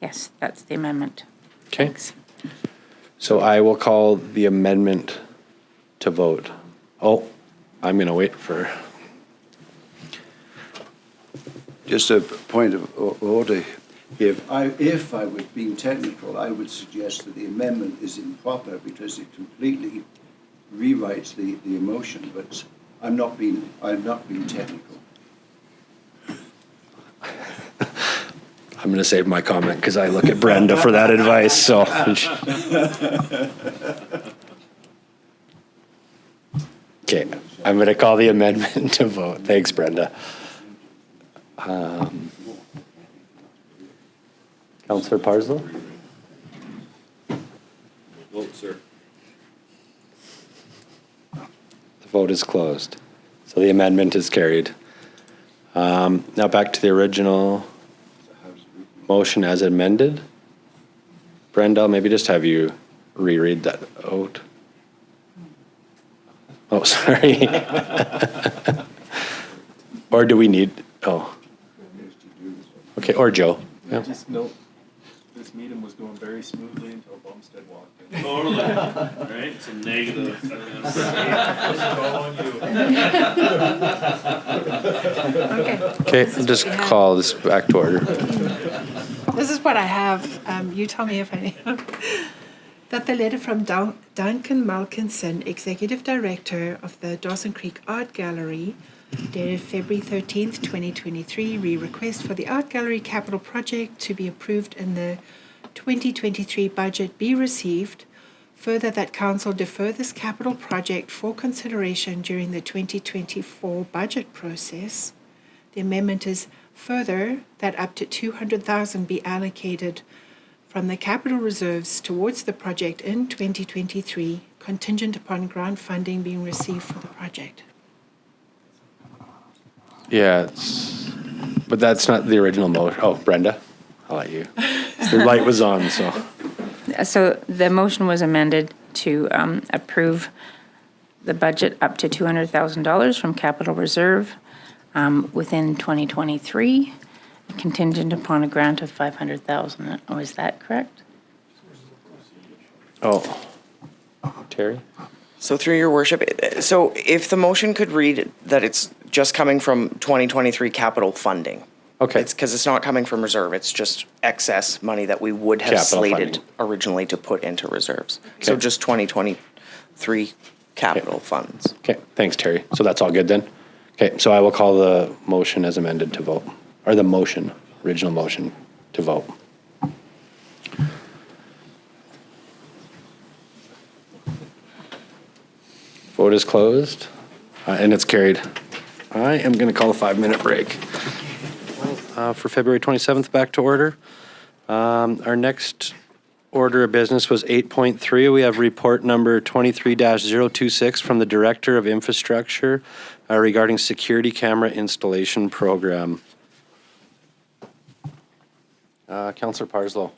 Yes, that's the amendment. Okay. Thanks. So I will call the amendment to vote. Oh, I'm going to wait for, Just a point of order. If I was being technical, I would suggest that the amendment is improper because it completely rewrites the emotion, but I'm not being technical. I'm going to save my comment because I look at Brenda for that advice, so. Okay, I'm going to call the amendment to vote. Thanks, Brenda. Councillor Parslow? Vote, sir. The vote is closed. So the amendment is carried. Now back to the original motion as amended. Brenda, I'll maybe just have you reread that out. Oh, sorry. Or do we need, okay, or Joe. Yeah. Just note, this meeting was going very smoothly until Bumstead walked in. Totally. Right? Some negative. Okay, I'll just call this back to order. This is what I have. You tell me if I. that the letter from Duncan Malkinson, Executive Director of the Dawson Creek Art Gallery, dated February 13th, 2023, request for the Art Gallery capital project to be approved in the 2023 budget be received. Further, that council defer this capital project for consideration during the 2024 budget process. The amendment is further that up to $200,000 be allocated from the capital reserves towards the project in 2023, contingent upon grant funding being received for the project. Yeah, but that's not the original motion. Oh, Brenda, I'll let you. The light was on, so. So the motion was amended to approve the budget up to $200,000 from capital reserve within 2023, contingent upon a grant of $500,000. Oh, is that correct? Oh, Terry? So through your worship, so if the motion could read that it's just coming from 2023 capital funding. Okay. It's because it's not coming from reserve, it's just excess money that we would have Capital slated funding. originally to put into reserves. So Okay. just 2023 capital funds. Okay, thanks, Terry. So that's all good then? Okay, so I will call the motion as amended to vote, or the motion, original motion to vote. Vote is closed, and it's carried. I am going to call a 5-minute break. For February 27th, back to order. Our next order of business was 8.3. We have report number 23-026 from the Director of Infrastructure regarding security camera installation program. Councillor Parslow.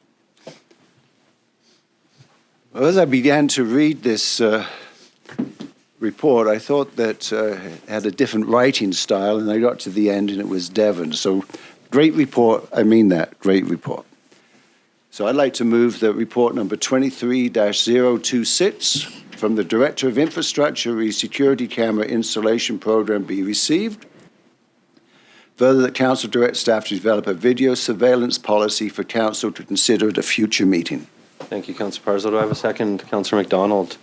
Well, as I began to read this report, I thought that it had a different writing style, and I got to the end and it was Devon. So, great report. I mean that, great report. So I'd like to move that report number 23-026 from the Director of Infrastructure, a security camera installation program be received. Further, that Council direct staff to develop a video surveillance policy for Council to consider at a future meeting. Thank you, Councillor Parslow. Do I have a second? Councillor McDonald.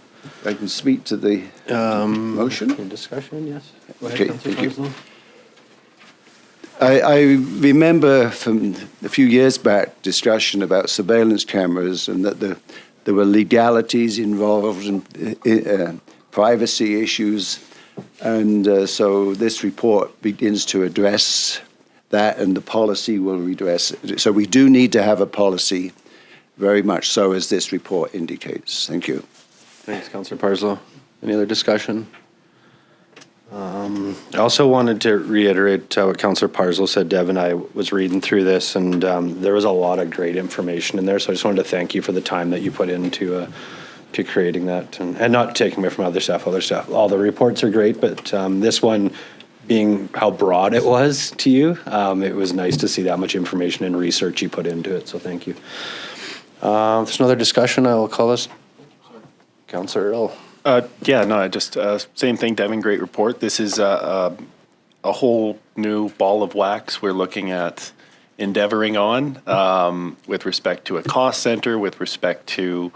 I can speak to the motion. In discussion, yes. Go ahead, Okay, Councillor thank you. Parslow. I remember from a few years back discussion about surveillance cameras and that there were legalities involved and privacy issues. And so this report begins to address that, and the policy will redress it. So we do need to have a policy, very much so, as this report indicates. Thank you. Thanks, Councillor Parslow. Any other discussion? I also wanted to reiterate what Councillor Parslow said. Deb and I was reading through this, and there was a lot of great information in there. So I just wanted to thank you for the time that you put into to creating that, and not taking away from other stuff. All the reports are great, but this one, being how broad it was to you, it was nice to see that much information and research you put into it. So thank you. If there's no other discussion, I will call this Councillor Earl. Same thing, Devin, great report. This is a whole new ball of wax we're looking at endeavoring on with respect to a cost center, with respect to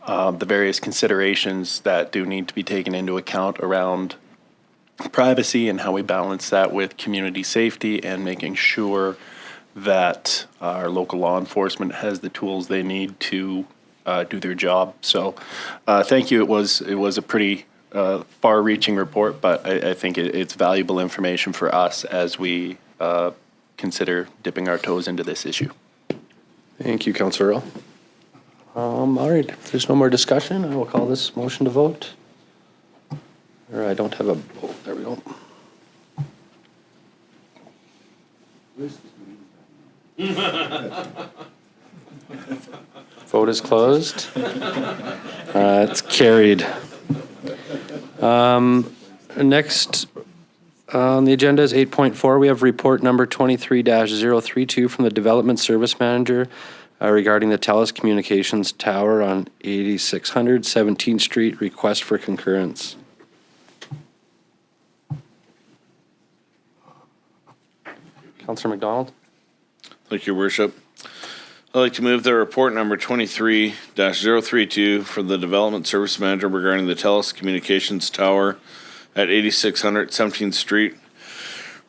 the various considerations that do need to be taken into account around privacy and how we balance that with community safety and making sure that our local law enforcement has the tools they need to do their job. So thank you. It was a pretty far-reaching report, but I think it's valuable information for us as we consider dipping our toes into this issue. Thank you, Councillor Earl. All right, if there's no more discussion, I will call this motion to vote. Or I don't have a vote. There we go. Vote is closed. It's carried. Next on the agenda is 8.4. We have report number 23-032 from the Development Service Manager regarding the TELUS Communications Tower on 8600 17th Street. Request for concurrence. Councillor McDonald. Thank you, Worship. I'd like to move that report number 23-032 for the Development Service Manager regarding the TELUS Communications Tower at 8600 17th Street.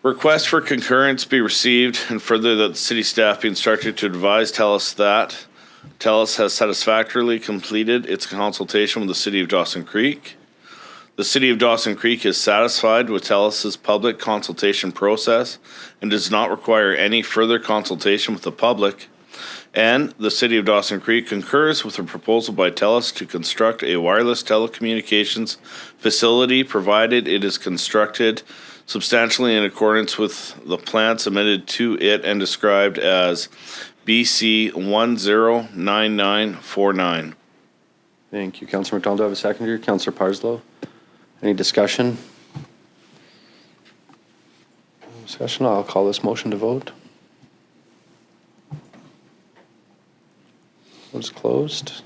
Request for concurrence be received, and further that the city staff be instructed to advise TELUS that TELUS has satisfactorily completed its consultation with the City of Dawson Creek. The City of Dawson Creek is satisfied with TELUS's public consultation process and does not require any further consultation with the public. And the City of Dawson Creek concurs with the proposal by TELUS to construct a wireless telecommunications facility, provided it is constructed substantially in accordance with the plan submitted to it and described as BC 109949. Thank you, Councillor McDonald. Do I have a seconder? Councillor Parslow. Any discussion? Discussion, I'll call this motion to vote. Vote is closed.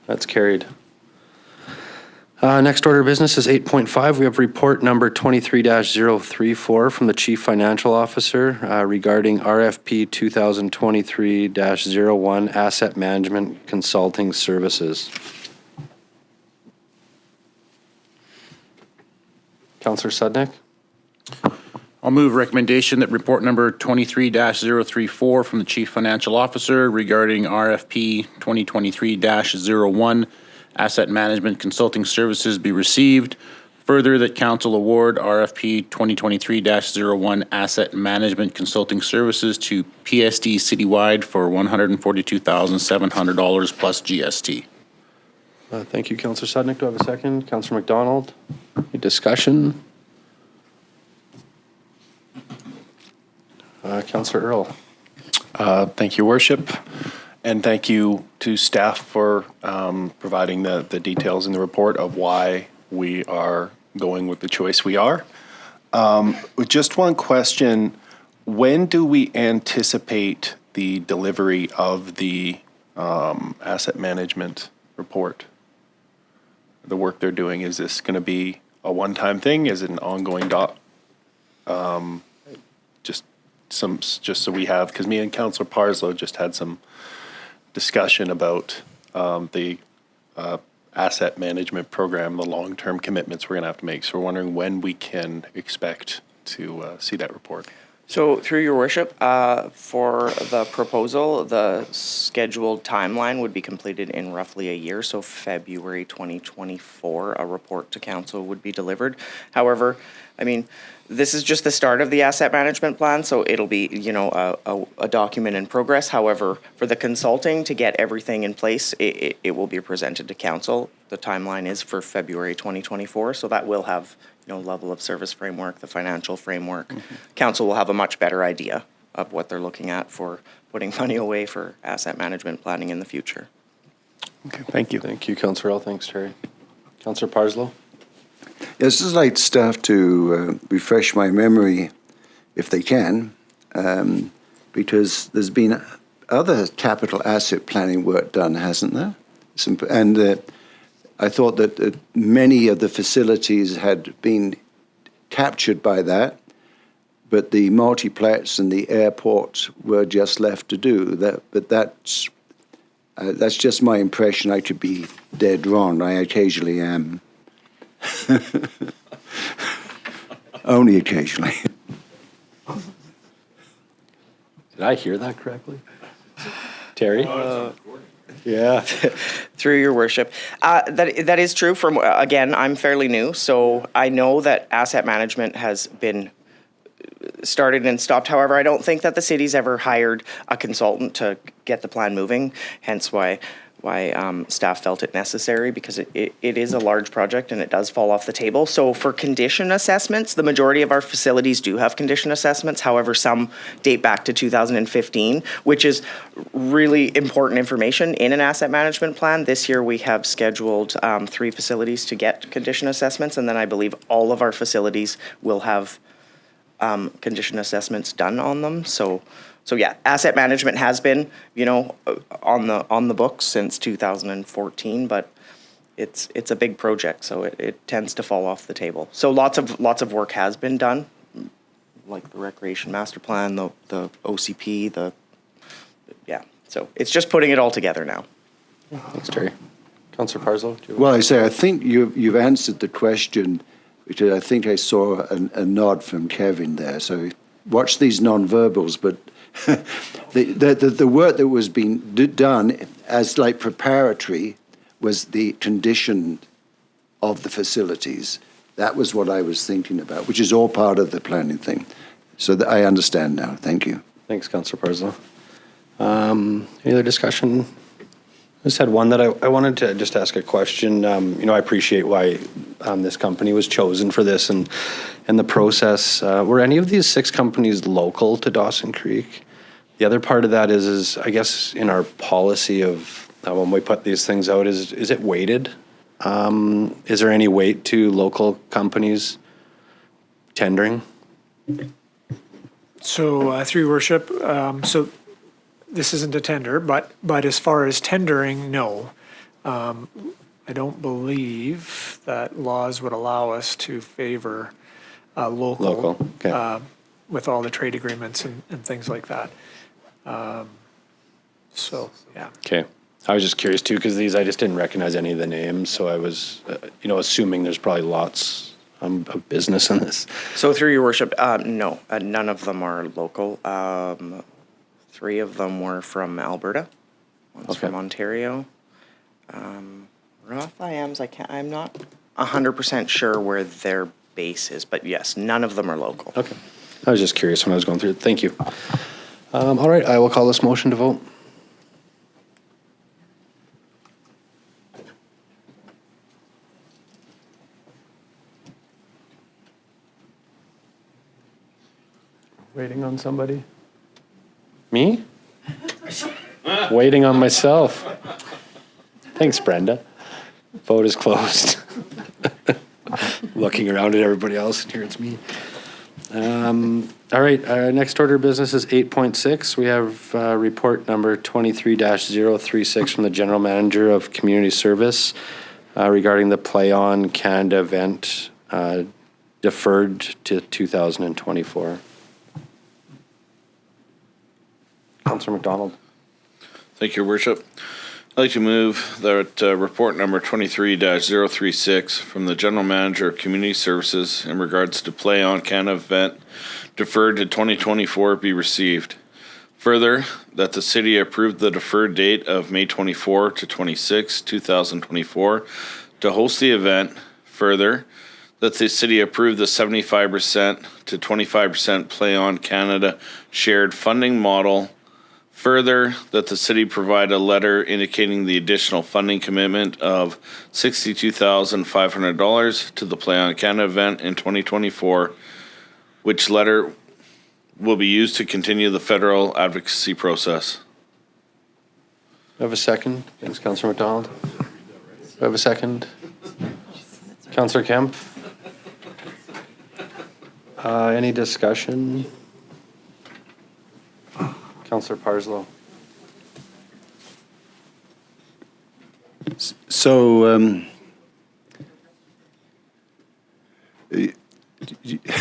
That's carried. Next order of business is 8.5. We have report number 23-034 from the Chief Financial Officer regarding RFP 2023-01 Asset Management Consulting Services. Councillor Sudnick? I'll move recommendation that report number 23-034 from the Chief Financial Officer regarding RFP 2023-01 Asset Management Consulting Services be received. Further, that council award RFP 2023-01 Asset Management Consulting Services to PSD Citywide for $142,700 plus GST. Thank you, Councillor Sudnick. Do I have a second? Councillor McDonald? Any discussion? Councillor Earl. Thank you, Worship, and thank you to staff for providing the details in the report of why we are going with the choice we are. With just one question, when do we anticipate the delivery of the asset management report? The work they're doing, is this going to be a one-time thing? Is it an ongoing just so we have, because me and Councillor Parslow just had some discussion about the asset management program, the long-term commitments we're going to have to make. So we're wondering when we can expect to see that report. So through your worship, for the proposal, the scheduled timeline would be completed in roughly a year. So February 2024, a report to council would be delivered. However, I mean, this is just the start of the asset management plan, so it'll be, a document in progress. However, for the consulting to get everything in place, it will be presented to council. The timeline is for February 2024, so that will have, level of service framework, the financial framework. Mm-hmm. Council will have a much better idea of what they're looking at for putting money away for asset management planning in the future. Okay, thank you. Thank you, Councillor Earl. Thanks, Terry. Councillor Parslow. Yes, I'd like staff to refresh my memory, if they can, because there's been other capital asset planning work done, hasn't there? I thought that many of the facilities had been captured by that, but the multiplex and the airport were just left to do that. But that's just my impression. I could be dead wrong. I occasionally am. Only occasionally. Did I hear that correctly? Terry? Yeah. Through your worship. That is true. Again, I'm fairly new, so I know that asset management has been started and stopped. However, I don't think that the city's ever hired a consultant to get the plan moving, hence why staff felt it necessary, because it is a large project and it does fall off the table. So for condition assessments, the majority of our facilities do have condition assessments. However, some date back to 2015, which is really important information in an asset management plan. This year we have scheduled 3 facilities to get condition assessments, and then I believe all of our facilities will have condition assessments done on them. So yeah, asset management has been, on the books since 2014, but it's a big project, so it tends to fall off the table. So lots of work has been done, like the recreation master plan, the OCP, So it's just putting it all together now. Thanks, Terry. Councillor Parslow? do you- Well, I think you've answered the question, which I think I saw a nod from Kevin there. So watch these non-verbals, but the work that was being done as like preparatory was the condition of the facilities. That was what I was thinking about, which is all part of the planning thing. So that I understand now. Thank you. Thanks, Councillor Parslow. Any other discussion? I just had one that I wanted to just ask a question. I appreciate why this company was chosen for this and the process. Were any of these 6 companies local to Dawson Creek? The other part of that is I guess in our policy of when we put these things out, is it weighted? Is there any weight to local companies tendering? So, through your worship, so this isn't a tender, but as far as tendering, no. I don't believe that laws would allow us to favor local. Okay. With all the trade agreements and things like that. So, yeah. Okay. I was just curious too, because I just didn't recognize any of the names, so I was, assuming there's probably lots of business in this. So through your worship, no, none of them are local. 3 of them were from Alberta. One's from Ontario. Roth IAMs, I'm not 100% sure where their base is, but yes, none of them are local. Okay. I was just curious when I was going through it. Thank you. All right, I will call this motion to vote. Waiting on somebody? Me? Waiting on myself. Thanks, Brenda. Vote is closed. Looking around at everybody else, and here it's me. All right, our next order of business is 8.6. We have report number 23-036 from the General Manager of Community Service regarding the Play On Canada event deferred to 2024. Councillor McDonald. Thank you, Your Worship. I'd like to move that report number 23-036 from the General Manager of Community Services in regards to Play On Canada event deferred to 2024 be received. Further, that the city approved the deferred date of May 24 to 26, 2024 to host the event. Further, that the city approved the 75% to 25% Play On Canada shared funding model. Further, that the city provide a letter indicating the additional funding commitment of $62,500 to the Play On Canada event in 2024, which letter will be used to continue the federal advocacy process. Do I have a second? Thanks, Councillor McDonald. Do I have a second? Councillor Kemp? Any discussion? Councillor Parslow. So,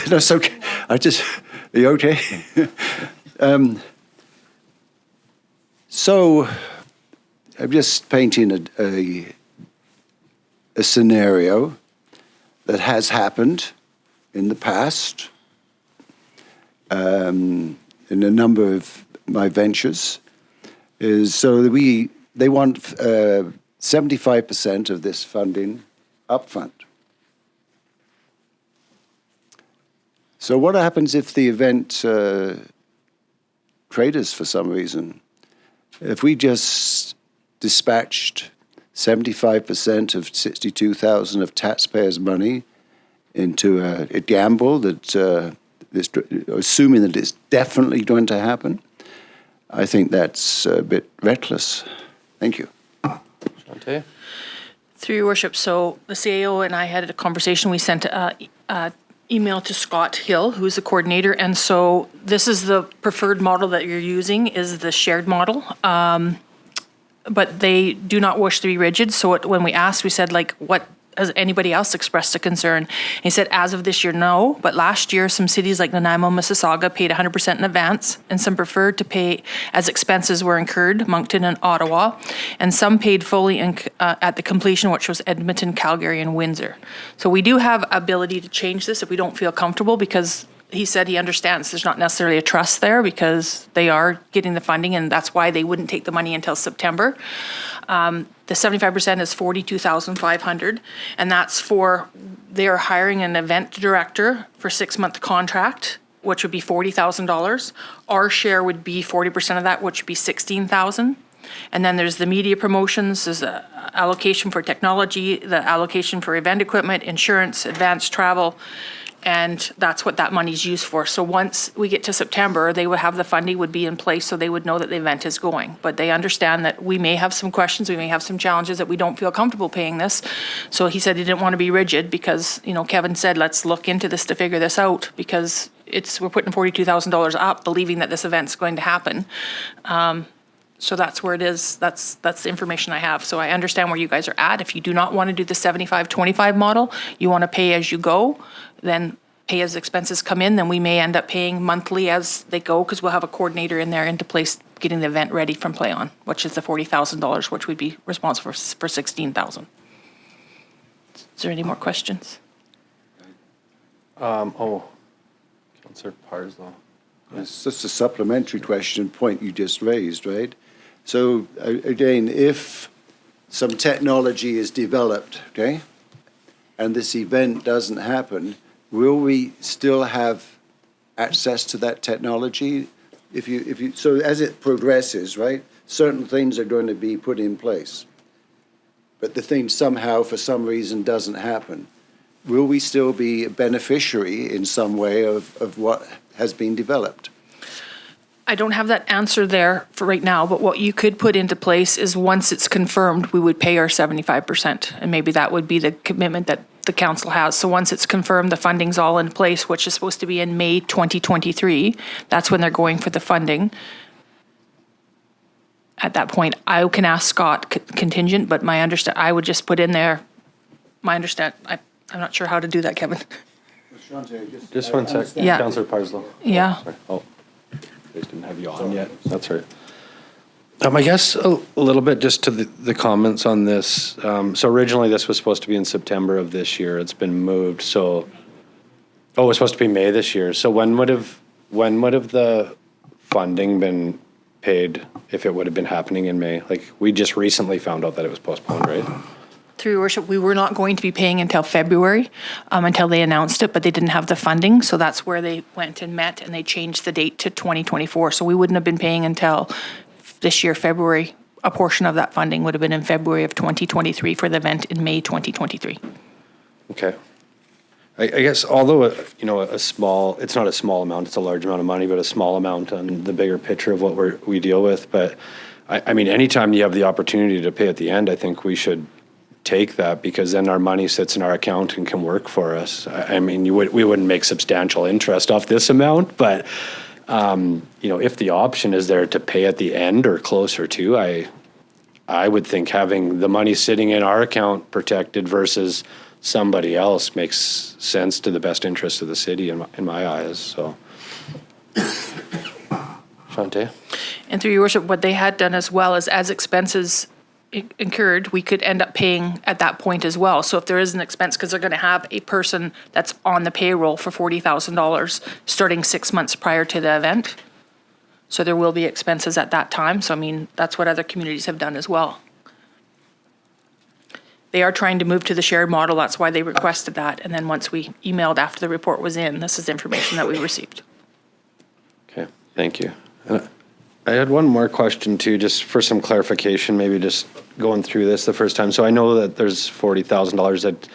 that's okay. Are you okay? So, I'm just painting a scenario that has happened in the past in a number of my ventures. Is so that they want 75% of this funding upfront. So what happens if the event craters for some reason? If we just dispatched 75% of 62,000 of taxpayers' money into a gamble that, assuming that it's definitely going to happen, I think that's a bit reckless. Thank you. Shante? Through your worship, so the CAO and I had a conversation. We sent an email to Scott Hill, who's the coordinator, and so this is the preferred model that you're using, is the shared model. But they do not wish to be rigid, so when we asked, we said, like, what has anybody else expressed a concern? And he said, as of this year, no, but last year, some cities like Nanaimo, Mississauga paid 100% in advance, and some preferred to pay as expenses were incurred, Moncton and Ottawa, and some paid fully at the completion, which was Edmonton, Calgary, and Windsor. So we do have ability to change this if we don't feel comfortable, because he said he understands there's not necessarily a trust there because they are getting the funding, and that's why they wouldn't take the money until September. The 75% is $42,500, and that's for, they're hiring an event director for 6-month contract, which would be $40,000. Our share would be 40% of that, which would be $16,000. And then there's the media promotions, there's a allocation for technology, the allocation for event equipment, insurance, advanced travel, and that's what that money's used for. So once we get to September, they would have the funding would be in place, so they would know that the event is going. But they understand that we may have some questions, we may have some challenges, that we don't feel comfortable paying this. So he said he didn't want to be rigid because, Kevin said, let's look into this to figure this out, because we're putting $42,000 up, believing that this event's going to happen. So that's where it is. That's the information I have. So I understand where you guys are at. If you do not want to do the 75-25 model, you want to pay as you go, then pay as expenses come in, then we may end up paying monthly as they go, because we'll have a coordinator in there into place getting the event ready from Play On, which is the $40,000, which would be responsible for $16,000. Is there any more questions? Councillor Parslow. It's just a supplementary point you just raised, right? So again, if some technology is developed, okay, and this event doesn't happen, will we still have access to that technology? So as it progresses, right, certain things are going to be put in place, but the thing somehow, for some reason, doesn't happen. Will we still be a beneficiary in some way of what has been developed? I don't have that answer there for right now, but what you could put into place is once it's confirmed, we would pay our 75%. And maybe that would be the commitment that the council has. So once it's confirmed, the funding's all in place, which is supposed to be in May 2023. That's when they're going for the funding. At that point, I can ask Scott contingent, but I would just put in there, I'm not sure how to do that, Kevin. Just one sec. Yeah. Councillor Parslow. Yeah. Sorry. Oh, I just didn't have you on yet. That's right. I guess a little bit just to the comments on this. So originally this was supposed to be in September of this year. It's been moved. So, it was supposed to be May this year. So when would have the funding been paid if it would have been happening in May? Like, we just recently found out that it was postponed, right? Through your worship, we were not going to be paying until February, until they announced it, but they didn't have the funding. So that's where they went and met, and they changed the date to 2024. So we wouldn't have been paying until this year, February. A portion of that funding would have been in February of 2023 for the event in May 2023. Okay. I guess although, it's not a small amount, it's a large amount of money, but a small amount on the bigger picture of what we deal with. But I mean, anytime you have the opportunity to pay at the end, I think we should take that, because then our money sits in our account and can work for us. I mean, we wouldn't make substantial interest off this amount, but if the option is there to pay at the end or closer to, I would think having the money sitting in our account protected versus somebody else makes sense to the best interest of the city in my eyes. So, Shante? And through your worship, what they had done as well is as expenses incurred, we could end up paying at that point as well. So if there is an expense, because they're going to have a person that's on the payroll for $40,000 starting 6 months prior to the event. So there will be expenses at that time. So, I mean, that's what other communities have done as well. They are trying to move to the shared model. That's why they requested that. And then once we emailed after the report was in, this is information that we received. Okay, thank you. I had one more question too, just for some clarification, maybe just going through this the first time. So I know that there's $40,000 that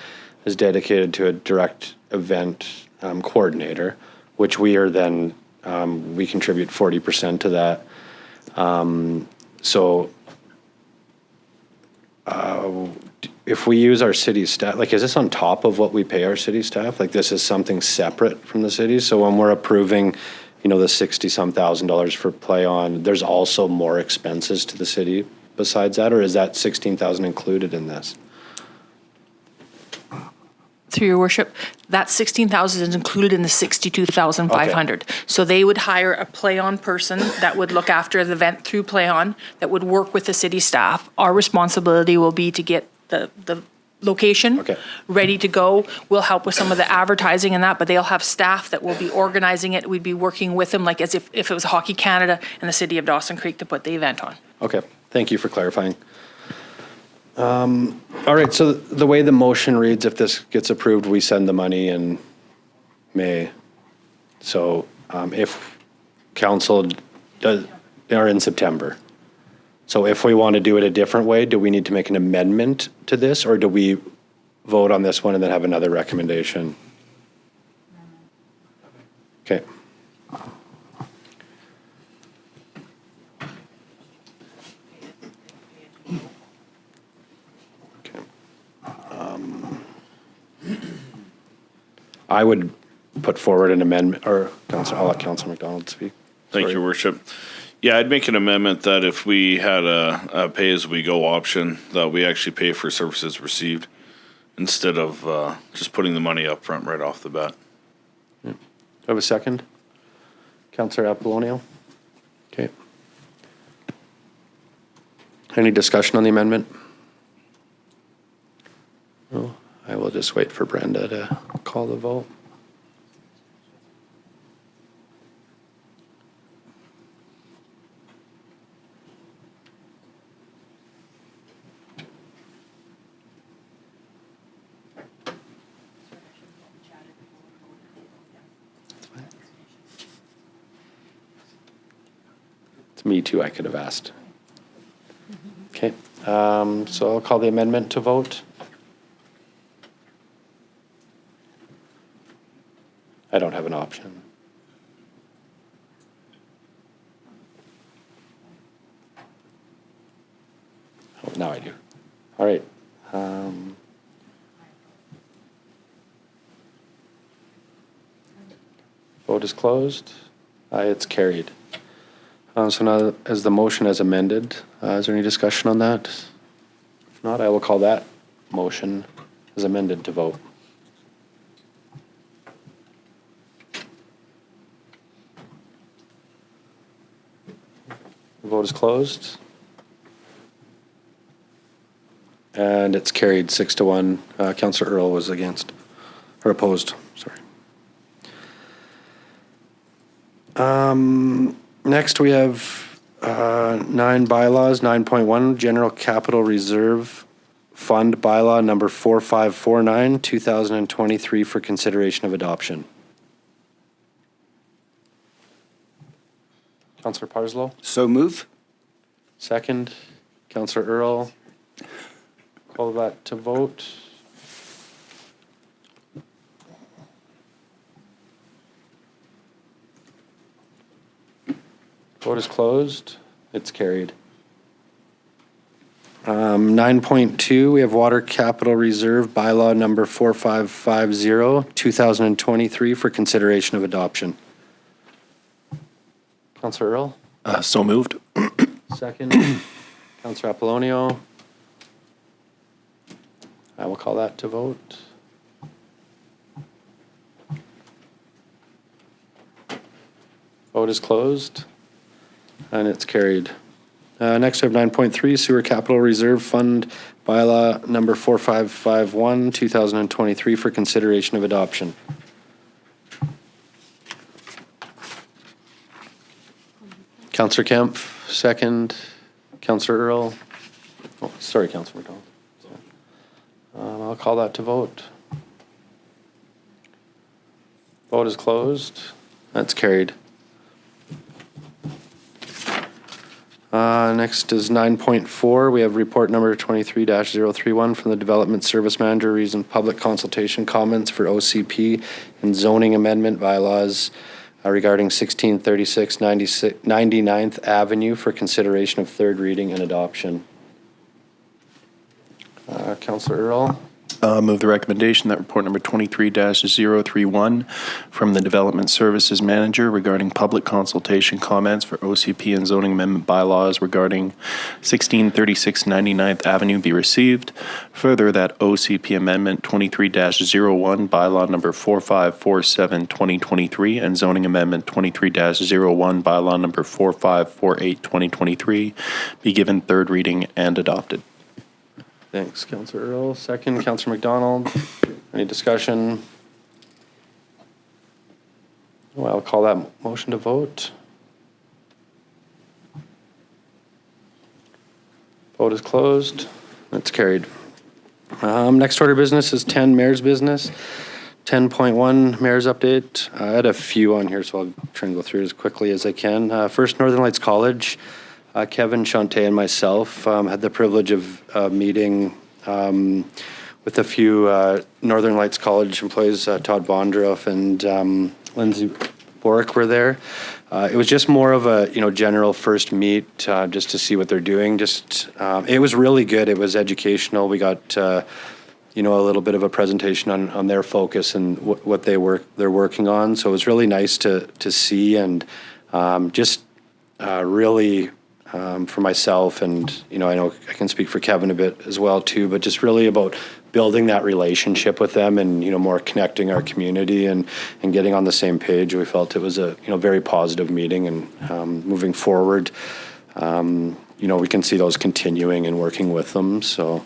is dedicated to a direct event coordinator, which we are then, we contribute 40% to that. If we use our city staff, like, is this on top of what we pay our city staff? Like, this is something separate from the city? So when we're approving, the $60-some thousand for Play On, there's also more expenses to the city besides that, or is that $16,000 included in this? through your worship, that 16,000 is included in the 62,500. So they would hire a Play-On person that would look after the event through Play-On, that would work with the city staff. Our responsibility will be to get the location ready to go. We'll help with some of the advertising and that, but they'll have staff that will be organizing it. We'd be working with them like as if it was Hockey Canada and the city of Dawson Creek to put the event on. Okay, thank you for clarifying. All right, so the way the motion reads, if this gets approved, we send the money in May. So if council does, or in September. So if we want to do it a different way, do we need to make an amendment to this, or do we vote on this one and then have another recommendation? Okay. I would put forward an amendment, or I'll let Councilor McDonald speak. Thank you, Worship. Yeah, I'd make an amendment that if we had a pay-as-we-go option, that we actually pay for services received instead of just putting the money up front right off the bat. Do I have a second? Councilor Apollonio? Okay. Any discussion on the amendment? No. I will just wait for Brenda to call the vote. It's me too, I could have asked. Okay, so I'll call the amendment to vote. I don't have an option. Oh, now I do. All right. Vote is closed. It's carried. So now, as the motion as amended, is there any discussion on that? If not, I will call that motion as amended to vote. The vote is closed. And it's carried 6-1. Councillor Earl was against, or opposed, sorry. Next, we have 9 bylaws. 9.1, General Capital Reserve Fund Bylaw number 4549, 2023 for consideration of adoption. Councillor Parslow? So move. Second. Councillor Earl? Call that to vote. Vote is closed. It's carried. 9.2, we have Water Capital Reserve Bylaw number 4550, 2023 for consideration of adoption. Councillor Earl? So moved. Second. Councillor Apollonio? I will call that to vote. Vote is closed, and it's carried. Next, we have 9.3, Sewer Capital Reserve Fund Bylaw number 4551, 2023 for consideration of adoption. Councillor Kemp, second. Councillor Earl. Oh, sorry, Councillor McDonald. I'll call that to vote. Vote is closed. That's carried. Next is 9.4. We have report number 23-031 from the Development Service Manager, reason public consultation comments for OCP and zoning amendment bylaws regarding 1636 99th Avenue for consideration of third reading and adoption. Councillor Earl? Move the recommendation that report number 23-031 from the Development Services Manager regarding public consultation comments for OCP and zoning amendment bylaws regarding 1636 99th Avenue be received. Further, that OCP Amendment 23-01, bylaw number 4547-2023, and zoning amendment 23-01, bylaw number 4548-2023 be given third reading and adopted. Thanks, Councillor Earl. Second, Councillor McDonald. Any discussion? Well, I'll call that motion to vote. Vote is closed. That's carried. Next order of business is 10, Mayor's Business. 10.1, Mayor's Update. I had a few on here, so I'll try and go through it as quickly as I can. First, Northern Lights College. Kevin, Shantae, and myself had the privilege of meeting with a few Northern Lights College employees. Todd Bondroff and Lindsay Borick were there. It was just more of a general first meet, just to see what they're doing. It was really good. It was educational. We got a little bit of a presentation on their focus and what they're working on. So it was really nice to see and really. For myself, and I know I can speak for Kevin a bit as well too, but just really about building that relationship with them and more connecting our community and getting on the same page. We felt it was a very positive meeting, and moving forward, we can see those continuing and working with them. So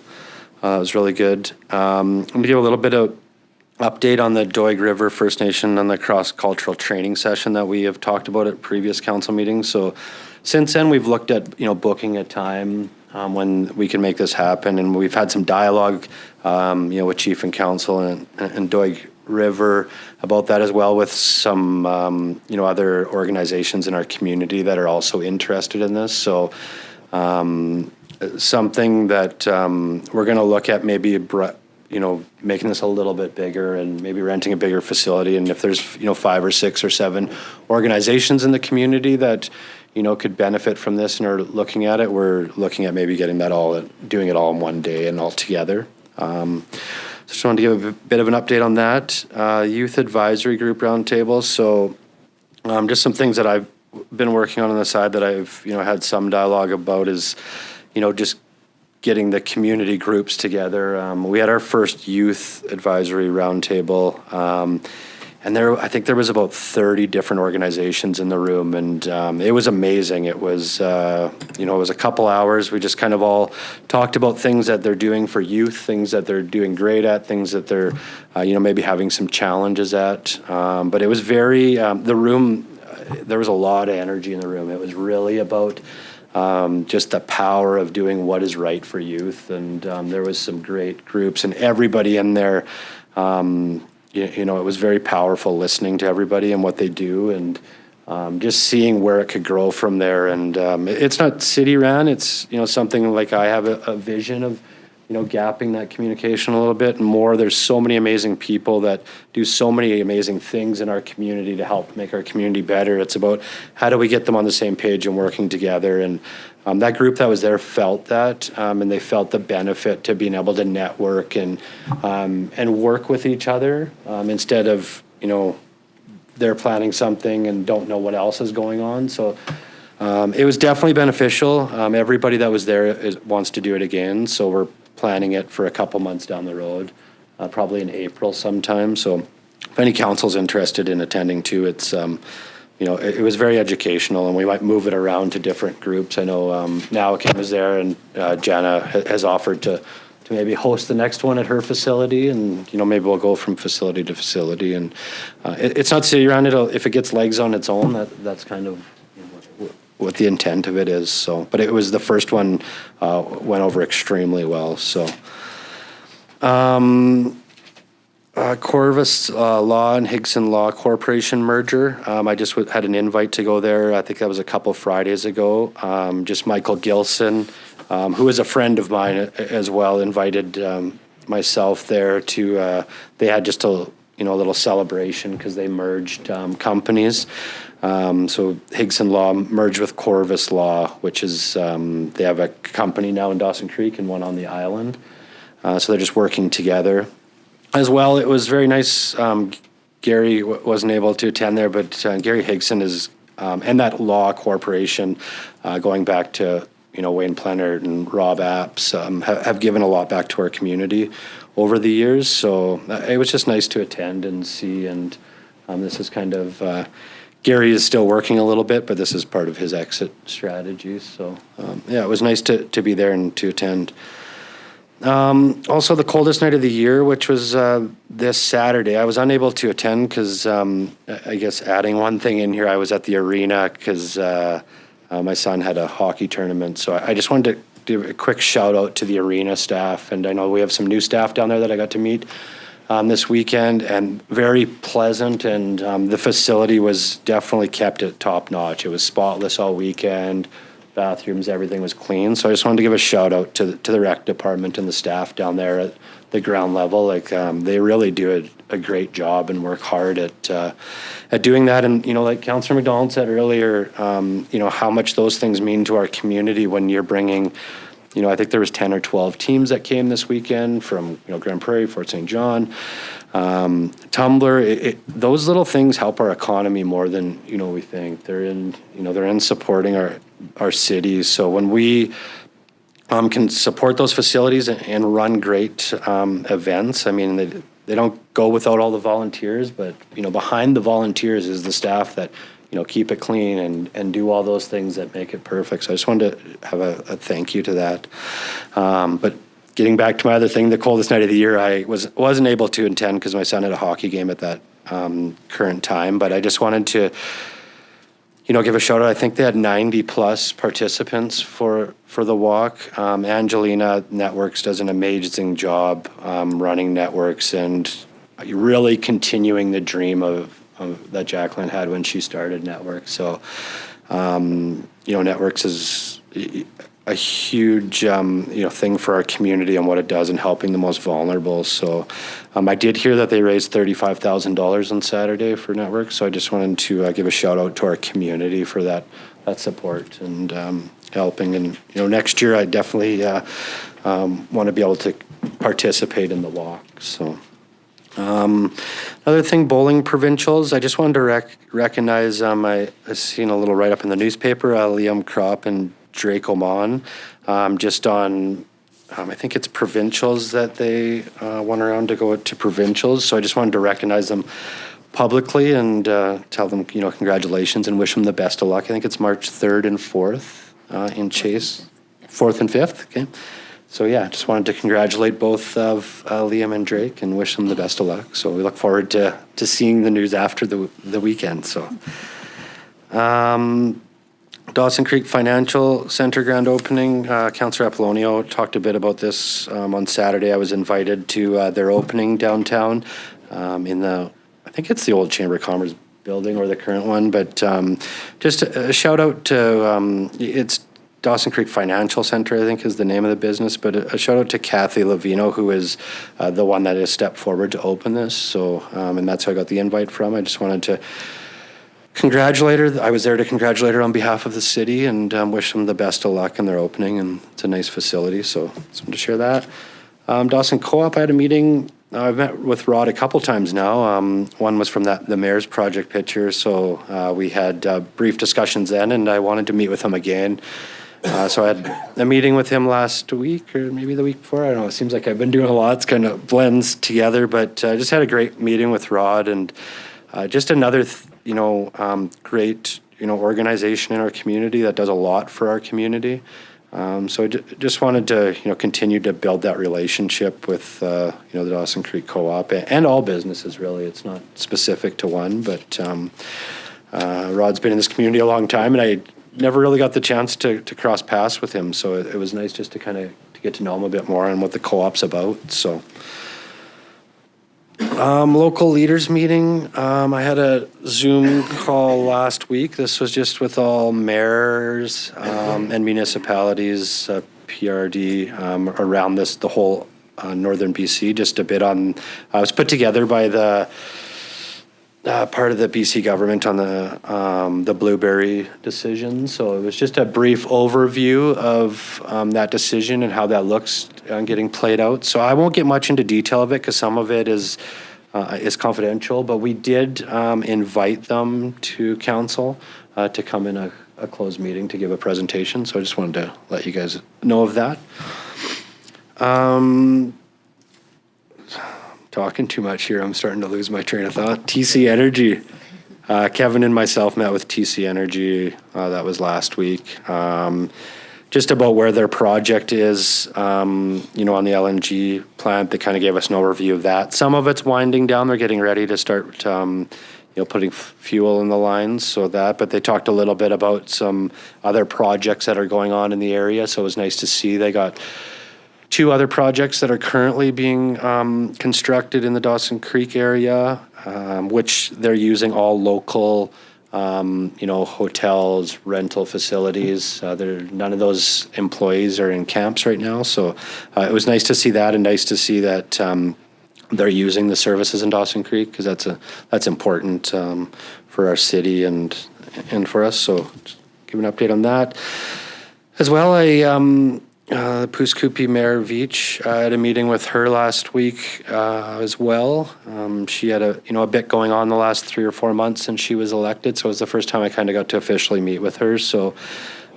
it was really good. I'm going to give a little bit of update on the Doig River First Nation and the cross-cultural training session that we have talked about at previous council meetings. So since then, we've looked at booking a time when we can make this happen, and we've had some dialogue with Chief and Council and Doig River about that, as well, with some other organizations in our community that are also interested in this. So something that we're going to look at, maybe making this a little bit bigger and maybe renting a bigger facility. And if there's 5 or 6 or 7 organizations in the community that could benefit from this and are looking at it, we're looking at maybe doing it all in one day and all together. So just wanted to give a bit of an update on that. Youth Advisory Group Roundtable. So just some things that I've been working on the side that I've had some dialogue about is just getting the community groups together. We had our first Youth Advisory Roundtable. And I think there was about 30 different organizations in the room, and it was amazing. It was, it was a couple hours. We just kind of all talked about things that they're doing for youth, things that they're doing great at, things that they're, maybe having some challenges at. But it was very, the room, there was a lot of energy in the room. It was really about just the power of doing what is right for youth. And there was some great groups, and everybody in there, it was very powerful listening to everybody and what they do, and just seeing where it could grow from there. And it's not city ran, it's something like I have a vision of gapping that communication a little bit more. There's so many amazing people that do so many amazing things in our community to help make our community better. It's about how do we get them on the same page and working together. And that group that was there felt that, and they felt the benefit to being able to network and work with each other instead of they're planning something and don't know what else is going on. So it was definitely beneficial. Everybody that was there wants to do it again, so we're planning it for a couple months down the road, probably in April sometime. So if any council's interested in attending too, it's it was very educational, and we might move it around to different groups. I know now Kim is there, and Jana has offered to maybe host the next one at her facility, and maybe we'll go from facility to facility. And it's not city run. If it gets legs on its own, that's kind of what the intent of it is. So, but it was the first one went over extremely well. So, Corvus Law and Higson Law Corporation merger. I just had an invite to go there. I think that was a couple Fridays ago. Just Michael Gilson, who is a friend of mine as well, invited myself there to. They had just a little celebration because they merged companies. So Higson Law merged with Corvus Law, which is they have a company now in Dawson Creek and one on the island. So they're just working together. As well, it was very nice. Gary wasn't able to attend there, but Gary Higson is, and that law corporation, going back to Wayne Plenard and Rob Apps, have given a lot back to our community over the years. So it was just nice to attend and see. And this is kind of Gary is still working a little bit, but this is part of his exit strategy. So yeah, it was nice to be there and to attend. Also, the coldest night of the year, which was this Saturday. I was unable to attend because I guess adding one thing in here, I was at the arena because my son had a hockey tournament. So I just wanted to do a quick shout out to the arena staff. And I know we have some new staff down there that I got to meet this weekend, and very pleasant. And the facility was definitely kept at top notch. It was spotless all weekend. Bathrooms, everything was clean. So I just wanted to give a shout out to the rec department and the staff down there at the ground level. Like they really do a great job and work hard at doing that. And like Councillor McDonald said earlier, how much those things mean to our community when you're bringing. I think there was 10 or 12 teams that came this weekend from Grand Prairie, Fort St. John, Tumbler. Those little things help our economy more than we think. They're in supporting our cities. So when we can support those facilities and run great events, I mean they don't go without all the volunteers, but behind the volunteers is the staff that keep it clean and do all those things that make it perfect. So I just wanted to have a thank you to that. But getting back to my other thing, the coldest night of the year, I wasn't able to attend because my son had a hockey game at that current time. But I just wanted to, give a shout out. I think they had 90 plus participants for the walk. Angelina Networks does an amazing job running networks and really continuing the dream of that Jacqueline had when she started Networks. So, Networks is a huge, thing for our community and what it does in helping the most vulnerable. So, I did hear that they raised $35,000 on Saturday for Networks. So I just wanted to give a shout out to our community for that support and helping. And next year I definitely want to be able to participate in the walk. So. Another thing, bowling provincials. I just wanted to recognize. I seen a little write up in the newspaper. Liam Kropp and Drake Oman, just on. I think it's provincials that they went around to go to provincials. So I just wanted to recognize them publicly and tell them congratulations and wish them the best of luck. I think it's March 3rd and 4th in Chase, 4th and 5th. Okay. So yeah, just wanted to congratulate both of Liam and Drake and wish them the best of luck. So we look forward to seeing the news after the weekend. So, Dawson Creek Financial Center grand opening. Councillor Apollonio talked a bit about this on Saturday. I was invited to their opening downtown I think it's the old Chamber of Commerce building or the current one, but just a shout out to it's Dawson Creek Financial Center, I think is the name of the business, but a shout out to Kathy Lavino, who is the one that has stepped forward to open this. So, and that's who I got the invite from. I just wanted to congratulate her. I was there to congratulate her on behalf of the city and wish them the best of luck in their opening. And it's a nice facility, so just wanted to share that. Dawson Co-op, I had a meeting. I've met with Rod a couple times now. One was from the mayor's project picture, so we had brief discussions then, and I wanted to meet with him again. So I had a meeting with him last week or maybe the week before. I don't know. It seems like I've been doing a lot. It's kind of blends together, but I just had a great meeting with Rod and just another, great, organization in our community that does a lot for our community. So I just wanted to, continue to build that relationship with, the Dawson Creek Co-op and all businesses, really. It's not specific to one, but Rod's been in this community a long time, and I never really got the chance to cross paths with him. So it was nice just to kind of get to know him a bit more and what the co-op's about. So local leaders meeting. I had a Zoom call last week. This was just with all mayors and municipalities, PRD, around the whole northern BC. Just a bit on, it was put together by the part of the BC government on the Blueberry decision. So it was just a brief overview of that decision and how that looks getting played out. So I won't get much into detail of it because some of it is confidential, but we did invite them to council to come in a closed meeting to give a presentation. So I just wanted to let you guys know of that. Talking too much here. I'm starting to lose my train of thought. TC Energy. Kevin and myself met with TC Energy. That was last week. Just about where their project is, on the LNG plant. They kind of gave us an overview of that. Some of it's winding down. They're getting ready to start, putting fuel in the lines, but they talked a little bit about some other projects that are going on in the area. So it was nice to see they got 2 other projects that are currently being constructed in the Dawson Creek area, which they're using all local, hotels, rental facilities. None of those employees are in camps right now. So it was nice to see that, and nice to see that they're using the services in Dawson Creek, because that's important for our city and for us. So just give an update on that. As well, Puskupi Mayor Veach, I had a meeting with her last week as well. She had a bit going on the last 3 or 4 months since she was elected, so it was the first time I kind of got to officially meet with her. So,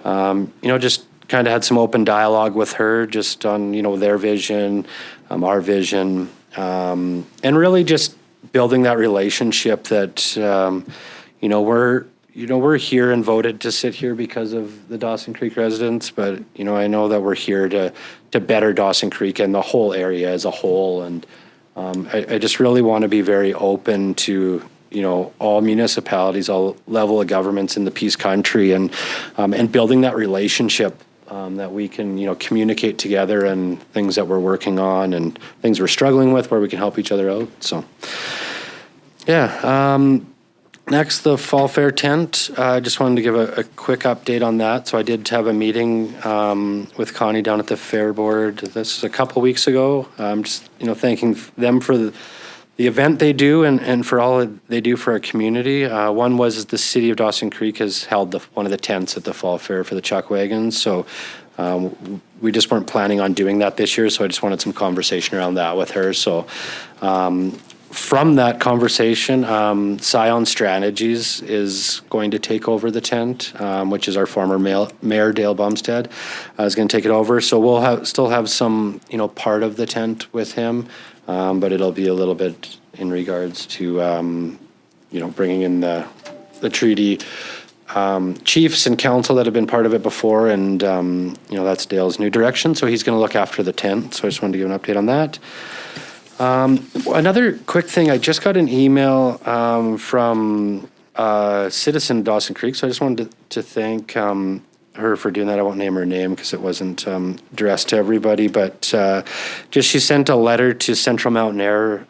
just kind of had some open dialogue with her just on, their vision, our vision, and really just building that relationship that, we're here and voted to sit here because of the Dawson Creek residents, but, I know that we're here to better Dawson Creek and the whole area as a whole. And I just really want to be very open to, all municipalities, all level of governments in the Peace Country, and building that relationship that we can, communicate together, and things that we're working on and things we're struggling with where we can help each other out. So, yeah. Next, the Fall Fair tent. I just wanted to give a quick update on that. So I did have a meeting with Connie down at the Fair Board. This was a couple weeks ago. Just thanking them for the event they do and for all they do for our community. One was the City of Dawson Creek has held one of the tents at the Fall Fair for the Chuck Wagons. So we just weren't planning on doing that this year. So I just wanted some conversation around that with her. So. From that conversation, Scion Strategies is going to take over the tent, which is our former mayor, Dale Bumstead, is going to take it over. So we'll still have some, part of the tent with him, but it'll be a little bit in regards to, bringing in the treaty chiefs and council that have been part of it before, and, that's Dale's new direction. So he's going to look after the tent. So I just wanted to give an update on that. Another quick thing, I just got an email from a citizen of Dawson Creek, so I just wanted to thank her for doing that. I won't name her name because it wasn't addressed to everybody, but she sent a letter to Central Mountain Air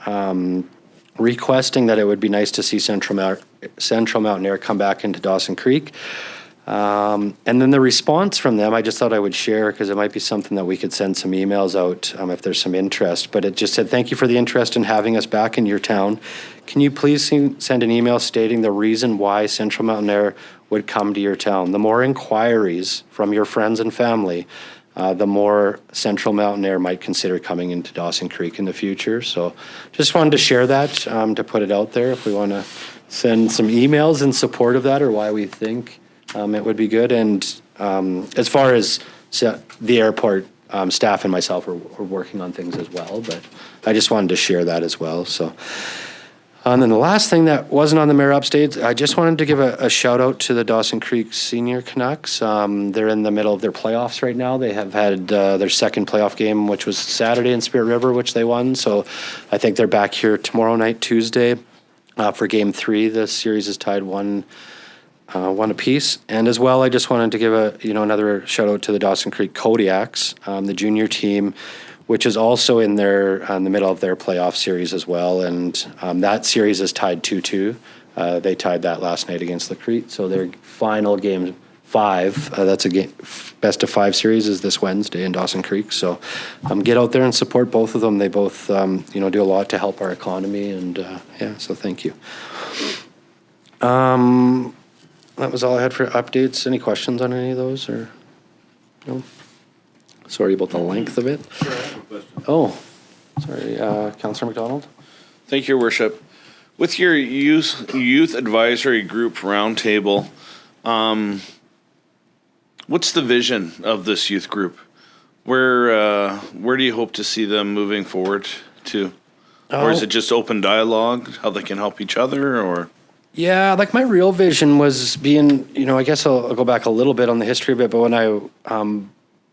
requesting that it would be nice to see Central Mountain Air come back into Dawson Creek. And then the response from them, I just thought I would share because it might be something that we could send some emails out if there's some interest. But it just said, thank you for the interest in having us back in your town. Can you please send an email stating the reason why Central Mountain Air would come to your town? The more inquiries from your friends and family, the more Central Mountain Air might consider coming into Dawson Creek in the future. So just wanted to share that, to put it out there if we want to send some emails in support of that or why we think it would be good. And as far as the airport, staff and myself are working on things as well, but I just wanted to share that as well. So, and then the last thing that wasn't on the mayor update, I just wanted to give a shout out to the Dawson Creek Senior Canucks. They're in the middle of their playoffs right now. They have had their second playoff game, which was Saturday in Spirit River, which they won. So I think they're back here tomorrow night, Tuesday, for Game 3. The series is tied one apiece. And as well, I just wanted to give another shout out to the Dawson Creek Kodiaks, the junior team, which is also in the middle of their playoff series as well. And that series is tied 2-2. They tied that last night against La Crete. So their final game 5, that's a best of 5 series, is this Wednesday in Dawson Creek. So get out there and support both of them. They both, do a lot to help our economy. And so thank you. That was all I had for updates. Any questions on any of those or no? Sorry about the length of it. Oh, sorry, Councillor McDonald? Thank you, Your Worship. With your youth advisory group roundtable, what's the vision of this youth group? Where do you hope to see them moving forward to? Or is it just open dialogue, how they can help each other, or? Yeah, like my real vision was being, I guess I'll go back a little bit on the history of it, but when I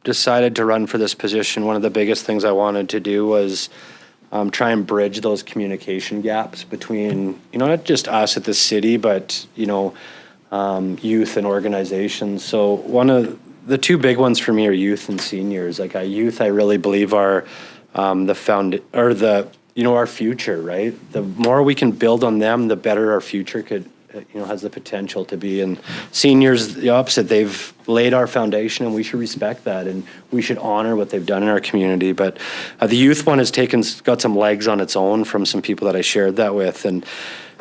decided to run for this position, one of the biggest things I wanted to do was try and bridge those communication gaps between, not just us at the city, but, youth and organizations. So one of the two big ones for me are youth and seniors. Like youth, I really believe are our future, right? The more we can build on them, the better our future has the potential to be. And seniors, the opposite, they've laid our foundation and we should respect that and we should honor what they've done in our community. But the youth one has got some legs on its own from some people that I shared that with. And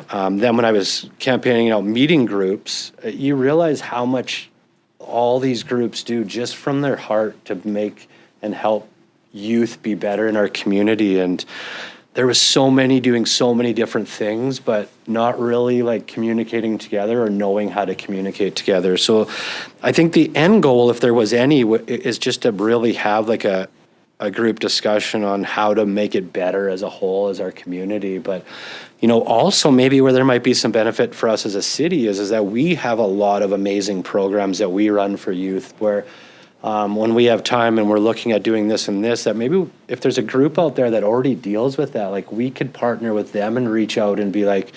then when I was campaigning out meeting groups, you realize how much all these groups do just from their heart to make and help youth be better in our community. And there was so many doing so many different things, but not really like communicating together or knowing how to communicate together. So I think the end goal, if there was any, is just to really have like a group discussion on how to make it better as a whole, as our community. But, also maybe where there might be some benefit for us as a city is that we have a lot of amazing programs that we run for youth where when we have time and we're looking at doing this and this, that maybe if there's a group out there that already deals with that, like we could partner with them and reach out and be like,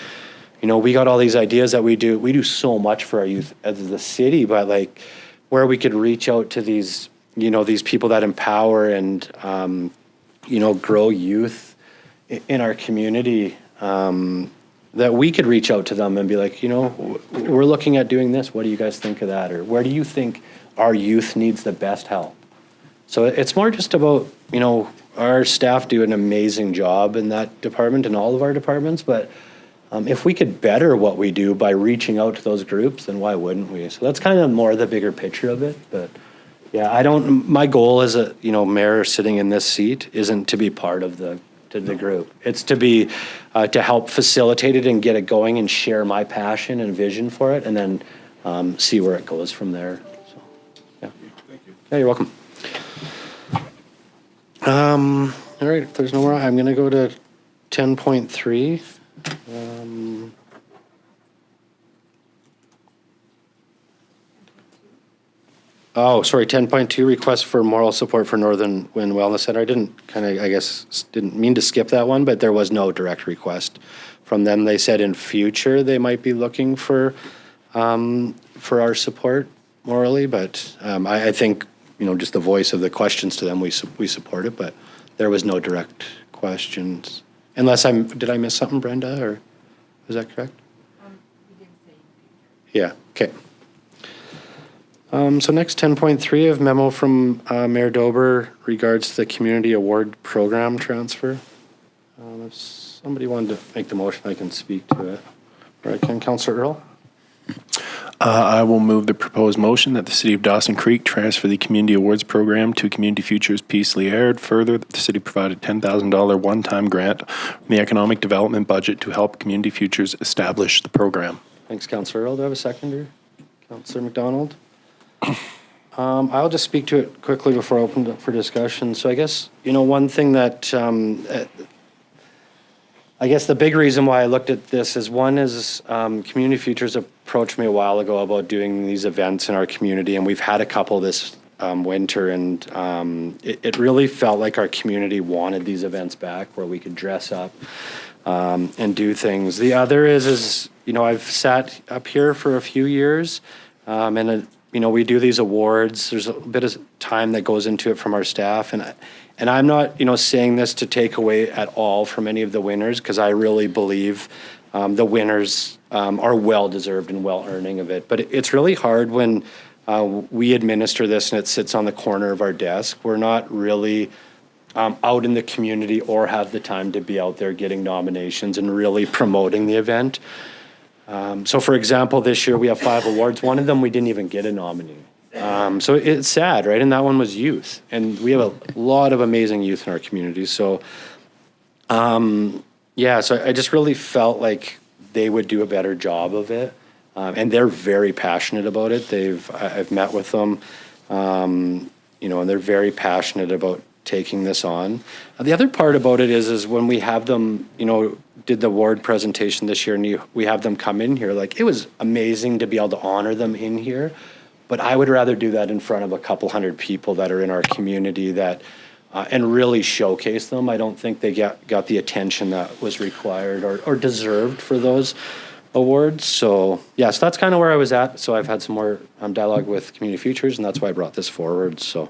we got all these ideas that we do so much for our youth as the city, but like where we could reach out to these, these people that empower and, grow youth in our community, that we could reach out to them and be like, we're looking at doing this. What do you guys think of that? Or where do you think our youth needs the best help? So it's more just about, our staff do an amazing job in that department and all of our departments, but if we could better what we do by reaching out to those groups, then why wouldn't we? So that's kind of more the bigger picture of it. But yeah, my goal as a, mayor sitting in this seat isn't to be part of the group. It's to be, to help facilitate it and get it going and share my passion and vision for it and then see where it goes from there. Yeah. Thank you. Yeah, you're welcome. All right, if there's no more, I'm going to go to 10.3. Oh, sorry, 10.2, request for moral support for Northern Wind Wellness Center. I didn't mean to skip that one, but there was no direct request from them. They said in future they might be looking for our support morally, but I think, just the voice of the questions to them, we support it, but there was no direct questions. Unless did I miss something, Brenda, or is that correct? Yeah, okay. So next, 10.3 of memo from Mayor Dober regards the community award program transfer. If somebody wanted to make the motion, I can speak to it. All right, Councillor Earl? I will move the proposed motion that the City of Dawson Creek transfer the Community Awards Program to Community Futures Peace Liard. Further, that the city provided $10,000 one-time grant from the Economic Development budget to help Community Futures establish the program. Thanks, Councillor Earl. Do I have a seconder? Councillor McDonald? I'll just speak to it quickly before I open it up for discussion. So I guess, one thing that, I guess the big reason why I looked at this is Community Futures approached me a while ago about doing these events in our community, and we've had a couple this winter, and it really felt like our community wanted these events back where we could dress up and do things. The other is I've sat up here for a few years, and we do these awards. There's a bit of time that goes into it from our staff, and I'm not, saying this to take away at all from any of the winners, because I really believe the winners are well-deserved and well-earning of it. But it's really hard when we administer this and it sits on the corner of our desk. We're not really out in the community or have the time to be out there getting nominations and really promoting the event. So for example, this year we have 5 awards. One of them we didn't even get a nominee. So it's sad, right? And that one was youth. And we have a lot of amazing youth in our community. So, so I just really felt like they would do a better job of it. And they're very passionate about it. I've met with them, and they're very passionate about taking this on. The other part about it is when we have them, did the award presentation this year, and we have them come in here, like, it was amazing to be able to honor them in here. But I would rather do that in front of a couple hundred people that are in our community and really showcase them. I don't think they got the attention that was required or deserved for those awards. So that's kind of where I was at. So I've had some more dialogue with Community Futures, and that's why I brought this forward. So,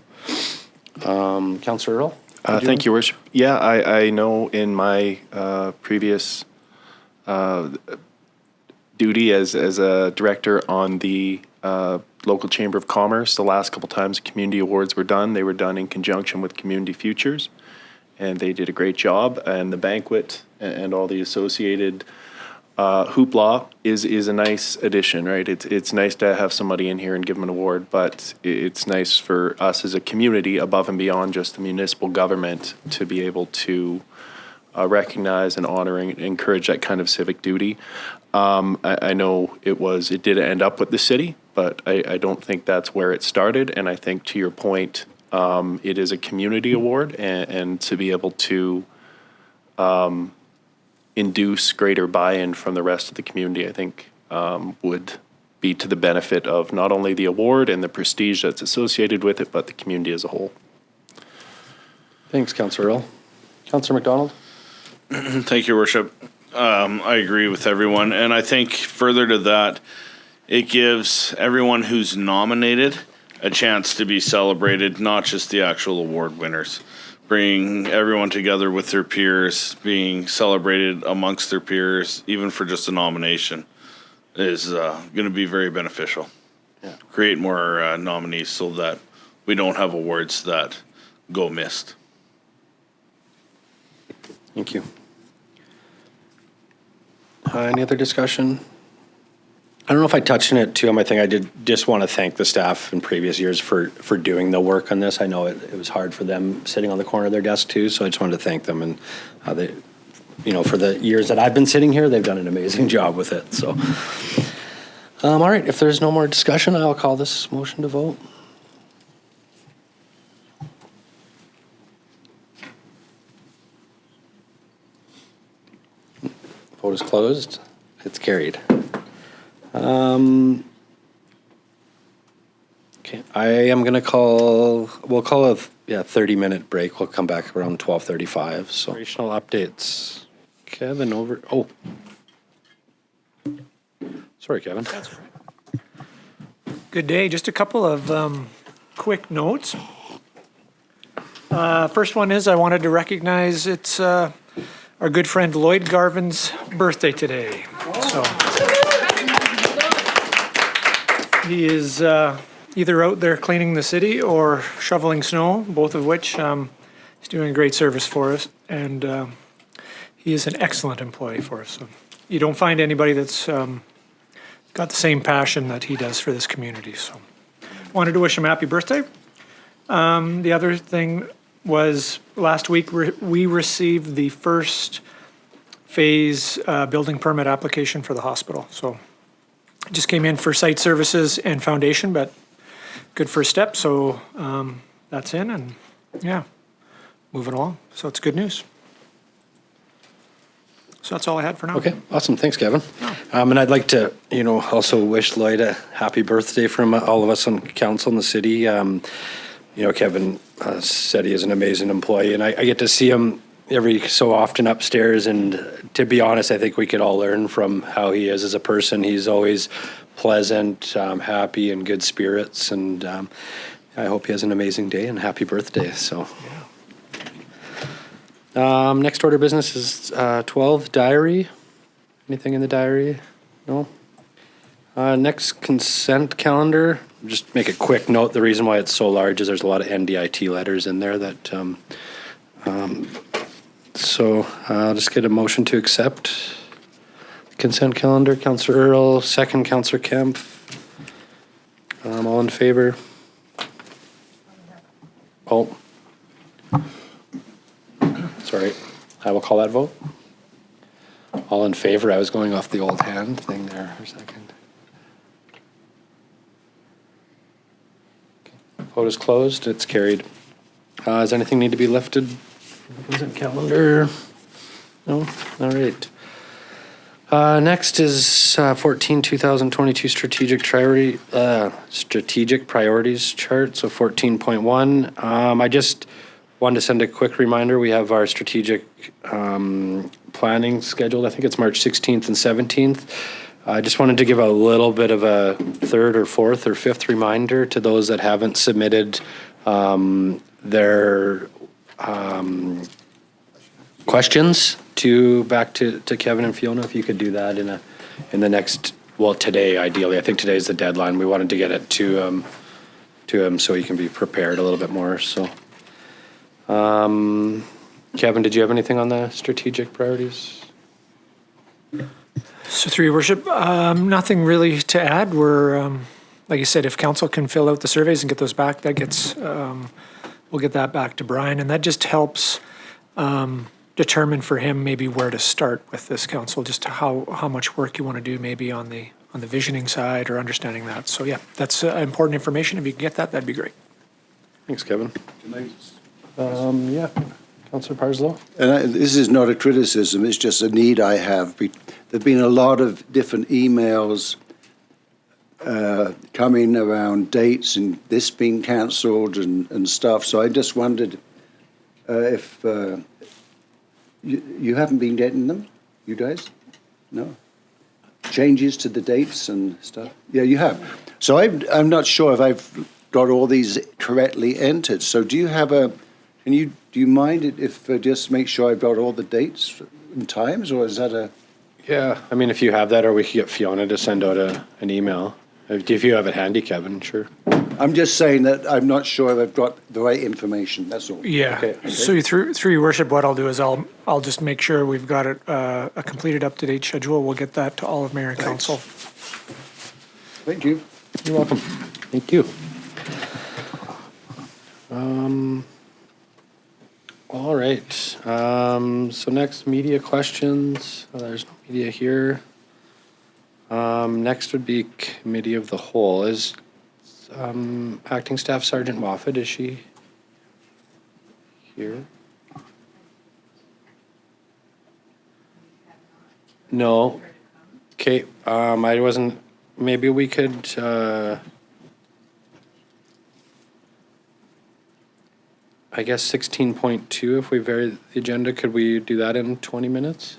Councillor Earl? Thank you, Worship. Yeah, I know in my previous duty as a director on the local Chamber of Commerce, the last couple times community awards were done, they were done in conjunction with Community Futures, and they did a great job. And the banquet and all the associated hoopla is a nice addition, right? It's nice to have somebody in here and give them an award, but it's nice for us as a community, above and beyond just the municipal government, to be able to recognize and honor and encourage that kind of civic duty. I know it did end up with the city, but I don't think that's where it started. And I think, to your point, it is a community award, and to be able to induce greater buy-in from the rest of the community, I think would be to the benefit of not only the award and the prestige that's associated with it, but the community as a whole. Thanks, Councillor Earl. Councillor McDonald? Thank you, Worship. I agree with everyone. And I think further to that, it gives everyone who's nominated a chance to be celebrated, not just the actual award winners. Bringing everyone together with their peers, being celebrated amongst their peers, even for just a nomination, is going to be very beneficial. Yeah. Create more nominees so that we don't have awards that go missed. Thank you. Any other discussion? I don't know if I touched on it too on my thing. I did just want to thank the staff in previous years for doing the work on this. I know it was hard for them sitting on the corner of their desk too, so I just wanted to thank them. And they, for the years that I've been sitting here, they've done an amazing job with it. So, all right, if there's no more discussion, I'll call this motion to vote. Vote is closed. It's carried. Okay, I am going to we'll call a 30-minute break. We'll come back around 12:35. So, operational updates. Kevin over. Oh. Sorry, Kevin. That's right. Good day. Just a couple of quick notes. First one is I wanted to recognize it's our good friend Lloyd Garvin's birthday today. So he is either out there cleaning the city or shoveling snow, both of which he's doing a great service for us, and he is an excellent employee for us. So you don't find anybody that's got the same passion that he does for this community. So wanted to wish him happy birthday. The other thing was last week we received the first phase building permit application for the hospital. So it just came in for site services and foundation, but good first step. So that's in, and yeah, moving along. So it's good news. So that's all I had for now. Okay, awesome. Thanks, Kevin. And I'd like to, also wish Lloyd a happy birthday from all of us on council in the city. Kevin said he is an amazing employee, and I get to see him every so often upstairs. And to be honest, I think we could all learn from how he is as a person. He's always pleasant, happy, and good spirits. And I hope he has an amazing day and happy birthday. So. Next order of business is 12, diary. Anything in the diary? No? Next, consent calendar. Just make a quick note. The reason why it's so large is there's a lot of NDIT letters in there that, so I'll just get a motion to accept the consent calendar. Councillor Earl, second, Councillor Kemp. All in favor? Oh. Sorry, I will call that vote. All in favor? I was going off the old hand thing there for a second. Okay. Vote is closed. It's carried. Does anything need to be lifted from the consent calendar? No? All right. Next is 14, 2022 strategic priorities chart, so 14.1. I just wanted to send a quick reminder. We have our strategic planning scheduled. I think it's March 16th and 17th. I just wanted to give a little bit of a third or fourth or fifth reminder to those that haven't submitted their questions back to Kevin and Fiona. If you could do that in the next, well, today ideally. I think today is the deadline. We wanted to get it to him so he can be prepared a little bit more. So, Kevin, did you have anything on the strategic priorities? So through your worship, nothing really to add. We're, like I said, if council can fill out the surveys and get those back, that gets, we'll get that back to Brian, and that just helps determine for him maybe where to start with this council, just how much work you want to do maybe on the visioning side or understanding that. So yeah, that's important information. If you can get that, that'd be great. Thanks, Kevin. Yeah, Councillor Parslow. And this is not a criticism, it's just a need I have. There've been a lot of different emails coming around dates and this being cancelled and stuff. So I just wondered if you haven't been getting them, you guys? No? Changes to the dates and stuff? Yeah, you have. So I'm not sure if I've got all these correctly entered. So do you have do you mind it if just make sure I've got all the dates and times, or is that a? Yeah, I mean, if you have that, or we could get Fiona to send out an email. If you have it handy, Kevin, sure. I'm just saying that I'm not sure if I've got the right information, that's all. Yeah. Okay. So through your worship, what I'll do is I'll just make sure we've got a completed up-to-date schedule. We'll get that to all of mayor and council. Thank you. You're welcome. Thank you. All right. So next, media questions. There's no media here. Next would be committee of the whole. Is Acting Staff Sergeant Moffat, is she here? No. Okay, I wasn't, maybe we could, I guess 16.2, if we vary the agenda, could we do that in 20 minutes?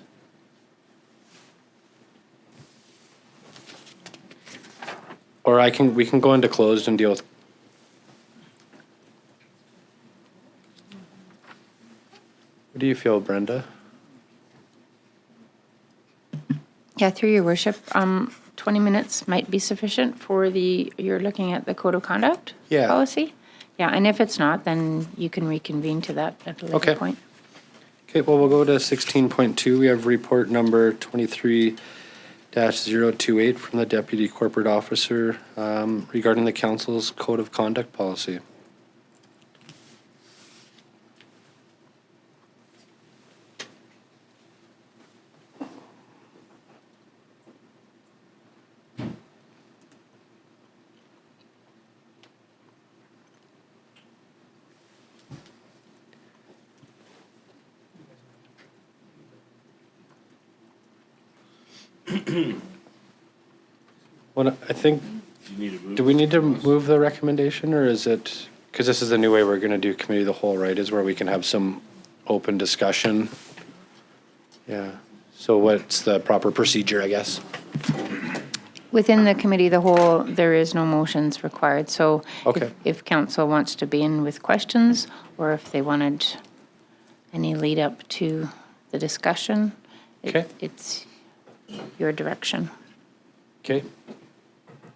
Or we can go into closed and deal with. What do you feel, Brenda? Yeah, through your worship, 20 minutes might be sufficient for you're looking at the code of conduct Yeah. policy? Yeah, and if it's not, then you can reconvene to that at a later Okay. point. Okay, well, we'll go to 16.2. We have report number 23-028 from the Deputy Corporate Officer regarding the council's code of conduct policy. Well, I think, do we need to move the recommendation, or is it, because this is the new way we're going to do committee of the whole, right, is where we can have some open discussion? Yeah, so what's the proper procedure, I guess? Within the committee of the whole, there is no motions required, so Okay. if council wants to be in with questions, or if they wanted any lead up to the discussion, Okay. it's your direction. Okay.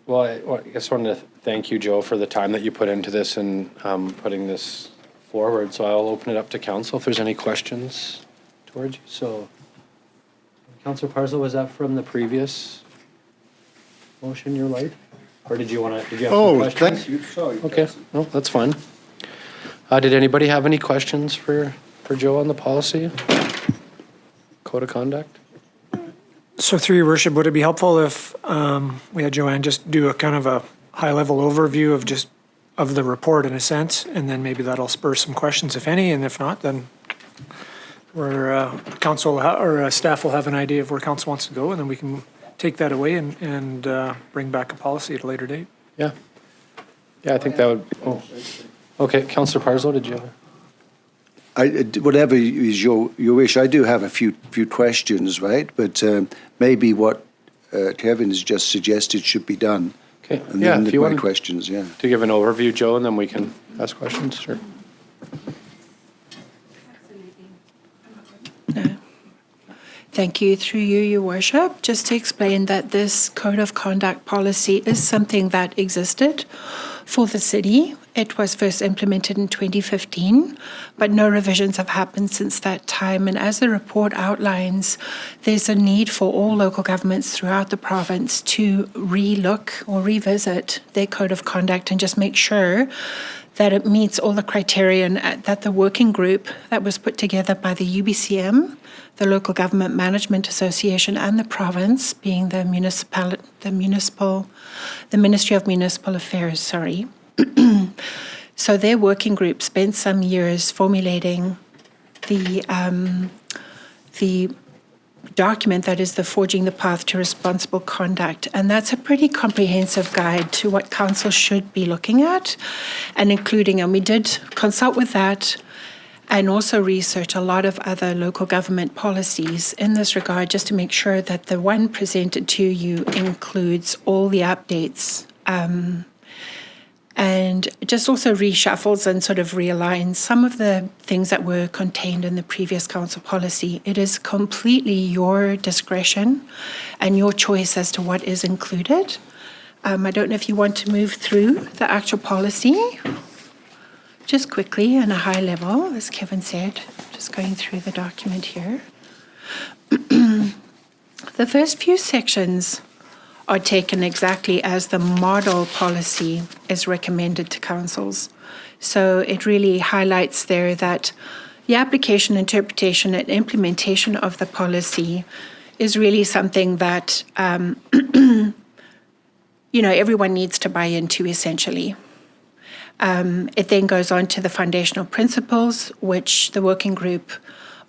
Well, I guess I wanted to thank you, Joe, for the time that you put into this and putting this forward. So I'll open it up to council if there's any questions towards you. So, Councillor Parslow, was that from the previous motion, your light? Or did you have some questions? Thank you, sorry. Okay, no, that's fine. Did anybody have any questions for Joe on the policy? Code of conduct? So through your worship, would it be helpful if we had Joanne just do a kind of a high-level overview of the report in a sense, and then maybe that'll spur some questions, if any, and if not, then council or staff will have an idea of where council wants to go, and then we can take that away and bring back a policy at a later date. Yeah. Yeah, I think that would, oh. Okay, Councillor Parslow, did you have? Whatever is your wish. I do have a few questions, right? But maybe what Kevin has just suggested should be done. Okay, And yeah, then if you my want questions, yeah. to give an overview, Joe, and then we can ask questions, sure. Thank you. Through you, Your Worship, just to explain that this Code of Conduct policy is something that existed for the city. It was first implemented in 2015, but no revisions have happened since that time. And as the report outlines, there's a need for all local governments throughout the province to relook or revisit their Code of Conduct and just make sure that it meets all the criterion that the working group that was put together by the UBCM, the Local Government Management Association, and the province, being the Ministry of Municipal Affairs, So their working group spent some years formulating the document that is the Forging the Path to Responsible Conduct. And that's a pretty comprehensive guide to what council should be looking at and including, and we did consult with that and also research a lot of other local government policies in this regard, just to make sure that the one presented to you includes all the updates and just also reshuffles and sort of realigns some of the things that were contained in the previous council policy. It is completely your discretion and your choice as to what is included. I don't know if you want to move through the actual policy just quickly and a high level, as Kevin said, just going through the document here. The first few sections are taken exactly as the model policy is recommended to councils. So it really highlights there that the application, interpretation, and implementation of the policy is really something that everyone needs to buy into, essentially. It then goes on to the foundational principles, which the working group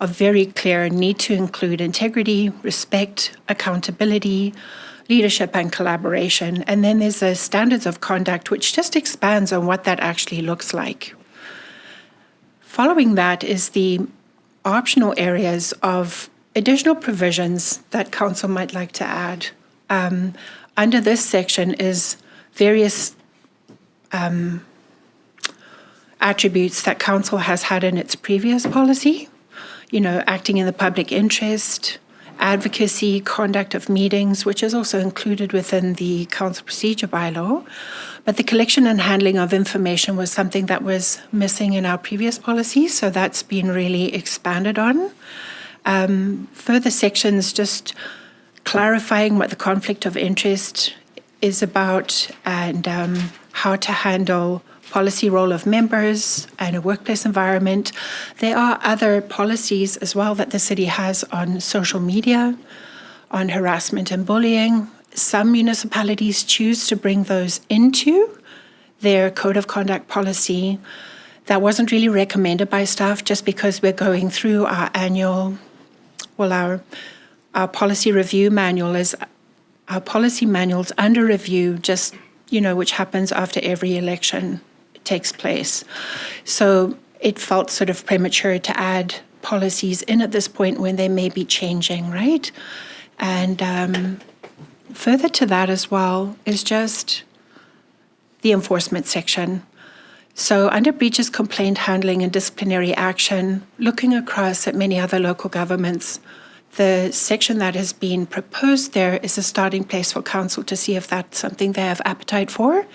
are very clear need to include integrity, respect, accountability, leadership and collaboration. And then there's the standards of conduct, which just expands on what that actually looks like. Following that is the optional areas of additional provisions that council might like to add. Under this section is various attributes that council has had in its previous policy, acting in the public interest, advocacy, conduct of meetings, which is also included within the council procedure bylaw. But the collection and handling of information was something that was missing in our previous policy, so that's been really expanded on. Further sections just clarifying what the conflict of interest is about and how to handle policy role of members and a workplace environment. There are other policies as well that the city has on social media, on harassment and bullying. Some municipalities choose to bring those into their code of conduct policy. That wasn't really recommended by staff just because we're going through our annual, our policy review manual is, our policy manual's under review, just, which happens after every election takes place. So it felt sort of premature to add policies in at this point when they may be changing, right? And further to that as well is just the enforcement section. So under breaches, complaint handling, and disciplinary action, looking across at many other local governments, the section that has been proposed there is a starting place for council to see if that's something they have appetite for.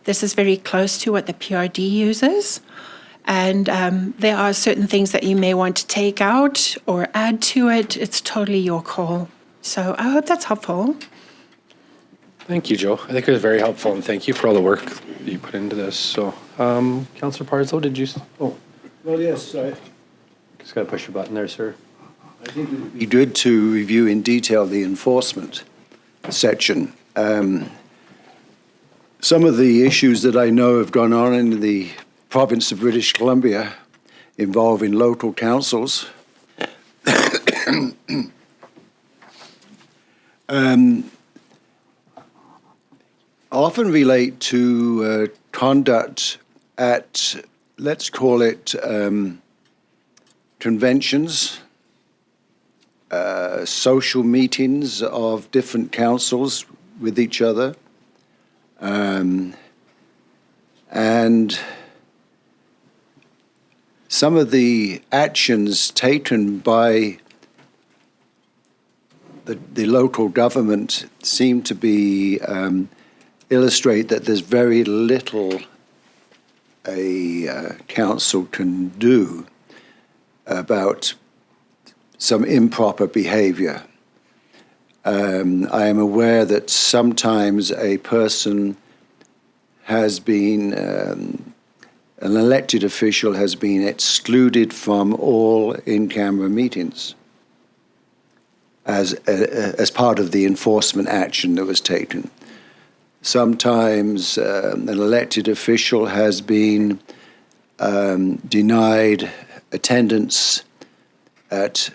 This is very close to what the PRD uses. And there are certain things that you may want to take out or add to it. It's totally your call. So I hope that's helpful. Thank you, Joe. I think it was very helpful, and thank you for all the work that you put into this. So Councillor Parslow, did you, oh, Well, yes, just got to push your button there, sir. I think it would be good to review in detail the enforcement section. Some of the issues that I know have gone on in the province of British Columbia involving local councils often relate to conduct at, let's call it, conventions, social meetings of different councils with each other, and some of the actions taken by the local government seem to be illustrate that there's very little a council can do about some improper behavior. I am aware that sometimes a person has been, an elected official has been excluded from all in-camera meetings as part of the enforcement action that was taken. Sometimes an elected official has been denied attendance at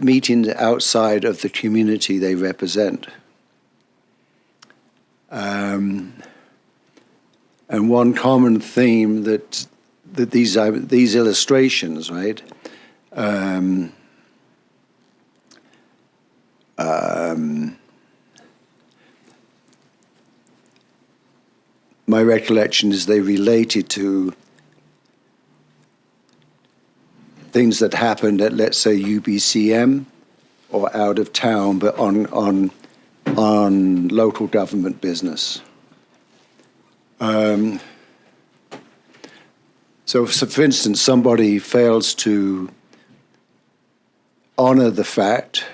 meetings outside of the community they represent. And one common theme that these illustrations, right, my recollection is they related to things that happened at, let's say, UBCM or out of town, but on local government business. So, for instance, somebody fails to honor the fact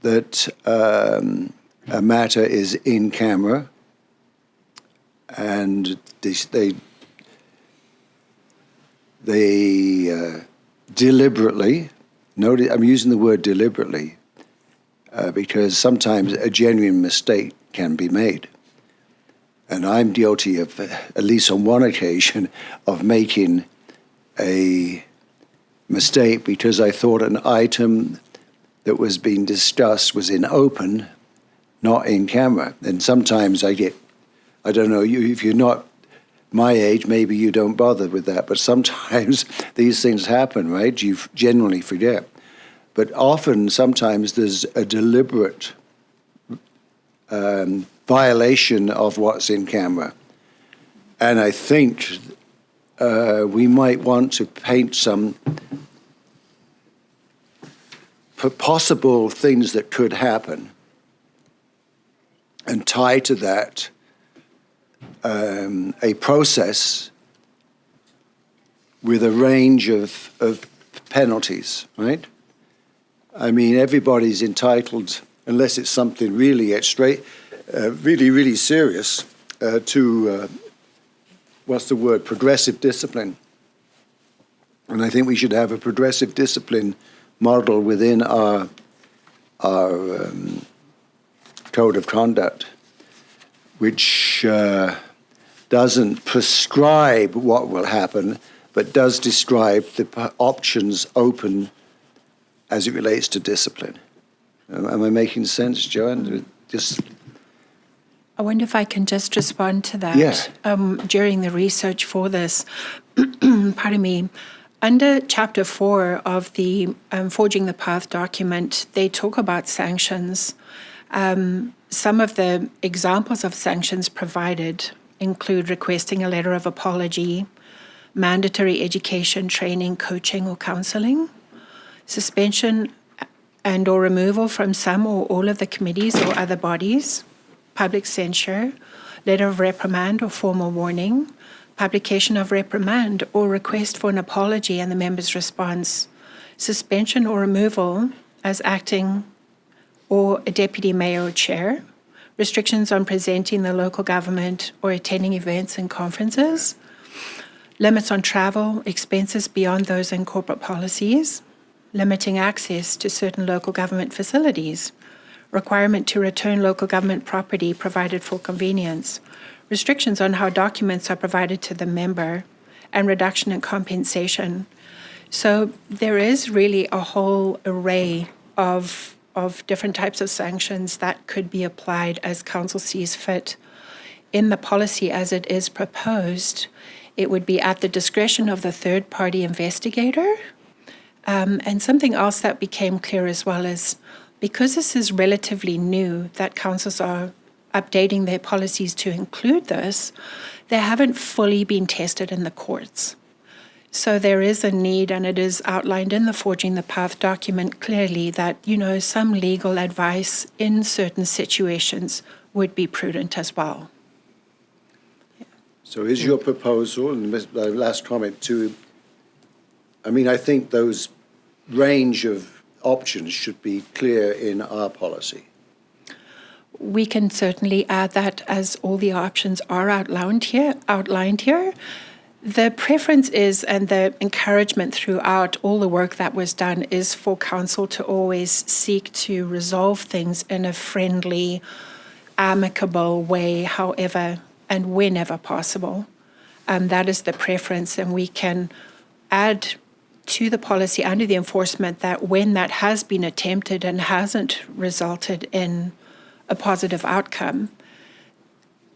that a matter is in camera, and they deliberately, notice I'm using the word deliberately, because sometimes a genuine mistake can be made. And I'm guilty of, at least on one occasion, of making a mistake because I thought an item that was being discussed was in open, not in camera. And sometimes I don't know, if you're not my age, maybe you don't bother with that, but sometimes these things happen, right? You generally forget. But often, sometimes there's a deliberate violation of what's in camera. And I think we might want to paint some possible things that could happen and tie to that a process with a range of penalties, right? I mean, everybody's entitled, unless it's something really really serious, to, what's the word, progressive discipline. And I think we should have a progressive discipline model within our code of conduct, which doesn't prescribe what will happen, but does describe the options open as it relates to discipline. Am I making sense, Joanne? I wonder if I can just respond to that. Yeah. During the research for this, pardon me, under Chapter 4 of the Forging the Path document, they talk about sanctions. Some of the examples of sanctions provided include requesting a letter of apology, mandatory education, training, coaching, or counseling, suspension and or removal from some or all of the committees or other bodies, public censure, letter of reprimand or formal warning, publication of reprimand or request for an apology and the member's response, suspension or removal as acting or a deputy mayor or chair, restrictions on presenting the local government or attending events and conferences, limits on travel, expenses beyond those in corporate policies, limiting access to certain local government facilities, requirement to return local government property provided for convenience, restrictions on how documents are provided to the member, and reduction in compensation. So there is really a whole array of different types of sanctions that could be applied as council sees fit. In the policy as it is proposed, it would be at the discretion of the third-party investigator. And something else that became clear as well is, because this is relatively new, that councils are updating their policies to include this, they haven't fully been tested in the courts. So there is a need, and it is outlined in the Forging the Path document clearly, that, some legal advice in certain situations would be prudent as well. So is your proposal, and the last comment too, I think those range of options should be clear in our policy. We can certainly add that as all the options are outlined here. The preference is, and the encouragement throughout all the work that was done, is for council to always seek to resolve things in a friendly, amicable way, however and whenever possible. That is the preference, and we can add to the policy under the enforcement that when that has been attempted and hasn't resulted in a positive outcome,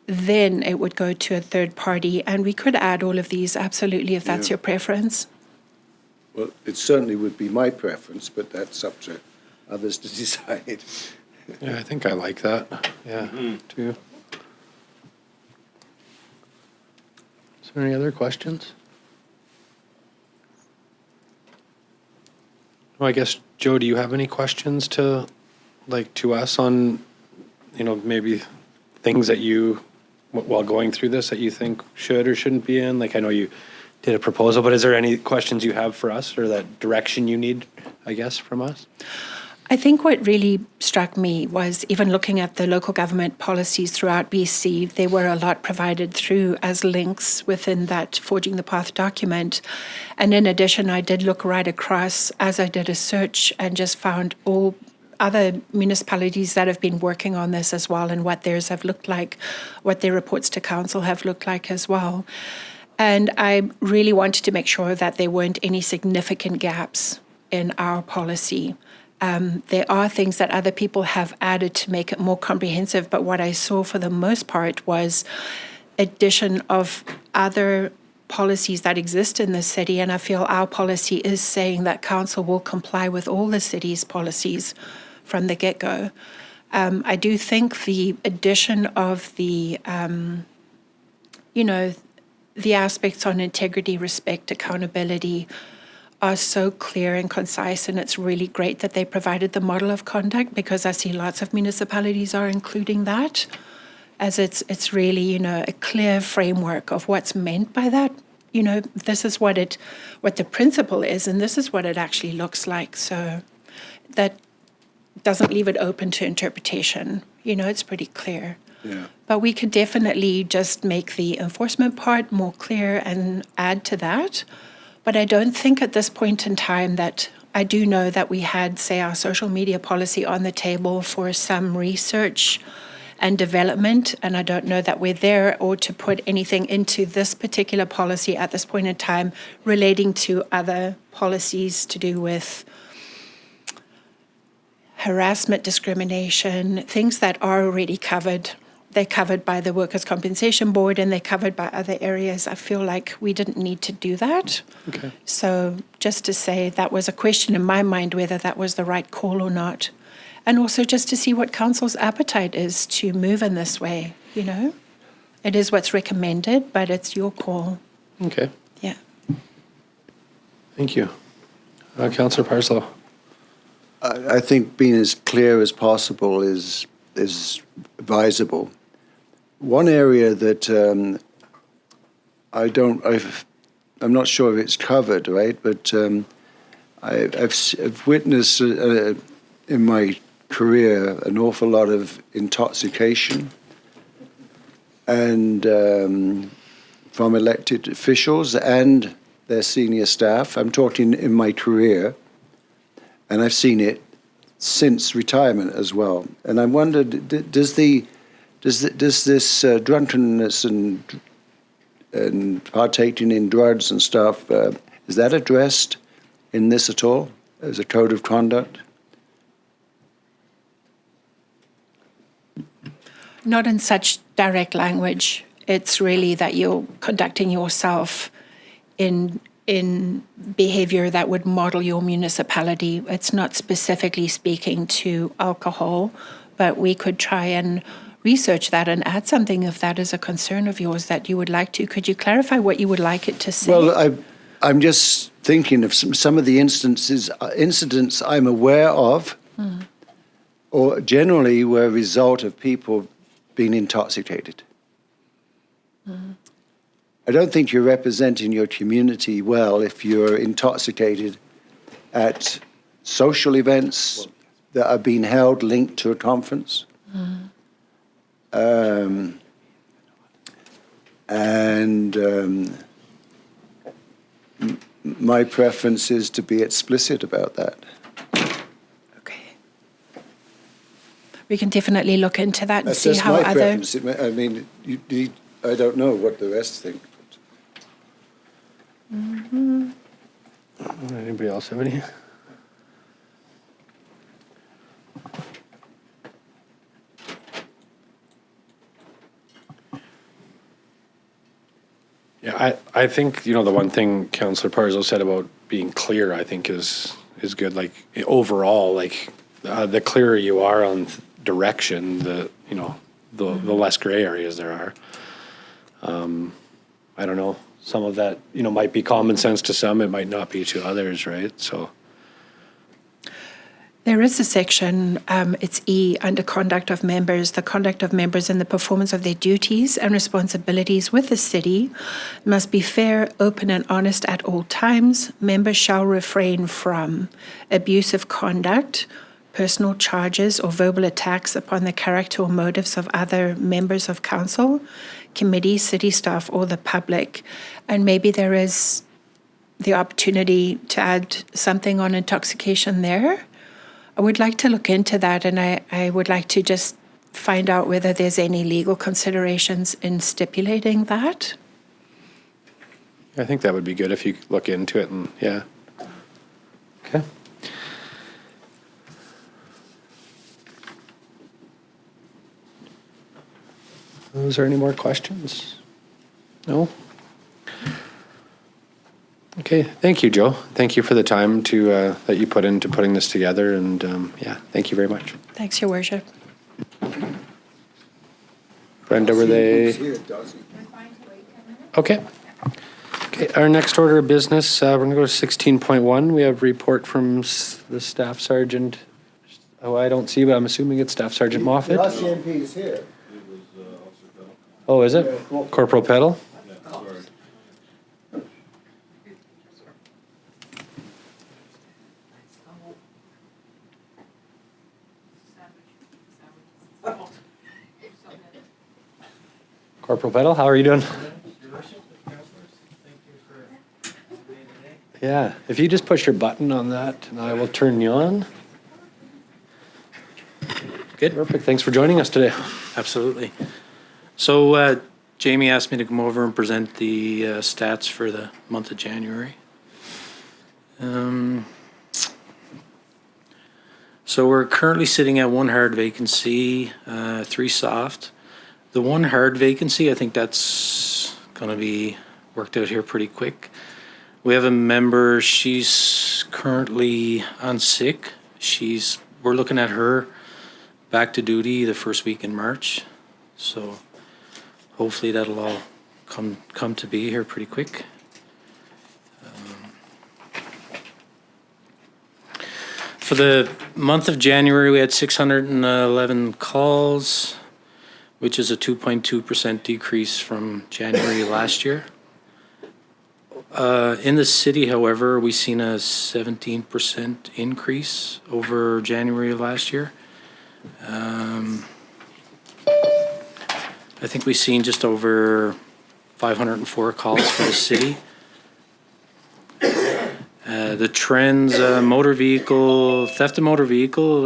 then it would go to a third party. And we could add all of these, absolutely, if that's your preference. Well, it certainly would be my preference, but that's up to others to decide. Yeah, I think I like that. Yeah, too. Is there any other questions? Well, I guess, Joe, do you have any questions to us on, maybe things that you, while going through this, that you think should or shouldn't be in? I know you did a proposal, but is there any questions you have for us, or that direction you need, I guess, from us? I think what really struck me was, even looking at the local government policies throughout BC, there were a lot provided through as links within that Forging the Path document. And in addition, I did look right across as I did a search and just found all other municipalities that have been working on this as well, and what theirs have looked like, what their reports to council have looked like as well. And I really wanted to make sure that there weren't any significant gaps in our policy. There are things that other people have added to make it more comprehensive, but what I saw for the most part was addition of other policies that exist in the city, and I feel our policy is saying that council will comply with all the city's policies from the get-go. I do think the addition of the aspects on integrity, respect, accountability are so clear and concise, and it's really great that they provided the model of conduct, because I see lots of municipalities are including that, as it's really, a clear framework of what's meant by that. This is what the principle is, and this is what it actually looks like. So that doesn't leave it open to interpretation. It's pretty clear. Yeah. But we could definitely just make the enforcement part more clear and add to that. But I don't think at this point in time that, I do know that we had, say, our social media policy on the table for some research and development, and I don't know that we're there or to put anything into this particular policy at this point in time relating to other policies to do with harassment, discrimination, things that are already covered. They're covered by the Workers' Compensation Board, and they're covered by other areas. I feel like we didn't need to do that. Okay. So just to say, that was a question in my mind whether that was the right call or not. And also just to see what council's appetite is to move in this way, It is what's recommended, but it's your call. Okay. Yeah. Thank you. Councillor Parslow. I think being as clear as possible is advisable. One area that I'm not sure if it's covered, right? But I've witnessed in my career an awful lot of intoxication and from elected officials and their senior staff. I'm talking in my career, and I've seen it since retirement as well. And I wondered, does this drunkenness and partaking in drugs and stuff, is that addressed in this at all as a code of conduct? Not in such direct language. It's really that you're conducting yourself in behavior that would model your municipality. It's not specifically speaking to alcohol, but we could try and research that and add something if that is a concern of yours that you would like to. Could you clarify what you would like it to say? Well, I'm just thinking of some of the incidents I'm aware of, or generally were a result of people being intoxicated. I don't think you're representing your community well if you're intoxicated at social events that are being held linked to a conference. My preference is to be explicit about that. Okay. We can definitely look into that and That's see just how my other... preference. I mean, I don't know what the rest think. Anybody else have any? Yeah, I think, the one thing Councillor Parzo said about being clear, I think is good. Like, overall, like, the clearer you are on direction, the less gray areas there are. I don't know. Some of that, might be common sense to some, it might not be to others, right? So. There is a section, it's E, under conduct of members. The conduct of members in the performance of their duties and responsibilities with the city must be fair, open, and honest at all times. Members shall refrain from abusive conduct, personal charges, or verbal attacks upon the character or motives of other members of council, committee, city staff, or the public. And maybe there is the opportunity to add something on intoxication there. I would like to look into that, and I would like to just find out whether there's any legal considerations in stipulating that. I think that would be good if you look into it and, yeah. Okay. Is there any more questions? No? Okay, thank you, Joe. Thank you for the time that you put into putting this together, and yeah, thank you very much. Thanks, Your Worship. Brenda, were they? Okay. Okay, our next order of business, we're going to go to 16.1. We have report from the Staff Sergeant. Oh, I don't see, but I'm assuming it's Staff Sergeant Moffat. The RCMP is here. Oh, is it? Corporal Peddle? Corporal Peddle, how are you doing? Yeah, if you just push your button on that, and I will turn you on. Good. Perfect. Thanks for joining us today. Absolutely. So Jamie asked me to come over and present the stats for the month of January. So we're currently sitting at 1 hard vacancy, 3 soft. The 1 hard vacancy, I think that's going to be worked out here pretty quick. We have a member, she's currently on sick. We're looking at her back to duty the first week in March. So hopefully that'll all come to be here pretty quick. For the month of January, we had 611 calls, which is a 2.2% decrease from January last year. In the city, however, we've seen a 17% increase over January of last year. I think we've seen just over 504 calls for the city. The trends, motor vehicle, theft of motor vehicle,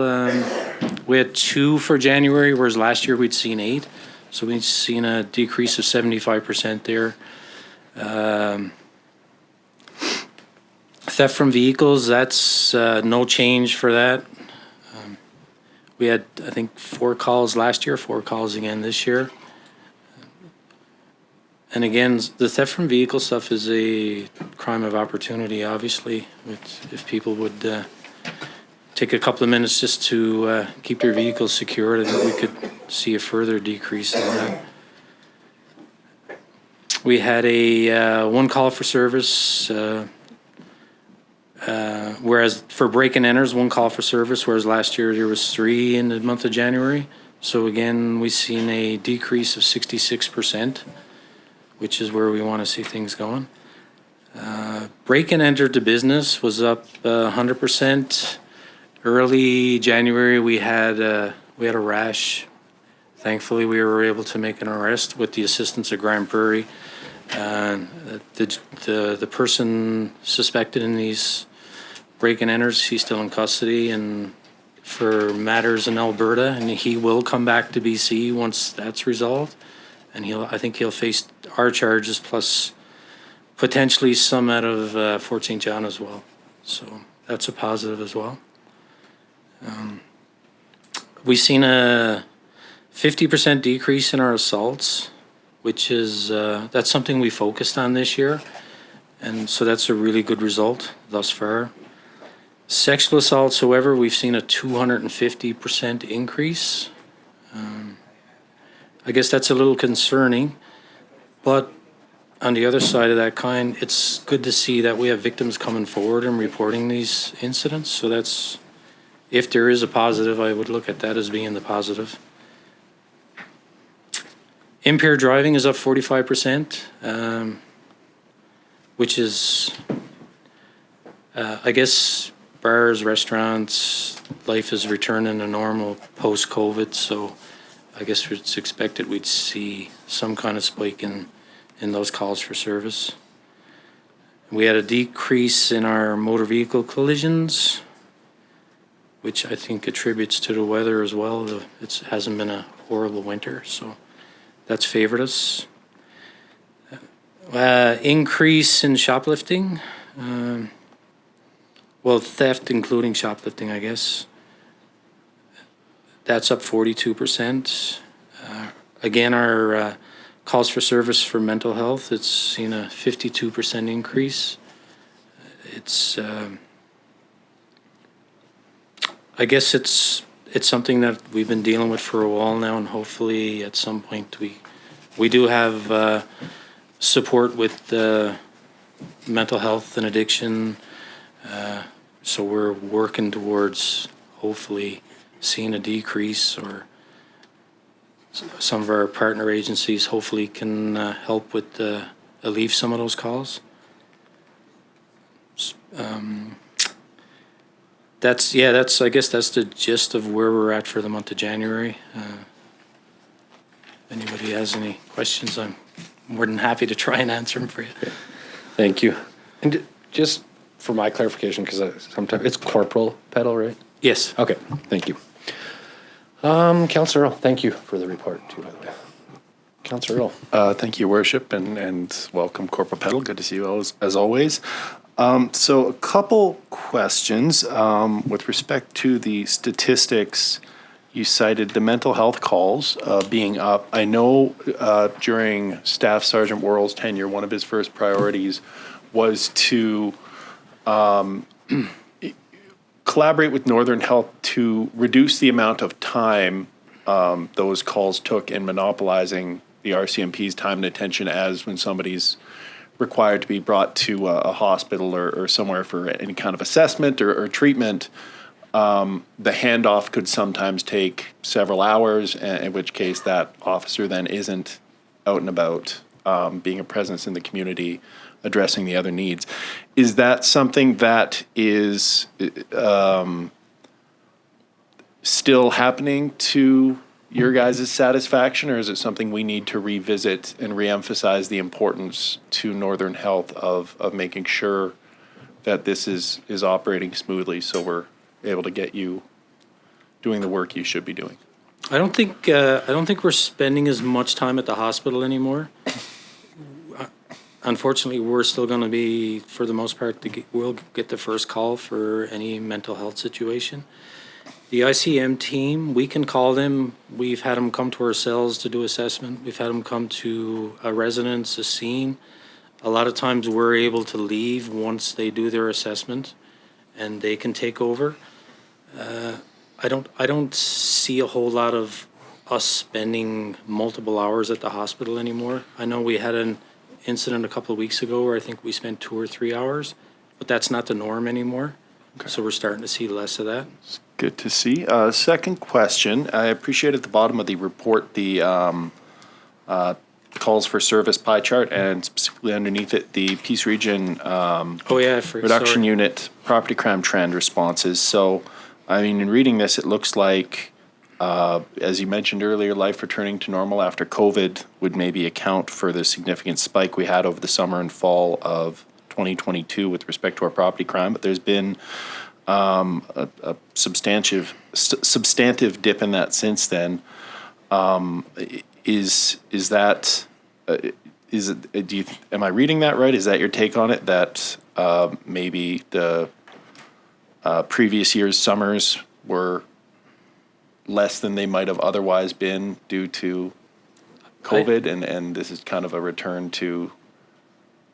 we had 2 for January, whereas last year we'd seen 8. So we've seen a decrease of 75% there. Theft from vehicles, that's no change for that. We had, I think, 4 calls last year, 4 calls again this year. And again, the theft from vehicle stuff is a crime of opportunity, obviously. If people would take a couple of minutes just to keep their vehicles secured, I think we could see a further decrease in that. We had a 1 call for service, whereas for break and enters, 1 call for service, whereas last year there was 3 in the month of January. So again, we've seen a decrease of 66%, which is where we want to see things going. Break and enter to business was up 100%. Early January, we had a rash. Thankfully, we were able to make an arrest with the assistance of Grand Prairie. The person suspected in these break and enters, he's still in custody and for matters in Alberta, and he will come back to BC once that's resolved. And I think he'll face our charges plus potentially some out of Fort St. John as well. So that's a positive as well. We've seen a 50% decrease in our assaults, which is, that's something we focused on this year. And so that's a really good result thus far. Sexual assaults, however, we've seen a 250% increase. I guess that's a little concerning, but on the other side of that coin, it's good to see that we have victims coming forward and reporting these incidents. So that's, if there is a positive, I would look at that as being the positive. Impaired driving is up 45%, which is, I guess, bars, restaurants, life is returning to normal post-COVID, so I guess it's expected we'd see some kind of spike in those calls for service. We had a decrease in our motor vehicle collisions, which I think attributes to the weather as well. It hasn't been a horrible winter, so that's favored us. Increase in shoplifting. Well, theft, including shoplifting, I guess. That's up 42%. Again, our calls for service for mental health, it's seen a 52% increase. It's, I guess it's something that we've been dealing with for a while now, and hopefully at some point we do have support with mental health and addiction. So we're working towards hopefully seeing a decrease, or some of our partner agencies hopefully can help with alleviate some of those calls. That's I guess that's the gist of where we're at for the month of January. If anybody has any questions, I'm more than happy to try and answer them for you. Thank you. And just for my clarification, because sometimes it's Corporal Peddle, right? Yes. Okay, thank you. Councillor Earl, thank you for the report too, by the way. Councillor Earl. Thank you, Your Worship, and welcome, Corporal Peddle. Good to see you as always. So a couple questions with respect to the statistics. You cited the mental health calls being up. I know during Staff Sergeant Worrell's tenure, one of his first priorities was to collaborate with Northern Health to reduce the amount of time those calls took in monopolizing the RCMP's time and attention, as when somebody's required to be brought to a hospital or somewhere for any kind of assessment or treatment. The handoff could sometimes take several hours, in which case that officer then isn't out and about, being a presence in the community, addressing the other needs. Is that something that is still happening to your guys' satisfaction, or is it something we need to revisit and reemphasize the importance to Northern Health of making sure that this is operating smoothly so we're able to get you doing the work you should be doing? I don't think we're spending as much time at the hospital anymore. Unfortunately, we're still going to be, for the most part, we'll get the first call for any mental health situation. The ICM team, we can call them. We've had them come to our cells to do assessment. We've had them come to a residence, a scene. A lot of times we're able to leave once they do their assessment and they can take over. I don't see a whole lot of us spending multiple hours at the hospital anymore. I know we had an incident a couple of weeks ago where I think we spent 2 or 3 hours, but that's not the norm anymore. Okay. So we're starting to see less of that. Good to see. Second question, I appreciate at the bottom of the report the calls for service pie chart, and specifically underneath it, the Peace Region reduction unit property crime trend responses. So, I mean, in reading this, it looks like, as you mentioned earlier, life returning to normal after COVID would maybe account for the significant spike we had over the summer and fall of 2022 with respect to our property crime. But there's been a substantive dip in that since then. Am I reading that right? Is that your take on it? That maybe the previous year's summers were less than they might have otherwise been due to COVID, and this is kind of a return to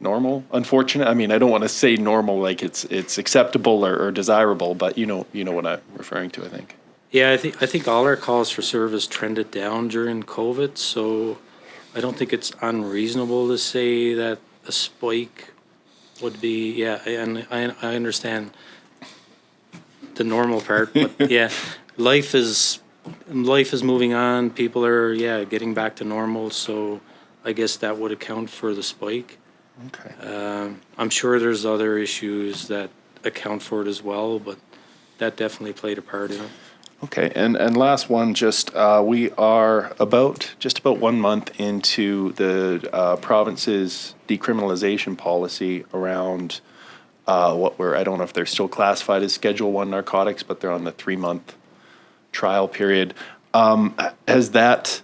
normal? Unfortunate. I mean, I don't want to say normal like it's acceptable or desirable, but you know what I'm referring to, I think. Yeah, I think all our calls for service trended down during COVID, so I don't think it's unreasonable to say that a spike would be, yeah, and I understand the normal part, but yeah, life is moving on. People are, getting back to normal, so I guess that would account for the spike. Okay. I'm sure there's other issues that account for it as well, but that definitely played a part in it. Okay, and last one, just we are just about 1 month into the province's decriminalization policy around I don't know if they're still classified as Schedule 1 narcotics, but they're on the 3-month trial period. Has that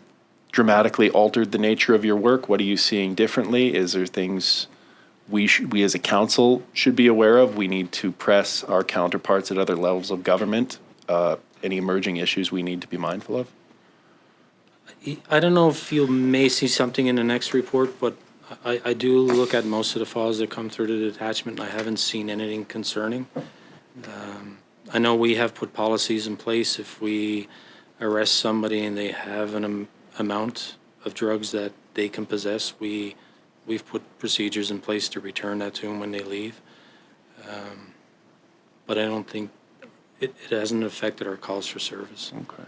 dramatically altered the nature of your work? What are you seeing differently? Is there things we as a council should be aware of? We need to press our counterparts at other levels of government. Any emerging issues we need to be mindful of? I don't know if you may see something in the next report, but I do look at most of the files that come through the detachment, and I haven't seen anything concerning. I know we have put policies in place. If we arrest somebody and they have an amount of drugs that they can possess, we've put procedures in place to return that to them when they leave. But I don't think it hasn't affected our calls for service. Okay.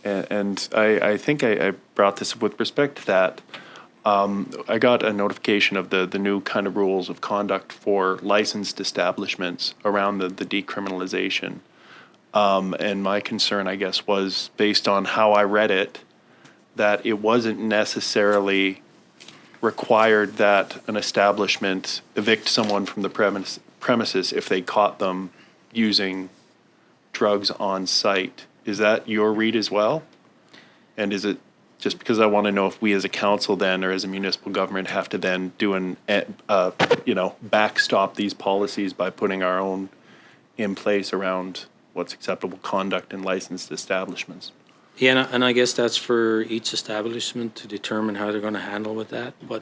And I think I brought this up with respect to that. I got a notification of the new kind of rules of conduct for licensed establishments around the decriminalization. And my concern, I guess, was based on how I read it, that it wasn't necessarily required that an establishment evict someone from the premises if they caught them using drugs on site. Is that your read as well? And is it just because I want to know if we as a council then, or as a municipal government, have to then do backstop these policies by putting our own in place around what's acceptable conduct in licensed establishments? Yeah, and I guess that's for each establishment to determine how they're going to handle with that. But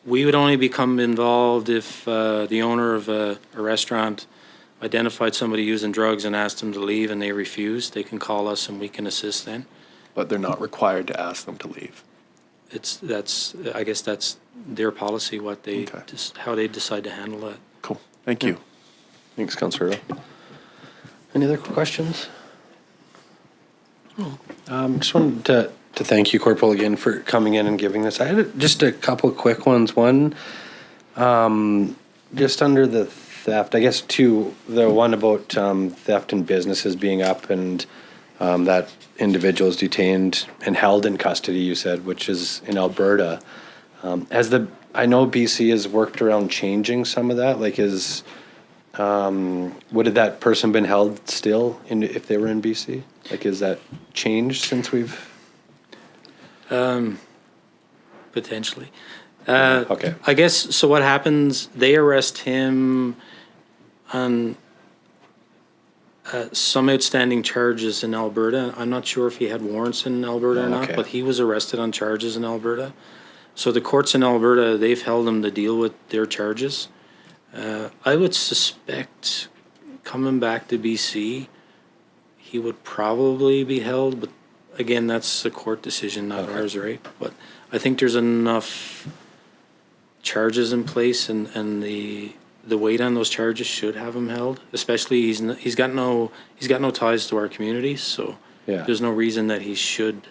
we would only become involved if the owner of a restaurant identified somebody using drugs and asked them to leave and they refused. They can call us and we can assist then. But they're not required to ask them to leave. I guess that's their policy, how they decide to handle that. Cool. Thank you. Thanks, Councillor Earl. Any other questions? Just wanted to thank you, Corporal, again for coming in and giving this. I had just a couple quick ones. One, just under the theft. I guess two. The one about theft in businesses being up and that individual is detained and held in custody, you said, which is in Alberta. I know BC has worked around changing some of that. Like, would have that person been held still if they were in BC? Like, is that changed since we've? Potentially. Okay. I guess, so what happens, they arrest him on some outstanding charges in Alberta. I'm not sure if he had warrants in Alberta or not, Okay. but he was arrested on charges in Alberta. So the courts in Alberta, they've held him to deal with their charges. I would suspect coming back to BC, he would probably be held, but again, that's a court decision, not ours, right? But I think there's enough charges in place, and the weight on those charges should have him held. Especially he's got no ties to our community, so Yeah. there's no reason that he should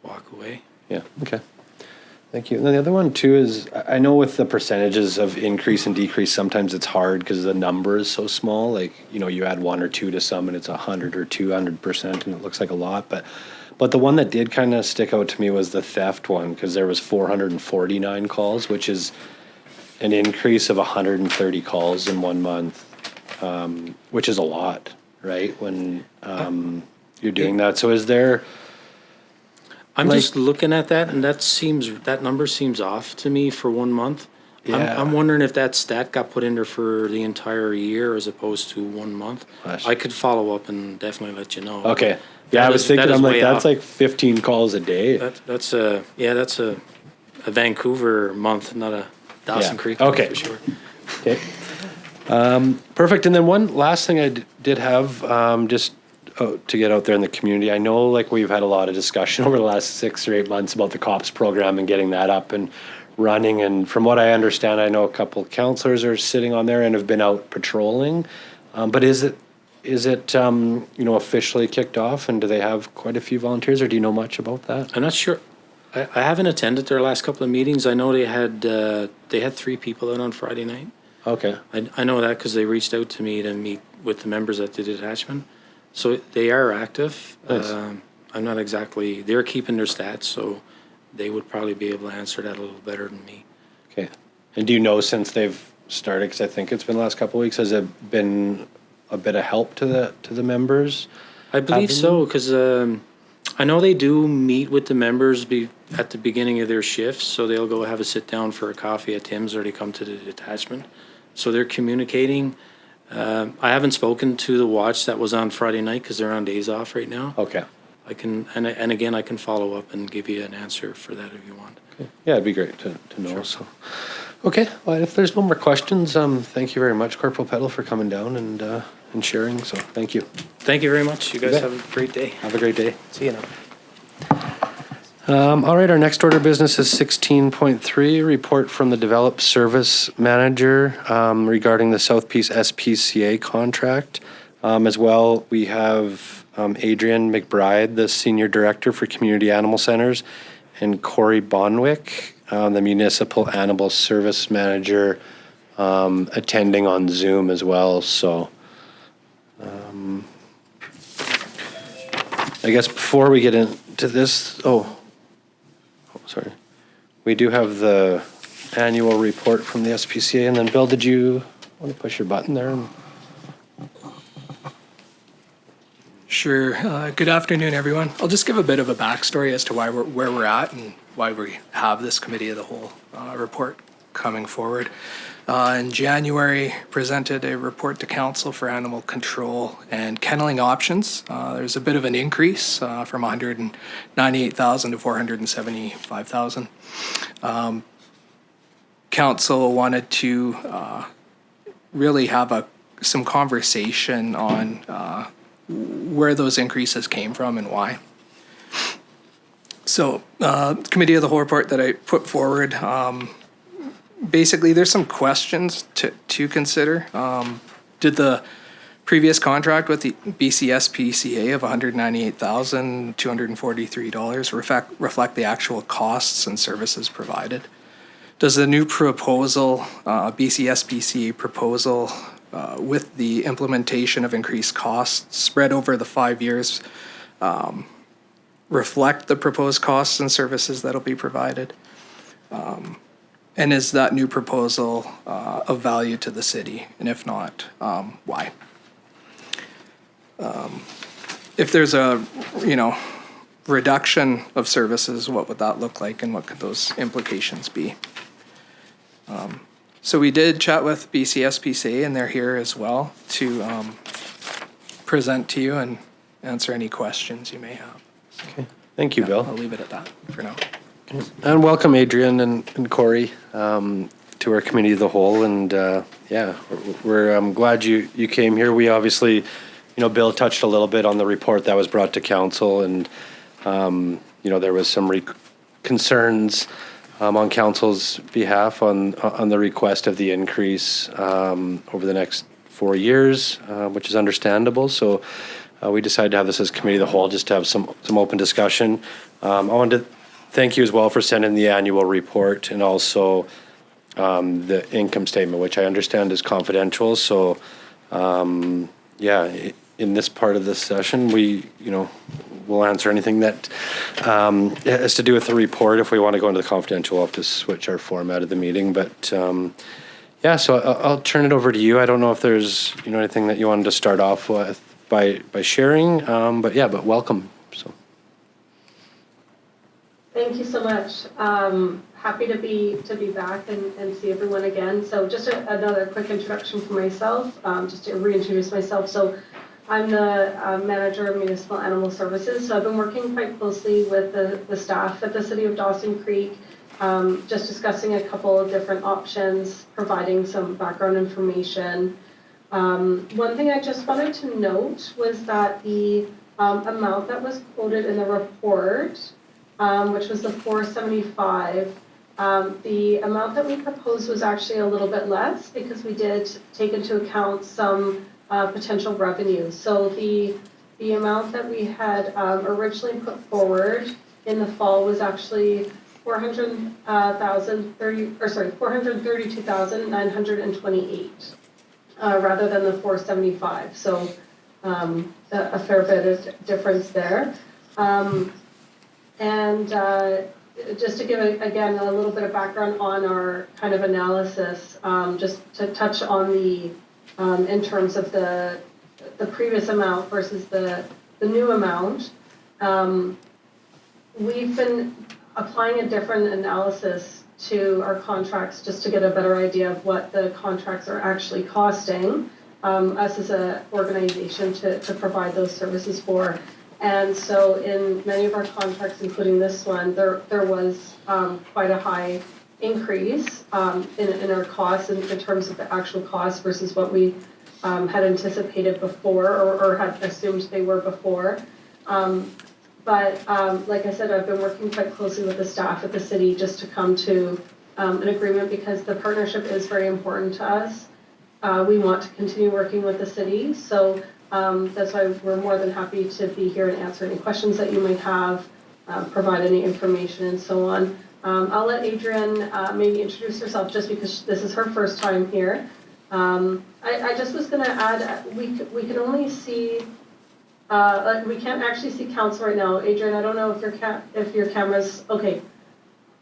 walk away. Yeah, okay. Thank you. And then the other one too is, I know with the percentages of increase and decrease, sometimes it's hard because the number is so small. Like, you add 1 or 2 to some and it's 100 or 200% and it looks like a lot. But the one that did kind of stick out to me was the theft one, because there was 449 calls, which is an increase of 130 calls in 1 month, which is a lot, right? When you're doing that. So is there... I'm just looking at that, and that number seems off to me for 1 month. Yeah. I'm wondering if that stat got put in there for the entire year as opposed to 1 month. Gosh. I could follow up and definitely let you know. Okay. Yeah, That I was is- thinking, that is I'm like, way that's off. like 15 calls a day. That's a Vancouver month, not a Dawson Yeah. Creek Okay. month for sure. Okay. Perfect. And then one last thing I did have, just to get out there in the community. I know, like, we've had a lot of discussion over the last 6 or 8 months about the COPS program and getting that up and running. And from what I understand, I know a couple of counselors are sitting on there and have been out patrolling. But is it officially kicked off, and do they have quite a few volunteers, or do you know much about that? I'm not sure. I haven't attended their last couple of meetings. I know they had 3 people out on Friday night. Okay. I know that because they reached out to me to meet with the members at the detachment. So they are active. Nice. I'm not exactly, they're keeping their stats, so they would probably be able to answer that a little better than me. Okay. And do you know, since they've started, because I think it's been the last couple of weeks, has it been a bit of help to the members? I believe so, because I know they do meet with the members at the beginning of their shifts, so they'll go have a sit down for a coffee at Tim's, or they come to the detachment. So they're communicating. I haven't spoken to the watch that was on Friday night because they're on days off right now. Okay. I can, and again, I can follow up and give you an answer for that if you want. Okay. Yeah, it'd be great to know. Sure. So, okay. Well, if there's no more questions, thank you very much, Corporal Peddle, for coming down and sharing. So, thank you. Thank you very much. You guys bet. have a great day. Have a great day. See you now. All right, our next order of business is 16.3, report from the Developed Service Manager regarding the South Peace SPCA contract. As well, we have Adrian McBride, the Senior Director for Community Animal Centers, and Corey Bonwick, the Municipal Animal Service Manager, attending on Zoom as well. So I guess before we get into this, sorry. We do have the annual report from the SPCA, and then Bill, did you want to push your button there? Sure. Good afternoon, everyone. I'll just give a bit of a backstory as to where we're at and why we have this committee of the whole report coming forward. In January, presented a report to Council for Animal Control and Kenneling Options. There's a bit of an increase from 198,000 to 475,000. Council wanted to really have some conversation on where those increases came from and why. So, committee of the whole report that I put forward, basically there's some questions to consider. Did the previous contract with the BCSPCA of $198,243 reflect the actual costs and services provided Does the new proposal, BCSPC proposal, with the implementation of increased costs spread over the 5 years, reflect the proposed costs and services that'll be provided? And is that new proposal of value to the city? And if not, why? If there's a, reduction of services, what would that look like and what could those implications be? So we did chat with BCSPC and they're here as well to present to you and answer any questions you may have. Okay. Thank you, Bill. I'll leave it at that for now. And welcome, Adrian and Corey, to our committee of the whole. And we're glad you came here. We obviously, Bill touched a little bit on the report that was brought to council, and there was some concerns on council's behalf on the request of the increase over the next 4 years, which is understandable. So we decided to have this as committee of the whole, just to have some open discussion. I wanted to thank you as well for sending the annual report and also the income statement, which I understand is confidential. So in this part of the session, we'll answer anything that has to do with the report. If we want to go into the confidential, we'll have to switch our format of the meeting. But so I'll turn it over to you. I don't know if there's anything that you wanted to start off with by sharing, but welcome. So. Thank you so much. Happy to be back and see everyone again. So just another quick introduction for myself, just to reintroduce myself. So I'm the manager of municipal animal services. So I've been working quite closely with the staff at the City of Dawson Creek, just discussing a couple of different options, providing some background information. One thing I just wanted to note was that the amount that was quoted in the report, which was the 475, the amount that we proposed was actually a little bit less because we did take into account some potential revenue. So the amount that we had originally put forward in the fall was actually $432,928 rather than the 475. So a fair bit of difference there. Just to give, again, a little bit of background on our kind of analysis, just to touch on the, in terms of the previous amount versus the new amount, we've been applying a different analysis to our contracts just to get a better idea of what the contracts are actually costing us as an organization to provide those services for. And so in many of our contracts, including this one, there was quite a high increase in our costs in terms of the actual cost versus what we had anticipated before or had assumed they were before. But like I said, I've been working quite closely with the staff at the city just to come to an agreement because the partnership is very important to us. We want to continue working with the city. So that's why we're more than happy to be here and answer any questions that you might have, provide any information and so on. I'll let Adrian maybe introduce herself just because this is her first time here. I just was going to add, we can only see, we can't actually see council right now. Adrian, I don't know if your camera's, okay.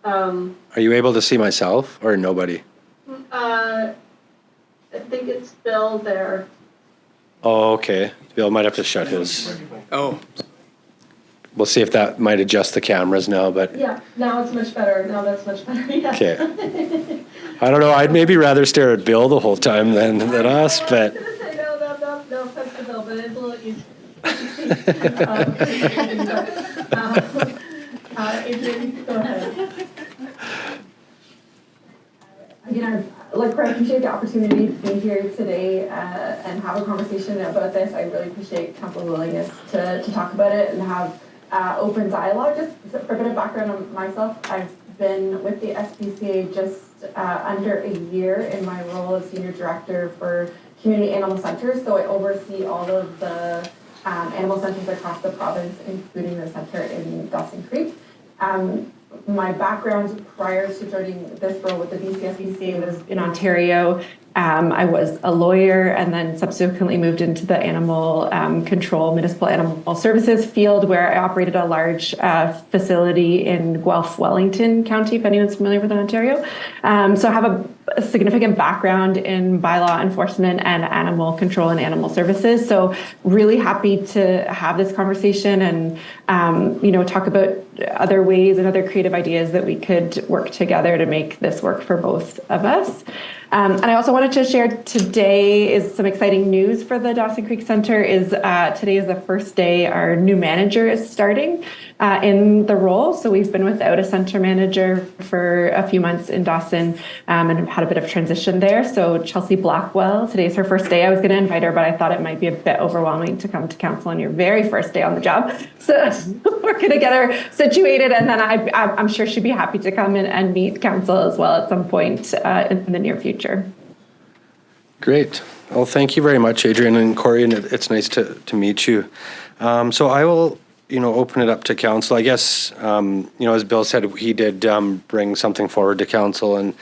Are you able to see myself or nobody? I think it's Bill there. Oh, okay. Bill might have to shut his. Oh. We'll see if that might adjust the cameras now, but. Yeah, now it's much better. Now that's much better, yeah. Okay. I don't know. I'd maybe rather stare at Bill the whole time than us, but. I was going to say, no offense to Bill, but it's a little easy. Adrian, go ahead. Again, I'd like to appreciate the opportunity to be here today and have a conversation about this. I really appreciate council's willingness to talk about it and have open dialogue. Just for a bit of background on myself, I've been with the SPCA just under a year in my role as Senior Director for Community Animal Centers. So I oversee all of the animal centers across the province, including the center in Dawson Creek. my background prior to joining this role with the BCSBCA was in Ontario. I was a lawyer and then subsequently moved into the animal control, municipal animal services field, where I operated a large facility in Guelph, Wellington County, if anyone's familiar with Ontario. So I have a significant background in bylaw enforcement and animal control and animal services. So really happy to have this conversation and, talk about other ways and other creative ideas that we could work together to make this work for both of us. And I also wanted to share today is some exciting news for the Dawson Creek Center. Today is the first day our new manager is starting in the role. So we've been without a center manager for a few months in Dawson and have had a bit of transition there. So Chelsea Blackwell, today is her first day. I was going to invite her, but I thought it might be a bit overwhelming to come to council on your very first day on the job. So we're going to get her situated, and then I'm sure she'd be happy to come in and meet council as well at some point in the near future. Great. Well, thank you very much, Adrian and Corey, and it's nice to meet you. So I will, open it up to council. I guess, as Bill said, he did bring something forward to council, and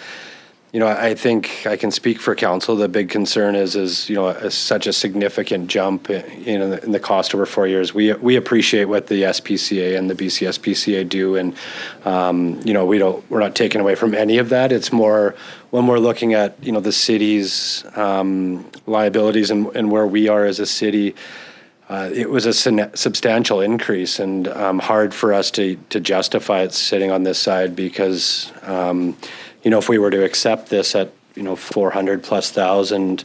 I think I can speak for council. The big concern is such a significant jump in the cost over 4 years. We appreciate what the SPCA and the BCSPCA do, and we're not taking away from any of that. It's more when we're looking at the city's liabilities and where we are as a city. It was a substantial increase, and hard for us to justify it sitting on this side because. If we were to accept this at, 400 plus thousand,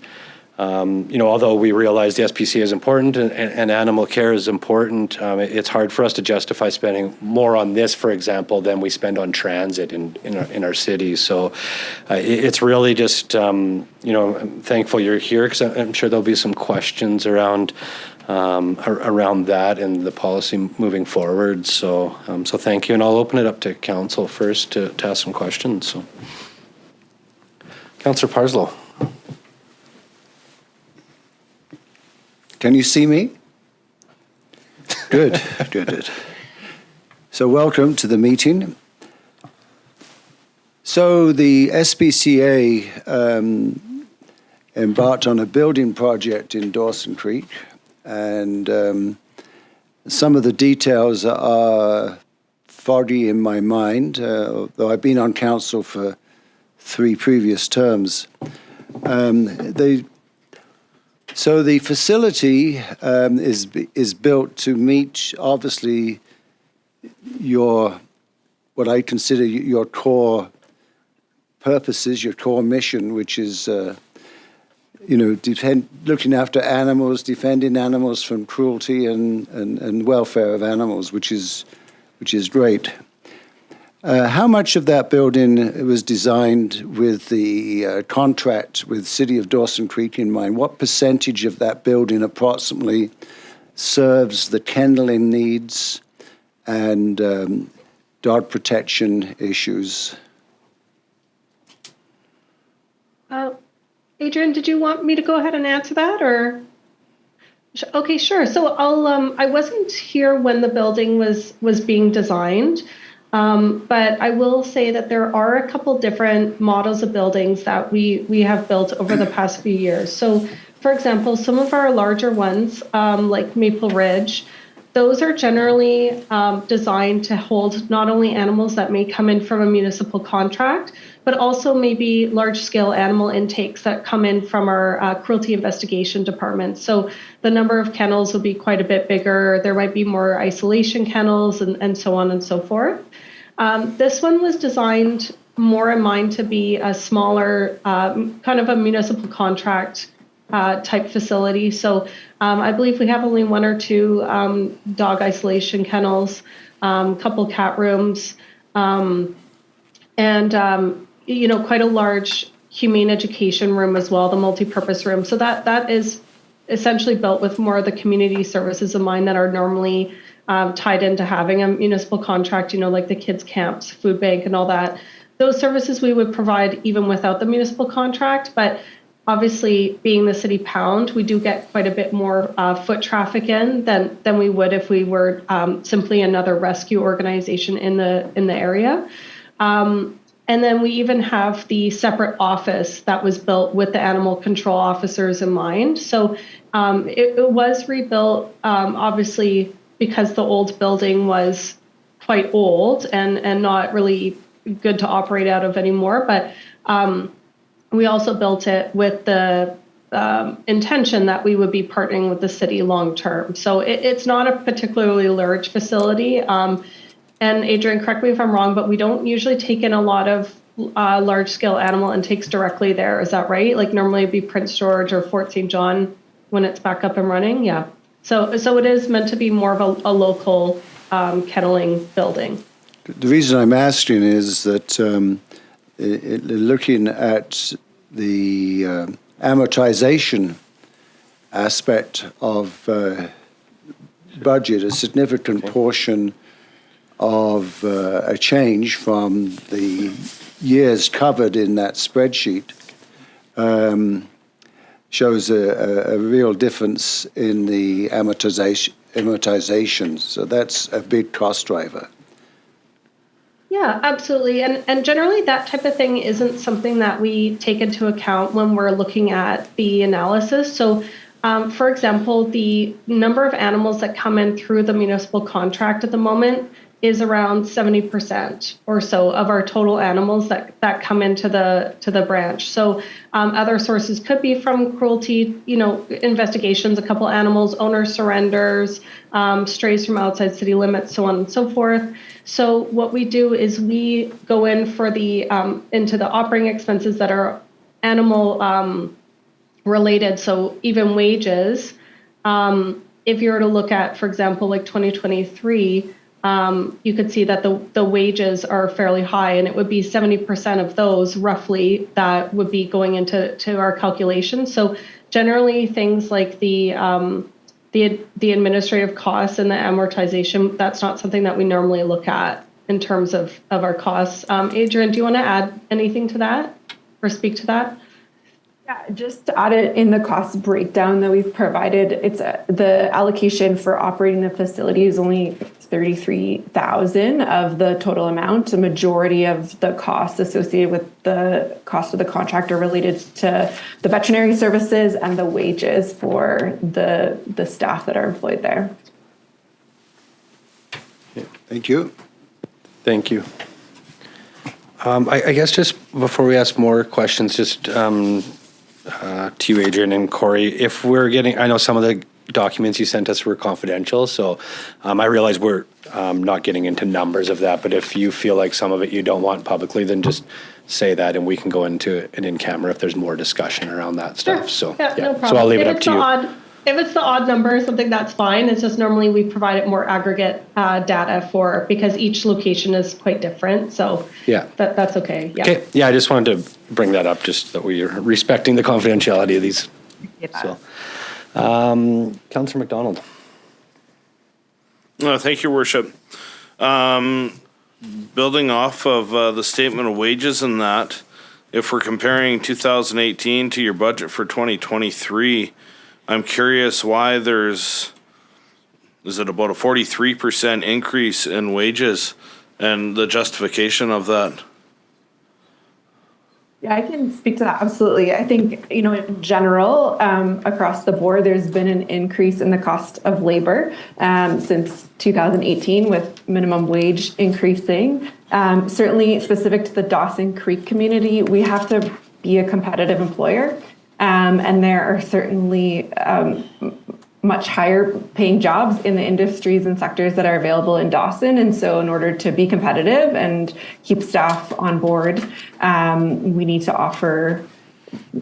although we realize the SPCA is important and animal care is important, it's hard for us to justify spending more on this, for example, than we spend on transit in our city. So it's really just, I'm thankful you're here because I'm sure there'll be some questions around that and the policy moving forward. So thank you. And I'll open it up to council first to ask some questions. So, Councillor Parslow. Can you see me? Good, good. So welcome to the meeting. So the SPCA embarked on a building project in Dawson Creek, and some of the details are foggy in my mind, though I've been on council for 3 previous terms. So the facility is built to meet, obviously, what I consider your core purposes, your core mission, which is looking after animals, defending animals from cruelty and welfare of animals, which is great. How much of that building was designed with the contract with City of Dawson Creek in mind? What percentage of that building approximately serves the kenneling needs and dog protection issues? Adrian, did you want me to go ahead and answer that, or? Okay, sure. So I wasn't here when the building was being designed, but I will say that there are a couple different models of buildings that we have built over the past few years. So, for example, some of our larger ones, like Maple Ridge, those are generally designed to hold not only animals that may come in from a municipal contract, but also maybe large-scale animal intakes that come in from our cruelty investigation department. So the number of kennels will be quite a bit bigger. There might be more isolation kennels and so on and so forth. This one was designed more in mind to be a smaller, kind of a municipal contract type facility. So I believe we have only 1 or 2 dog isolation kennels, couple cat rooms, and quite a large humane education room as well, the multi-purpose room. So that is essentially built with more of the community services in mind that are normally tied into having a municipal contract, like the kids' camps, food bank, and all that. Those services we would provide even without the municipal contract, but Obviously, being the city pound, we do get quite a bit more foot traffic in than we would if we were simply another rescue organization in the area. And then we even have the separate office that was built with the animal control officers in mind. So it was rebuilt, obviously, because the old building was quite old and not really good to operate out of anymore. But we also built it with the intention that we would be partnering with the city long term. So it's not a particularly large facility. And Adrian, correct me if I'm wrong, but we don't usually take in a lot of large scale animal intakes directly there. Is that right? Like normally it'd be Prince George or Fort St. John when it's back up and running. Yeah. So it is meant to be more of a local kenneling building. The reason I'm asking is that looking at the amortization aspect of budget, a significant portion of a change from the years covered in that spreadsheet shows a real difference in the amortization. So that's a big cost driver. Yeah, absolutely. And generally that type of thing isn't something that we take into account when we're looking at the analysis. So for example, the number of animals that come in through the municipal contract at the moment is around 70% or so of our total animals that come into the branch. So other sources could be from cruelty, investigations, a couple animals, owner surrenders, strays from outside city limits, so on and so forth. So what we do is we go in for into the operating expenses that are animal related. So even wages, if you were to look at, for example, like 2023, you could see that the wages are fairly high, and it would be 70% of those roughly that would be going into our calculation. So generally things like the administrative costs and the amortization, that's not something that we normally look at in terms of our costs. Adrian, do you want to add anything to that or speak to that? Yeah, just to add it in the cost breakdown that we've provided, it's the allocation for operating the facility is only $33,000 of the total amount. The majority of the costs associated with the cost of the contract are related to the veterinary services and the wages for the staff that are employed there. Thank you. Thank you. I guess just before we ask more questions, just to you, Adrian and Corey, if we're getting, I know some of the documents you sent us were confidential, so I realize we're not getting into numbers of that, but if you feel like some of it you don't want publicly, then just say that and we can go into an in-camera if there's more discussion around that stuff. Sure. So, yeah, no problem. So I'll leave it up to you. If it's the odd number or something, that's fine. It's just normally we provide it more aggregate data because each location is quite different. So yeah, that's okay. Yeah. Okay. Yeah, I just wanted to bring that up, just that we are respecting the confidentiality of these. So, Councillor McDonald. Thank you, Worship. Building off of the statement of wages and that, if we're comparing 2018 to your budget for 2023, I'm curious why is it about a 43% increase in wages and the justification of that? Yeah, I can speak to that. Absolutely. I think, in general, across the board, there's been an increase in the cost of labor since 2018 with minimum wage increasing. Certainly specific to the Dawson Creek community, we have to be a competitive employer. And there are certainly much higher paying jobs in the industries and sectors that are available in Dawson. And so in order to be competitive and keep staff on board, we need to offer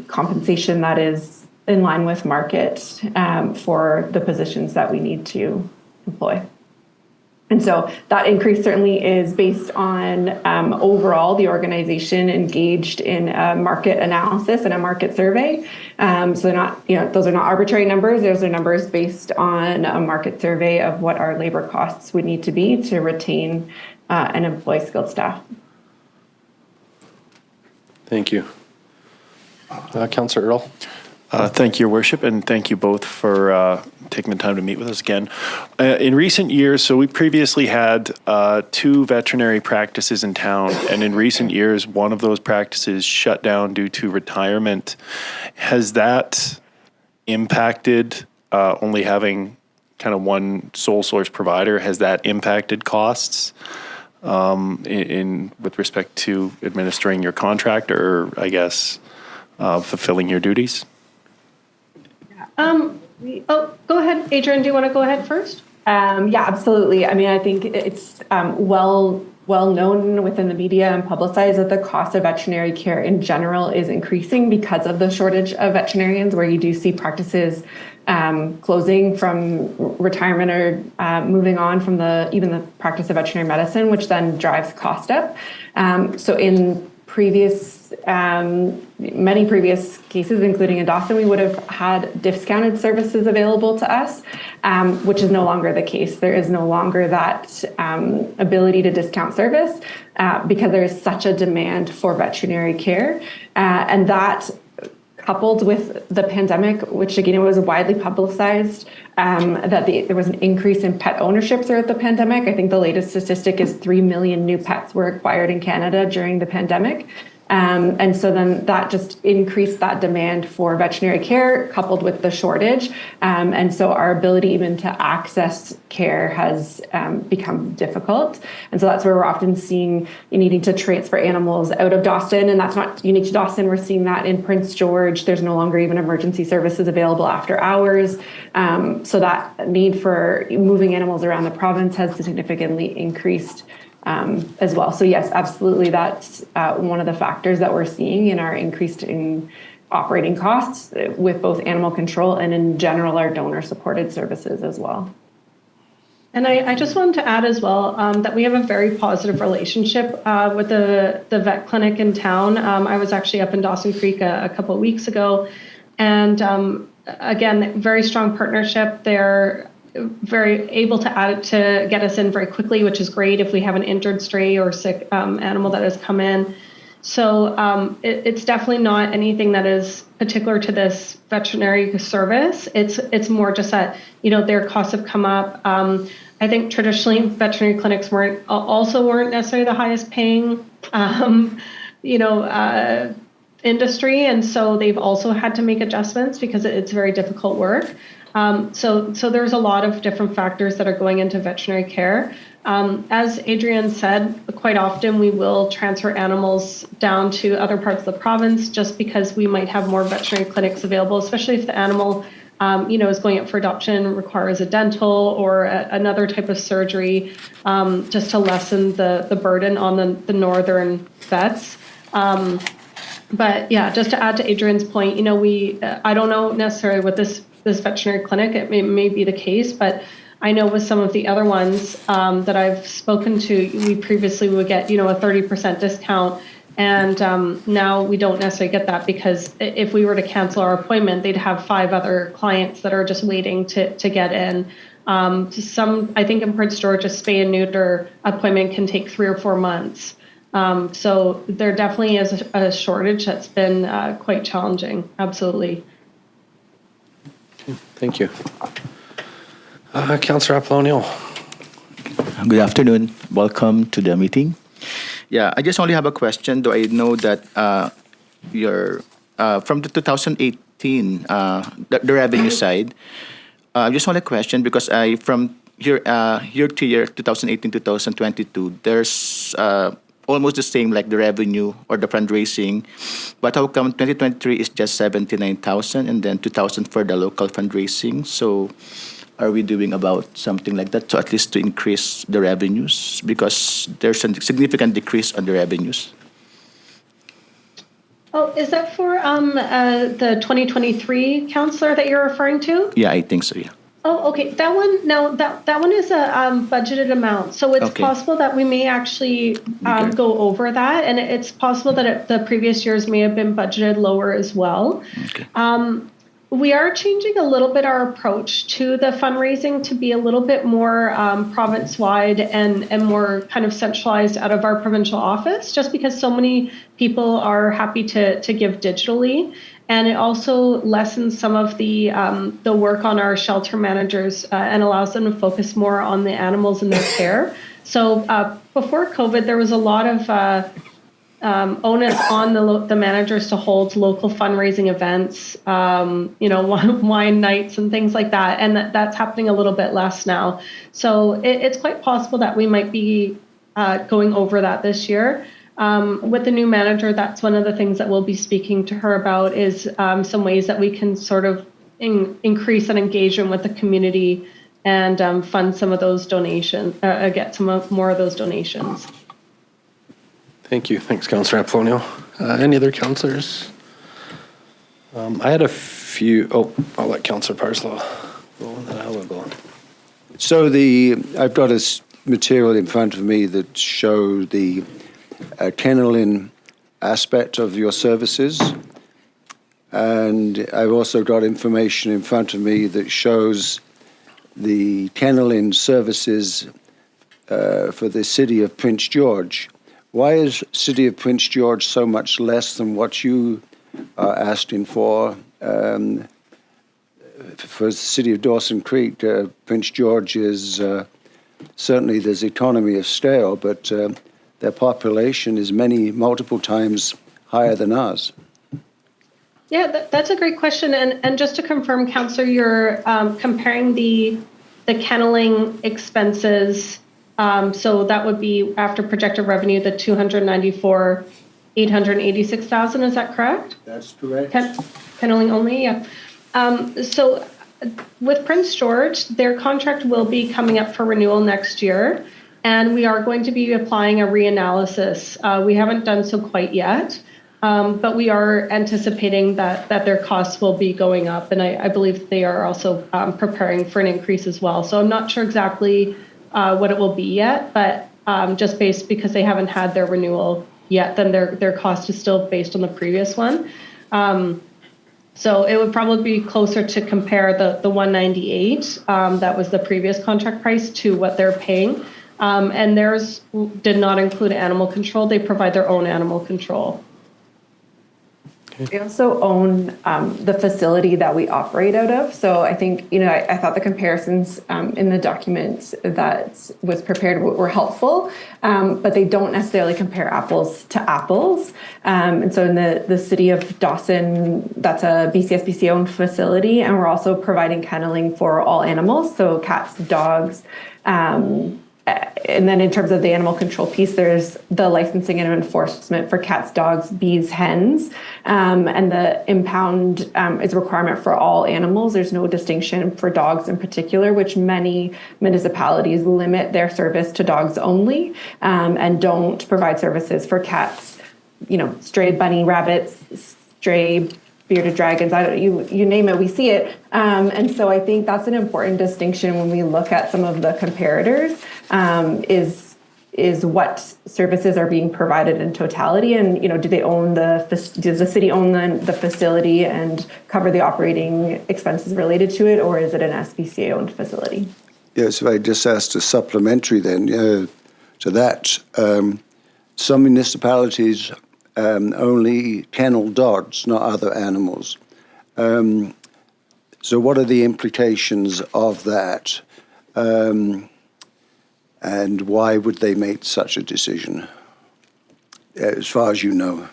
compensation that is in line with market for the positions that we need to employ. And so that increase certainly is based on overall the organization engaged in a market analysis and a market survey. So they're not, those are not arbitrary numbers. Those are numbers based on a market survey of what our labor costs would need to be to retain and employ skilled staff. Thank you. Councillor Earl. Thank you, Your Worship, and thank you both for taking the time to meet with us again. In recent years, so we previously had 2 veterinary practices in town, and in recent years, one of those practices shut down due to retirement. Has that impacted only having kind of one sole source provider? Has that impacted costs in with respect to administering your contract, or I guess fulfilling your duties? Go ahead, Adrian. Do you want to go ahead first? Yeah, absolutely. I mean, I think it's well known within the media and publicized that the cost of veterinary care in general is increasing because of the shortage of veterinarians, where you do see practices closing from retirement or moving on from even the practice of veterinary medicine, which then drives cost up. So in many previous cases, including in Dawson, we would have had discounted services available to us, which is no longer the case. There is no longer that ability to discount service because there is such a demand for veterinary care. And that, coupled with the pandemic, which again, it was widely publicized, that there was an increase in pet ownership throughout the pandemic. I think the latest statistic is 3 million new pets were acquired in Canada during the pandemic. And so then that just increased that demand for veterinary care, coupled with the shortage. And so our ability even to access care has become difficult. And so that's where we're often seeing needing to transfer animals out of Dawson. And that's not unique to Dawson. We're seeing that in Prince George. There's no longer even emergency services available after hours. So that need for moving animals around the province has significantly increased as well. So yes, absolutely, that's one of the factors that we're seeing in our increased in operating costs with both animal control and in general our donor supported services as well. And I just wanted to add as well that we have a very positive relationship with the vet clinic in town. I was actually up in Dawson Creek a couple of weeks ago, and again, very strong partnership. They're very able to get us in very quickly, which is great if we have an injured stray or sick animal that has come in. So it's definitely not anything that is particular to this veterinary service. It's more just that, their costs have come up. I think traditionally veterinary clinics weren't necessarily the highest paying, industry. And so they've also had to make adjustments because it's very difficult work. So there's a lot of different factors that are going into veterinary care. As Adrian said, quite often we will transfer animals down to other parts of the province just because we might have more veterinary clinics available, especially if the animal, is going up for adoption, requires a dental or another type of surgery, just to lessen the burden on the northern vets. But yeah, just to add to Adrian's point, I don't know necessarily what this veterinary clinic, it may be the case, but I know with some of the other ones that I've spoken to, we previously would get, a 30% discount. And now we don't necessarily get that because if we were to cancel our appointment, they'd have 5 other clients that are just waiting to get in. I think in Prince George, a spay and neuter appointment can take 3 or 4 months. So there definitely is a shortage that's been quite challenging. Absolutely. Thank you. Councillor Apollonio. Good afternoon. Welcome to the meeting. Yeah, I just only have a question. Do I know that you're from the 2018, the revenue side? I just want a question because from year to year, 2018-2022, there's almost the same like the revenue or the fundraising, but how come 2023 is just 79,000 and then 2,000 for the local fundraising? So are we doing about something like that to at least to increase the revenues because there's a significant decrease on the revenues? Oh, is that for the 2023 counselor that you're referring to? Yeah, I think so, yeah. Oh, okay. That one, no, that one is a budgeted amount. So it's possible that we may actually go over that. And it's possible that the previous years may have been budgeted lower as well. Okay. We are changing a little bit our approach to the fundraising to be a little bit more province-wide and more kind of centralized out of our provincial office, just because so many people are happy to give digitally. And it also lessens some of the work on our shelter managers and allows them to focus more on the animals and their care. So before COVID, there was a lot of onus on the managers to hold local fundraising events, wine nights and things like that. And that's happening a little bit less now. So it's quite possible that we might be going over that this year. With the new manager, that's one of the things that we'll be speaking to her about is some ways that we can sort of increase an engagement with the community and fund some of those donations, get more of those donations. Thank you. Thanks, Councillor Apollonio. Any other councillors? I had a few. Oh, I'll let Councillor Parslow go, and then I will go. So I've got material in front of me that show the kenneling aspect of your services, and I've also got information in front of me that shows the kenneling services for the city of Prince George. Why is City of Prince George so much less than what you are asking for? For the city of Dawson Creek, Prince George is certainly there's economy of scale, but their population is multiple times higher than ours. Yeah, that's a great question. And just to confirm, Councillor, you're comparing the kenneling expenses. So that would be after projected revenue, the $294,886,000. Is that correct? That's correct. Kenneling only, yeah. So with Prince George, their contract will be coming up for renewal next year, and we are going to be applying a reanalysis. We haven't done so quite yet, but we are anticipating that their costs will be going up, and I believe they are also preparing for an increase as well. So I'm not sure exactly what it will be yet, but just based because they haven't had their renewal yet, then their cost is still based on the previous one. So it would probably be closer to compare the 198 that was the previous contract price to what they're paying. And theirs did not include animal control. They provide their own animal control. We also own the facility that we operate out of. So I think, I thought the comparisons in the document that was prepared were helpful, but they don't necessarily compare apples to apples. And so in the city of Dawson, that's a BCSBC owned facility, and we're also providing kenneling for all animals, so cats, dogs, and then in terms of the animal control piece, there's the licensing and enforcement for cats, dogs, bees, hens, and the impound is a requirement for all animals. There's no distinction for dogs in particular, which many municipalities limit their service to dogs only, and don't provide services for cats, stray bunny rabbits, stray bearded dragons, you name it, we see it. And so I think that's an important distinction when we look at some of the comparators, is what services are being provided in totality, and do they own does the city own the facility and cover the operating expenses related to it, or is it an SPCA owned facility? Yes, if I just asked a supplementary then to that, some municipalities only kennel dogs, not other animals. So what are the implications of that? And why would they make such a decision, as far as you know?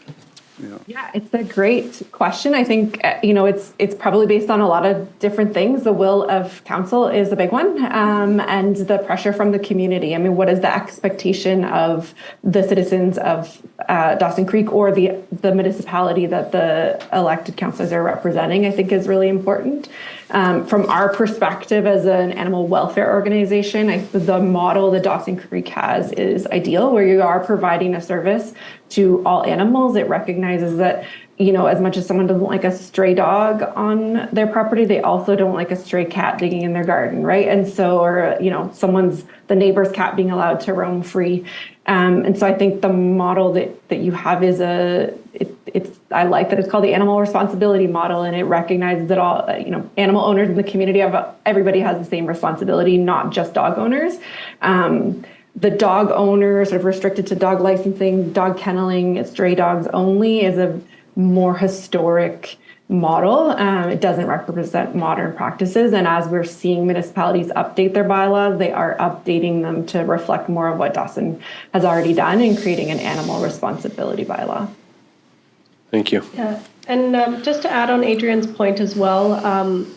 Yeah, it's a great question. I think, it's probably based on a lot of different things. The will of council is a big one, and the pressure from the community. I mean, what is the expectation of the citizens of Dawson Creek or the municipality that the elected councillors are representing, I think is really important. From our perspective as an animal welfare organization, the model that Dawson Creek has is ideal, where you are providing a service to all animals. It recognizes that, as much as someone doesn't like a stray dog on their property, they also don't like a stray cat digging in their garden, right? And so, or, the neighbor's cat being allowed to roam free. And so I think the model that you have is I like that it's called the animal responsibility model, and it recognizes that all, animal owners in the community everybody has the same responsibility, not just dog owners. The dog owner sort of restricted to dog licensing, dog kenneling, stray dogs only is a more historic model. It doesn't represent modern practices. And as we're seeing municipalities update their bylaws, they are updating them to reflect more of what Dawson has already done in creating an animal responsibility bylaw. Thank you. Yeah, and just to add on Adrian's point as well,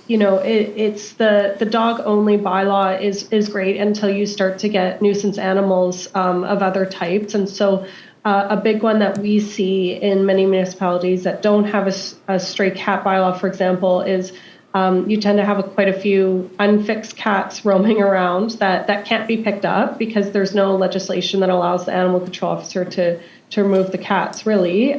it's the dog only bylaw is great until you start to get nuisance animals of other types. And so a big one that we see in many municipalities that don't have a stray cat bylaw, for example, is you tend to have quite a few unfixed cats roaming around that can't be picked up because there's no legislation that allows the animal control officer to remove the cats, really,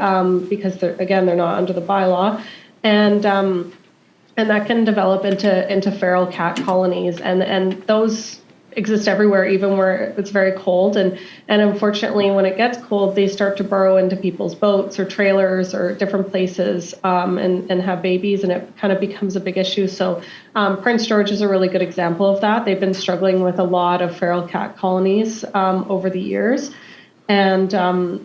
because they're not under the bylaw, and that can develop into feral cat colonies, and those exist everywhere, even where it's very cold, and unfortunately, when it gets cold, they start to burrow into people's boats or trailers or different places, and have babies, and it kind of becomes a big issue. So Prince George is a really good example of that. They've been struggling with a lot of feral cat colonies over the years. And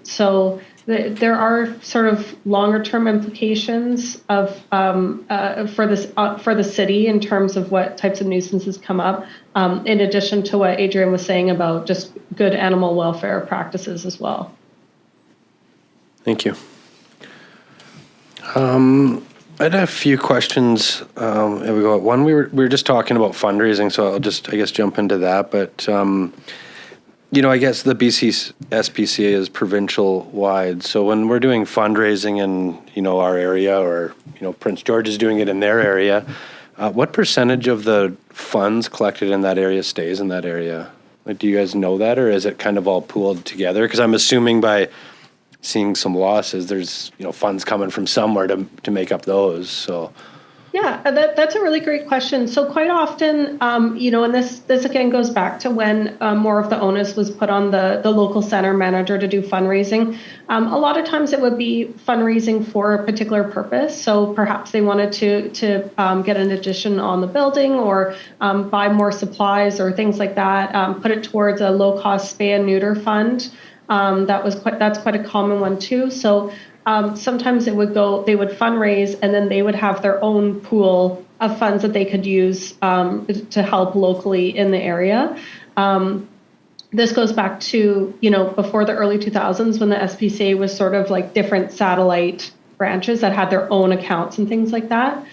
so there are sort of longer term implications of for the city in terms of what types of nuisances come up, in addition to what Adrian was saying about just good animal welfare practices as well. Thank you. I had a few questions. Here we go. One, we were just talking about fundraising, so I'll just, I guess, jump into that. But I guess the BC SPCA is provincial wide. So when we're doing fundraising in, our area, or, Prince George is doing it in their area, what percentage of the funds collected in that area stays in that area? Like, do you guys know that, or is it kind of all pooled together? Because I'm assuming by seeing some losses, there's, funds coming from somewhere to make up those. So. Yeah, that's a really great question. So quite often, and this again goes back to when more of the onus was put on the local center manager to do fundraising. A lot of times it would be fundraising for a particular purpose. So perhaps they wanted to get an addition on the building, or buy more supplies or things like that. Put it towards a low-cost spay and neuter fund. That's quite a common one too. So. Sometimes they would fundraise, and then they would have their own pool of funds that they could use to help locally in the area. This goes back to, before the early 2000s, when the SPCA was sort of like different satellite branches that had their own accounts and things like that.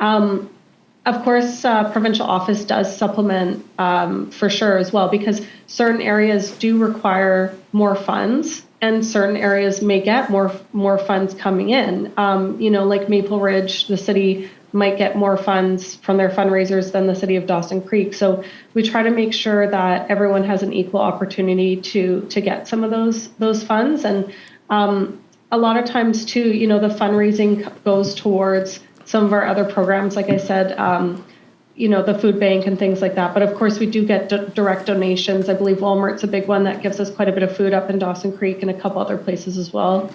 Of course, provincial office does supplement for sure as well, because certain areas do require more funds. And certain areas may get more funds coming in. Like Maple Ridge, the city might get more funds from their fundraisers than the city of Dawson Creek. So we try to make sure that everyone has an equal opportunity to get some of those funds. And a lot of times too, the fundraising goes towards some of our other programs, like I said, the food bank and things like that. But of course, we do get direct donations. I believe Walmart's a big one that gives us quite a bit of food up in Dawson Creek and a couple other places as well.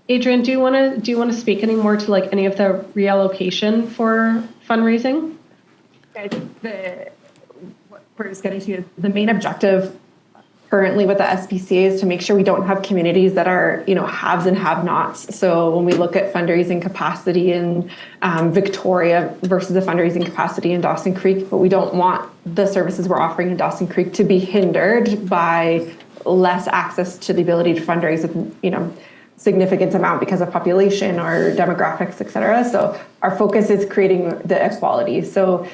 Adrian, do you want to speak any more to like any of the reallocation for fundraising? I think what we're just getting to, the main objective currently with the SPCA is to make sure we don't have communities that are, haves and have-nots. So when we look at fundraising capacity in Victoria versus the fundraising capacity in Dawson Creek, but we don't want the services we're offering in Dawson Creek to be hindered by less access to the ability to fundraise with, significant amount because of population or demographics, et cetera. So our focus is creating the equality. So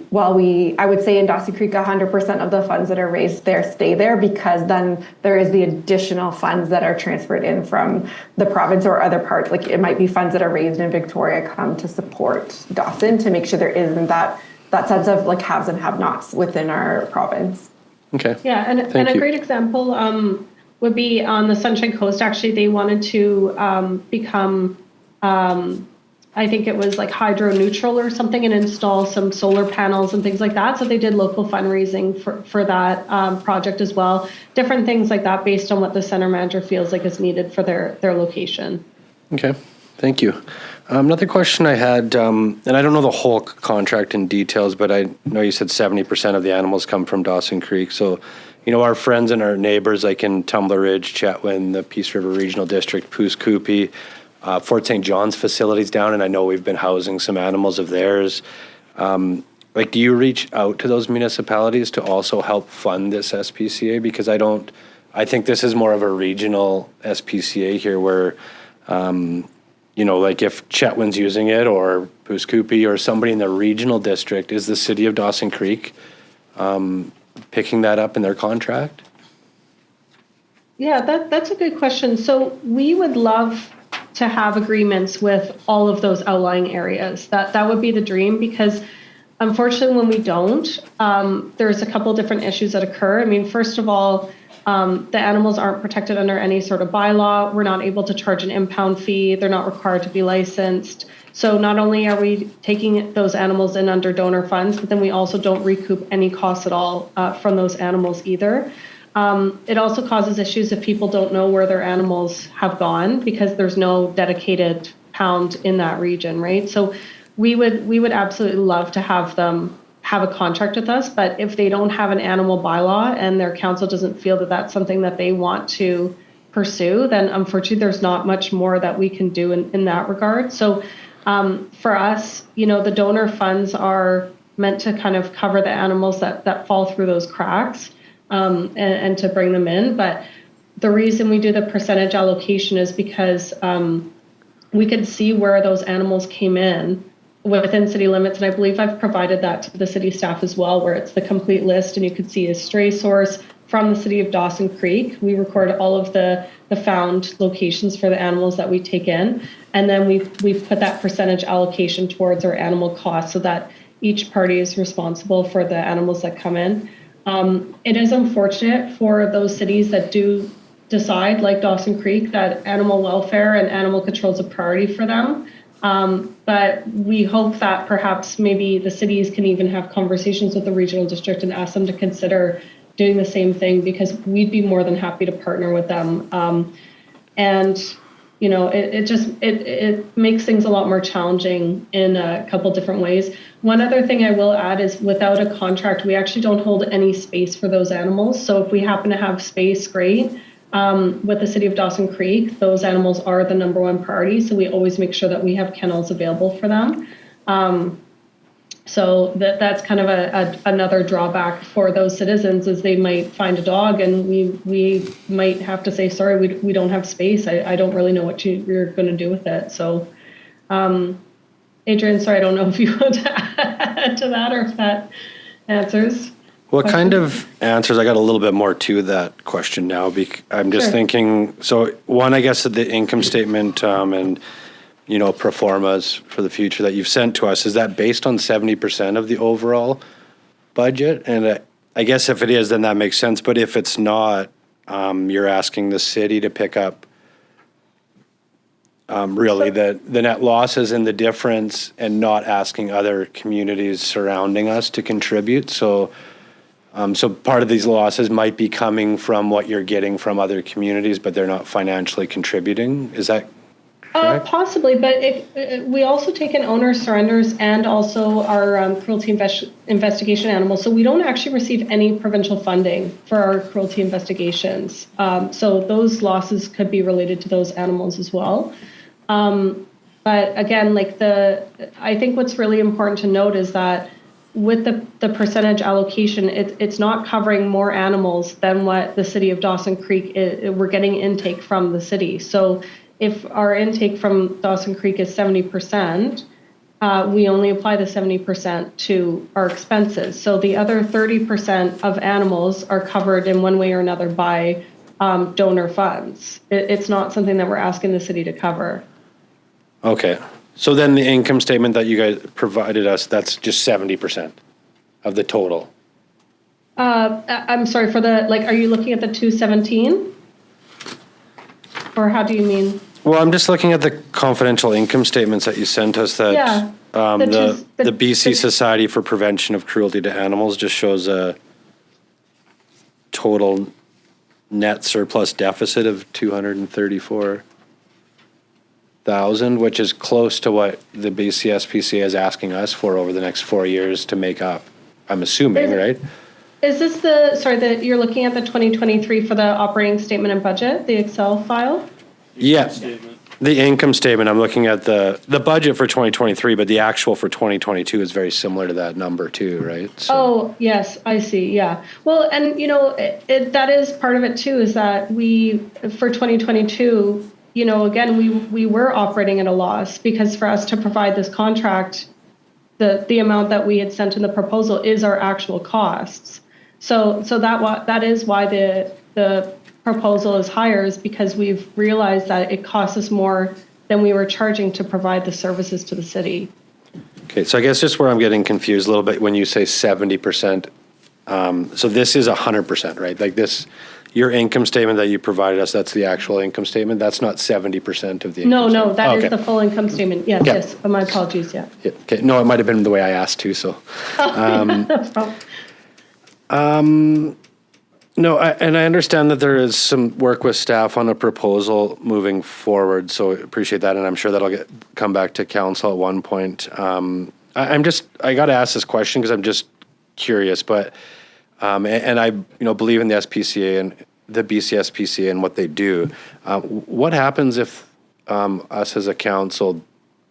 while I would say in Dawson Creek, 100% of the funds that are raised there stay there, because then there is the additional funds that are transferred in from the province or other parts. Like it might be funds that are raised in Victoria come to support Dawson to make sure there isn't that sense of like haves and have-nots within our province. Okay. Yeah, and a great example would be on the Sunshine Coast. Actually, they wanted to become I think it was like hydro neutral or something, and install some solar panels and things like that. So they did local fundraising for that project as well. Different things like that based on what the center manager feels like is needed for their location. Okay, thank you. Another question I had, and I don't know the whole contract in details, but I know you said 70% of the animals come from Dawson Creek. So, you know, our friends and our neighbors like in Tumbler Ridge, Chetwynd, the Peace River Regional District, Pouce Coupe, Fort St. John's facilities down, and I know we've been housing some animals of theirs. Like, do you reach out to those municipalities to also help fund this SPCA? Because I think this is more of a regional SPCA here where, you know, like if Chetwynd's using it or Pouce Coupe or somebody in the regional district, is the city of Dawson Creek picking that up in their contract? Yeah, that's a good question. So we would love to have agreements with all of those outlying areas. That would be the dream, because unfortunately when we don't, there's a couple different issues that occur. I mean, first of all, the animals aren't protected under any sort of bylaw. We're not able to charge an impound fee. They're not required to be licensed. So not only are we taking those animals in under donor funds, but then we also don't recoup any costs at all from those animals either. It also causes issues if people don't know where their animals have gone, because there's no dedicated pound in that region, right? So we would absolutely love to have them have a contract with us, but if they don't have an animal bylaw and their council doesn't feel that that's something that they want to pursue, then unfortunately there's not much more that we can do in that regard. So for us, you know, the donor funds are meant to kind of cover the animals that fall through those cracks. And to bring them in. But the reason we do the percentage allocation is because we could see where those animals came in within city limits. And I believe I've provided that to the city staff as well, where it's the complete list and you could see a stray source from the city of Dawson Creek. We record all of the found locations for the animals that we take in. And then we've put that percentage allocation towards our animal costs so that each party is responsible for the animals that come in. It is unfortunate for those cities that do decide, like Dawson Creek, that animal welfare and animal control is a priority for them. But we hope that perhaps maybe the cities can even have conversations with the regional district and ask them to consider doing the same thing, because we'd be more than happy to partner with them. And you know, it makes things a lot more challenging in a couple different ways. One other thing I will add is without a contract, we actually don't hold any space for those animals. So if we happen to have space, great. With the city of Dawson Creek, those animals are the number one priority. So we always make sure that we have kennels available for them. So that's kind of another drawback for those citizens, is they might find a dog and we might have to say, sorry, we don't have space. I don't really know what you're going to do with it. So, Adrian, sorry, I don't know if you want to add to that or if that answers. What kind of answers? I got a little bit more to that question now. I'm just thinking, so one, I guess the income statement and you know, pro formas for the future that you've sent to us, is that based on 70% of the overall budget? And I guess if it is, then that makes sense. But if it's not, you're asking the city to pick up really the net losses and the difference, and not asking other communities surrounding us to contribute. So part of these losses might be coming from what you're getting from other communities, but they're not financially contributing. Is that possibly, but we also take in owner surrenders and also our cruelty investigation animals. So we don't actually receive any provincial funding for our cruelty investigations. So those losses could be related to those animals as well. But again, like I think what's really important to note is that with the percentage allocation, it's not covering more animals than what the city of Dawson Creek we're getting intake from the city. So if our intake from Dawson Creek is 70%, we only apply the 70% to our expenses. So the other 30% of animals are covered in one way or another by donor funds. It's not something that we're asking the city to cover. Okay. So then the income statement that you guys provided us, that's just 70% of the total? I'm sorry, are you looking at the 217? Or how do you mean? Well, I'm just looking at the confidential income statements that you sent us that Yeah, the BC Society for Prevention of Cruelty to Animals just shows a total net surplus deficit of 234,000, which is close to what the BC SPCA is asking us for over the next 4 years to make up. I'm assuming, right? Is this that you're looking at the 2023 for the operating statement and budget, the Excel file? Yeah, the income statement, I'm looking at the budget for 2023, but the actual for 2022 is very similar to that number too, right? So, Oh, yes, I see, yeah. Well, and that is part of it too, is that for 2022, again, we were operating at a loss because for us to provide this contract, the amount that we had sent in the proposal is our actual costs. So that is why the proposal is higher, is because we've realized that it costs us more than we were charging to provide the services to the city. okay, so I guess just where I'm getting confused a little bit when you say 70%, so this is 100%, right? Like this, your income statement that you provided us, that's the actual income statement? That's not 70% of the income No, statement? that is Okay. the full income statement. Yes, Yeah. yes, my apologies, yeah. Yeah, okay, no, it might have been the way I asked too, so. No, and I understand that there is some work with staff on a proposal moving forward, so I appreciate that, and I'm sure that'll come back to council at one point. I got to ask this question because I'm just curious, but, and I, believe in the SPCA and the BC SPCA and what they do. What happens if us as a council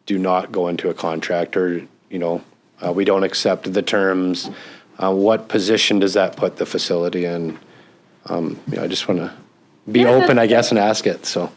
do not go into a contract or, we don't accept the terms? What position does that put the facility in? I just want to be open, I guess, and ask it. So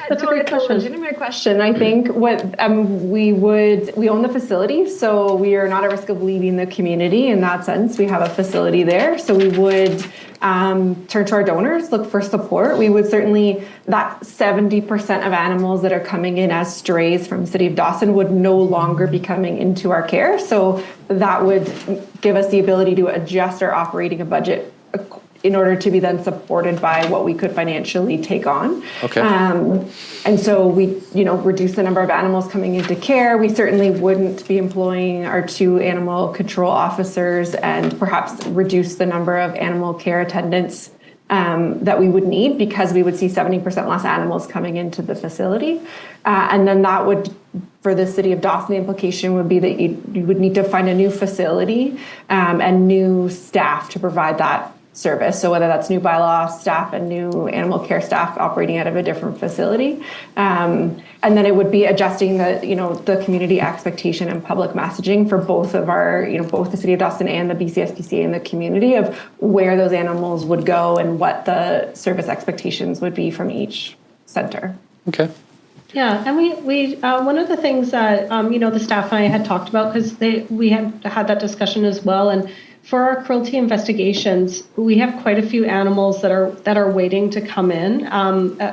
That's a great question. Legitimate question. I think what we own the facility, so we are not at risk of leaving the community in that sense. We have a facility there, so we would turn to our donors, look for support. We would certainly, that 70% of animals that are coming in as strays from the city of Dawson would no longer be coming into our care. So that would give us the ability to adjust our operating budget in order to be then supported by what we could financially take on. Okay. And so we, reduce the number of animals coming into care. We certainly wouldn't be employing our 2 animal control officers and perhaps reduce the number of animal care attendants that we would need because we would see 70% less animals coming into the facility. And then that would, for the city of Dawson, the implication would be that you would need to find a new facility and new staff to provide that service. So whether that's new bylaw staff and new animal care staff operating out of a different facility. And then it would be adjusting the community expectation and public messaging for both of our, both the city of Dawson and the BCSPCA and the community of where those animals would go and what the service expectations would be from each center. Okay. Yeah, and we one of the things that, the staff and I had talked about, because we had that discussion as well, and for our cruelty investigations, we have quite a few animals that are waiting to come in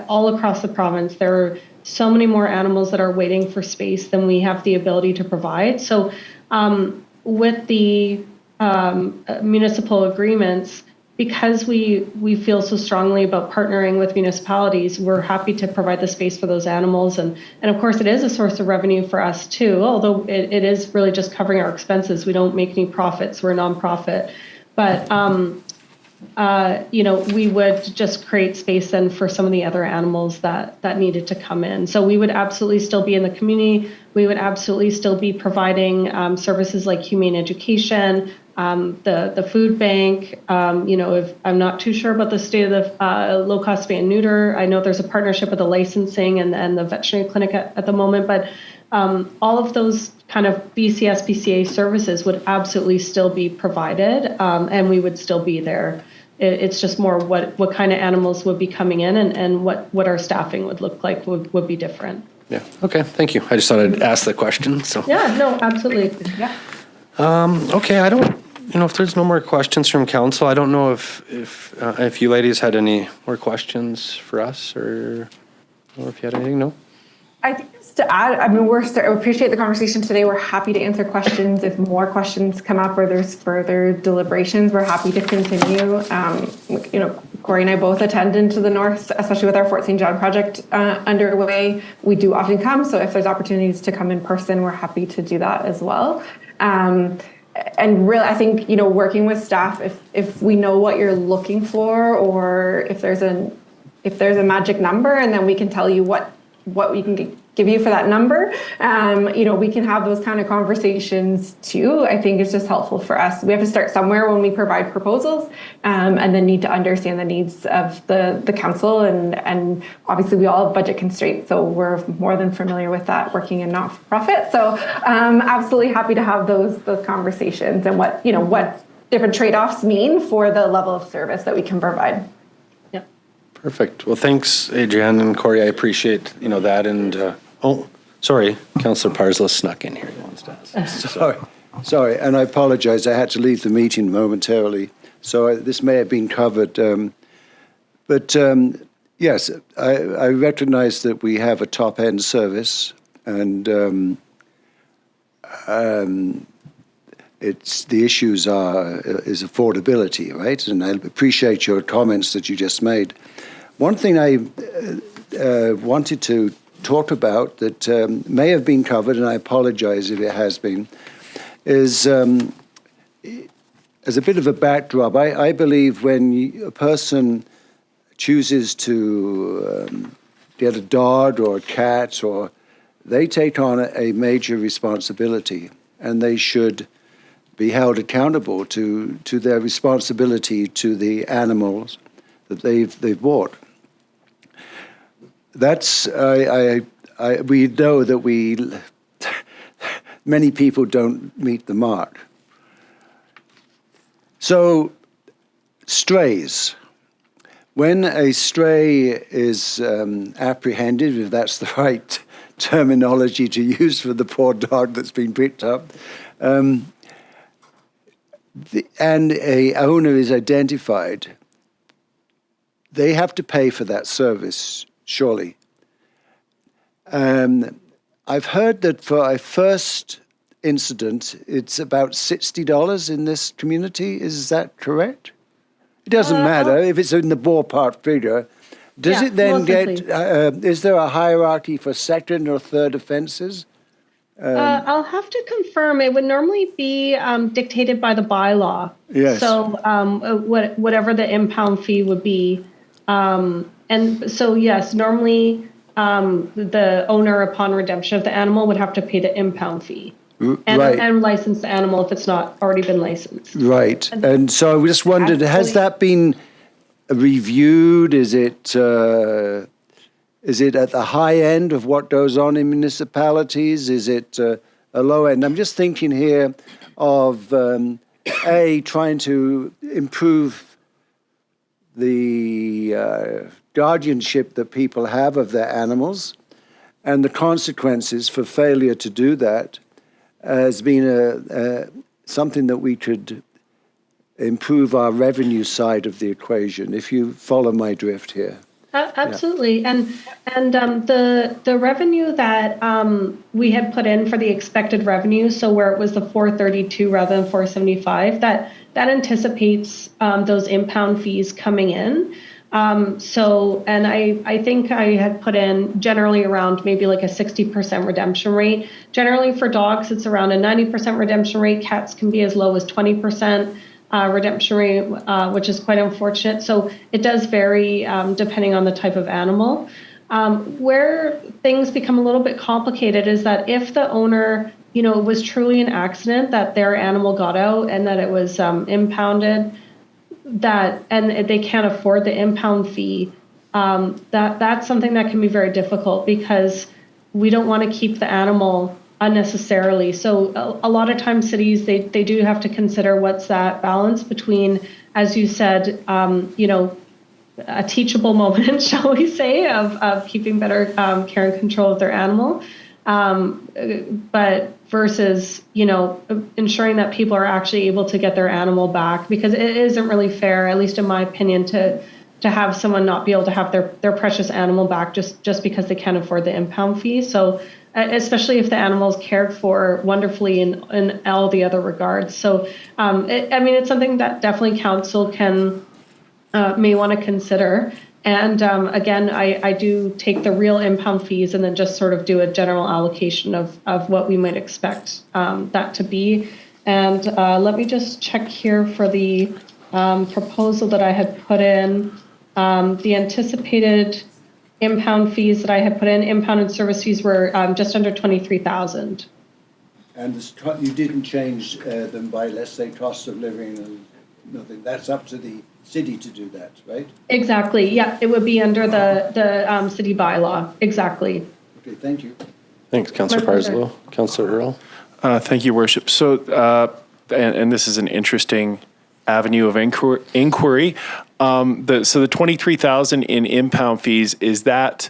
all across the province. There are so many more animals that are waiting for space than we have the ability to provide. So with the municipal agreements, because we feel so strongly about partnering with municipalities, we're happy to provide the space for those animals. And of course, it is a source of revenue for us too, although it is really just covering our expenses. We don't make any profits. We're a nonprofit. But, we would just create space then for some of the other animals that needed to come in. So we would absolutely still be in the community. We would absolutely still be providing services like humane education, the food bank. If I'm not too sure about the state of the low-cost spay and neuter. I know there's a partnership with the licensing and the veterinary clinic at the moment, but all of those kind of BCSPCA services would absolutely still be provided, and we would still be there. It's just more what kind of animals would be coming in and what our staffing would look like would be different. Yeah, okay, thank you. I just thought I'd ask the question, so. Yeah, no, absolutely. Yeah. Okay, I don't, if there's no more questions from council, I don't know if you ladies had any more questions for us or if you had anything, no? I think just to add, I mean, we appreciate the conversation today. We're happy to answer questions. If more questions come up or there's further deliberations, we're happy to continue. Corey and I both attend into the north, especially with our Fort St. John project underway. We do often come, so if there's opportunities to come in person, we're happy to do that as well. And really, I think, working with staff, if we know what you're looking for, or if there's a magic number, and then we can tell you what we can give you for that number, we can have those kind of conversations too. I think it's just helpful for us. We have to start somewhere when we provide proposals, and then need to understand the needs of the council, and obviously we all have budget constraints, so we're more than familiar with that working in not-for-profit. So absolutely happy to have those conversations and what different trade-offs mean for the level of service that we can provide. Perfect. Well, thanks, Adrienne and Corey. I appreciate, that. And, sorry, Councillor Parslow snuck in here. Sorry, and I apologize. I had to leave the meeting momentarily, so this may have been covered. But yes, I recognize that we have a top-end service, and the issues is affordability, right? And I appreciate your comments that you just made. One thing I wanted to talk about that may have been covered, and I apologize if it has been, is as a bit of a backdrop, I believe when a person chooses to get a dog or a cat, or they take on a major responsibility, and they should be held accountable to their responsibility to the animals that they've bought. That's we know that many people don't meet the mark. So strays. When a stray is apprehended, if that's the right terminology to use for the poor dog that's been picked up, and a owner is identified, they have to pay for that service, surely. I've heard that for a first incident, it's about $60 in this community. Is that correct? It doesn't matter if it's in the ballpark figure. Does it then is there a hierarchy for second or third offenses? I'll have to confirm. It would normally be dictated by the bylaw. Yes. So whatever the impound fee would be. And so, yes, normally the owner, upon redemption of the animal, would have to pay the impound fee. And license the animal if it's not already been licensed. Right. And so I just wondered, has that been reviewed? Is it at the high end of what goes on in municipalities? Is it a low end? I'm just thinking here of, trying to improve the guardianship that people have of their animals, and the consequences for failure to do that has been something that we could improve our revenue side of the equation, if you follow my drift here. Absolutely. Yeah. And the revenue that we had put in for the expected revenue, so where it was the 432 rather than 475, that anticipates those impound fees coming in. And I think I had put in generally around maybe like a 60% redemption rate. Generally for dogs, it's around a 90% redemption rate. Cats can be as low as 20%. Redemption rate, which is quite unfortunate. So it does vary depending on the type of animal. Where things become a little bit complicated is that if the owner, it was truly an accident that their animal got out and that it was impounded, and they can't afford the impound fee, that's something that can be very difficult because we don't want to keep the animal unnecessarily. So a lot of times cities, they do have to consider what's that balance between, as you said, a teachable moment, shall we say, of keeping better care and control of their animal, but versus, ensuring that people are actually able to get their animal back, because it isn't really fair, at least in my opinion, to to have someone not be able to have their precious animal back just because they can't afford the impound fee. So especially if the animal is cared for wonderfully in all the other regards. So it's something that definitely council may want to consider. And again, I do take the real impound fees and then just sort of do a general allocation of what we might expect that to be. And let me just check here for the proposal that I had put in. The anticipated impound fees that I had put in, impound and service fees were just under 23,000. And you didn't change them by, let's say, cost of living and nothing. That's up to the city to do that, right? Exactly. Yeah, it would be under the city bylaw. Exactly. Okay, thank you. Thanks, Councillor My pleasure. Parslow. Councillor Earl? Thank you, Worship. So, and this is an interesting avenue of inquiry. So the 23,000 in impound fees, is that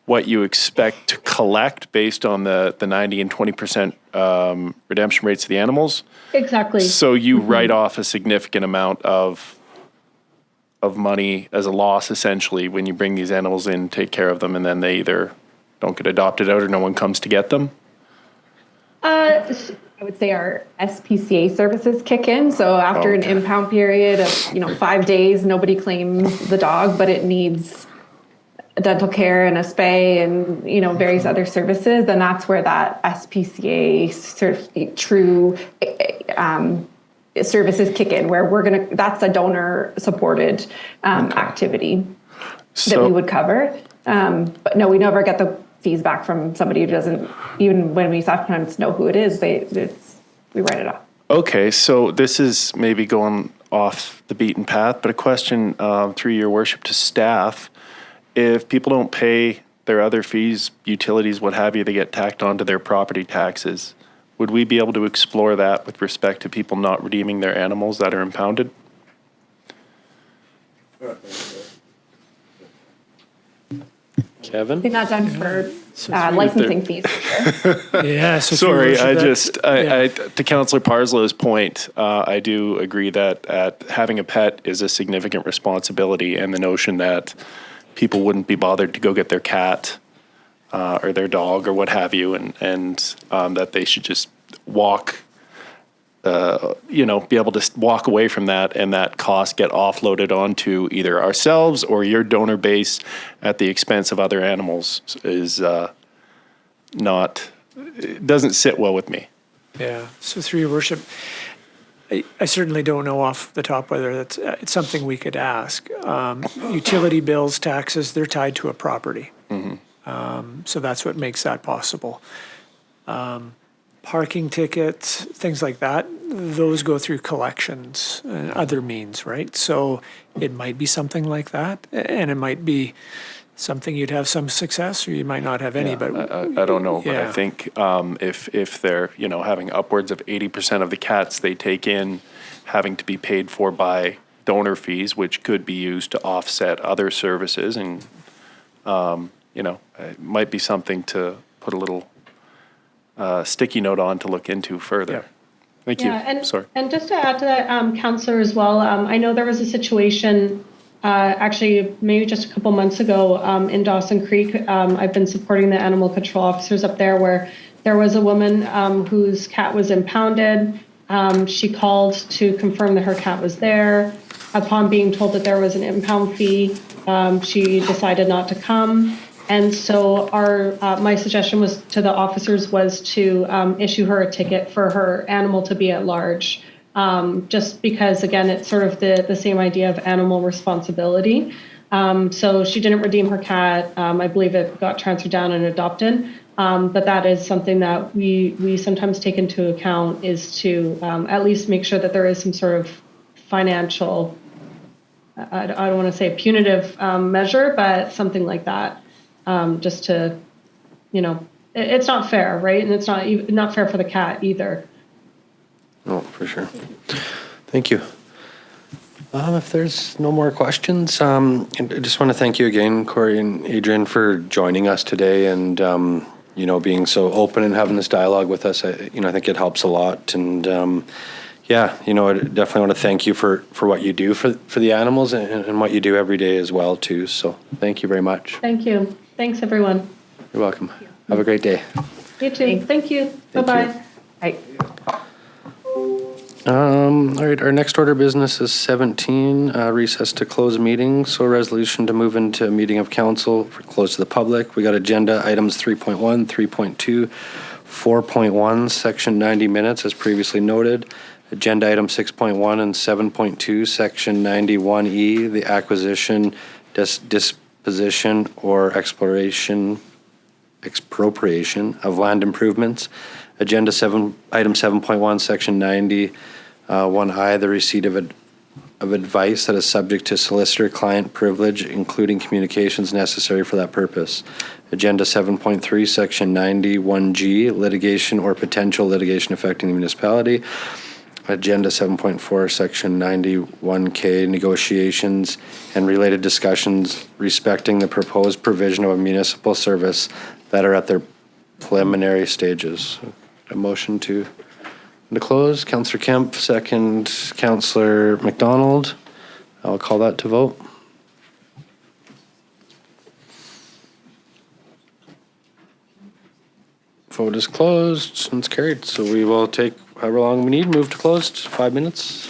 what you expect to collect based on the 90 and 20% redemption rates of the animals? Exactly. So you write off a significant amount of money as a loss, essentially, when you bring these animals in, take care of them, and then they either don't get adopted out or no one comes to get them? I would say our SPCA services kick in. So after an impound period of 5 days, nobody claims the dog, but it needs dental care and a spay and various other services. Then that's where that SPCA true services kick in, where that's a donor supported activity that we would cover. But no, we never get the fees back from somebody who doesn't, even when we sometimes know who it is, we write it off. Okay, so this is maybe going off the beaten path, but a question through your worship to staff. If people don't pay their other fees, utilities, what have you, they get tacked onto their property taxes. Would we be able to explore that with respect to people not redeeming their animals that are impounded? Kevin? I think that's done for licensing fees. For sure. Yeah. So Sorry, I to Councillor Parslow's point, I do agree that having a pet is a significant responsibility, and the notion that people wouldn't be bothered to go get their cat or their dog or what have you, and that they should just walk, be able to walk away from that, and that cost get offloaded onto either ourselves or your donor base at the expense of other animals is not, it doesn't sit well with me. Yeah. So through your worship, I certainly don't know off the top whether it's something we could ask. Utility bills, taxes, they're tied to a property. So that's what makes that possible. Parking tickets, things like that, those go through collections and other means, right? So it might be something like that, and it might be something you'd have some success, or you might not have any. Yeah, but I don't know, but yeah. I think if they're having upwards of 80% of the cats they take in having to be paid for by donor fees, which could be used to offset other services, and it might be something to put a little sticky note on to look into further. Yeah. Thank you. Sorry. And just to add to that, Councillor, as well, I know there was a situation actually maybe just a couple months ago in Dawson Creek. I've been supporting the animal control officers up there, where there was a woman whose cat was impounded. She called to confirm that her cat was there. Upon being told that there was an impound fee, she decided not to come. And so my suggestion was to the officers was to issue her a ticket for her animal to be at large. Just because, again, it's sort of the same idea of animal responsibility. So she didn't redeem her cat. I believe it got transferred down and adopted. But that is something that we sometimes take into account, is to at least make sure that there is some sort of financial, I don't want to say a punitive measure, but something like that. Just to, it's not fair, right? And it's not fair for the cat either. No, for sure. Thank you. If there's no more questions, I just want to thank you again, Corey and Adrian, for joining us today and, being so open and having this dialogue with us. I think it helps a lot. And, Yeah, you know, I definitely want to thank you for what you do for the animals and what you do every day as well, too. So thank you very much. Thank you. Thanks, everyone. You're welcome. Have a great day. You too. Thank you. Bye-bye. Bye. All right, our next order of business is 17, recess to close meeting. So a resolution to move into a meeting of council for close to the public. We got agenda items 3.1, 3.2, 4.1, section 90 minutes as previously noted. Agenda item 6.1 and 7.2, section 91E, the acquisition, disposition, or expropriation of land improvements. Agenda item 7.1, section 91I, the receipt of advice that is subject to solicitor-client privilege, including communications necessary for that purpose. Agenda 7.3, section 91G, litigation or potential litigation affecting the municipality. Agenda 7.4, section 91K, negotiations and related discussions respecting the proposed provision of a municipal service that are at their preliminary stages. A motion to close. Councillor Kemp, second. Councillor McDonald. I'll call that to vote. Vote is closed and it's carried. So we will take however long we need, move to closed, 5 minutes.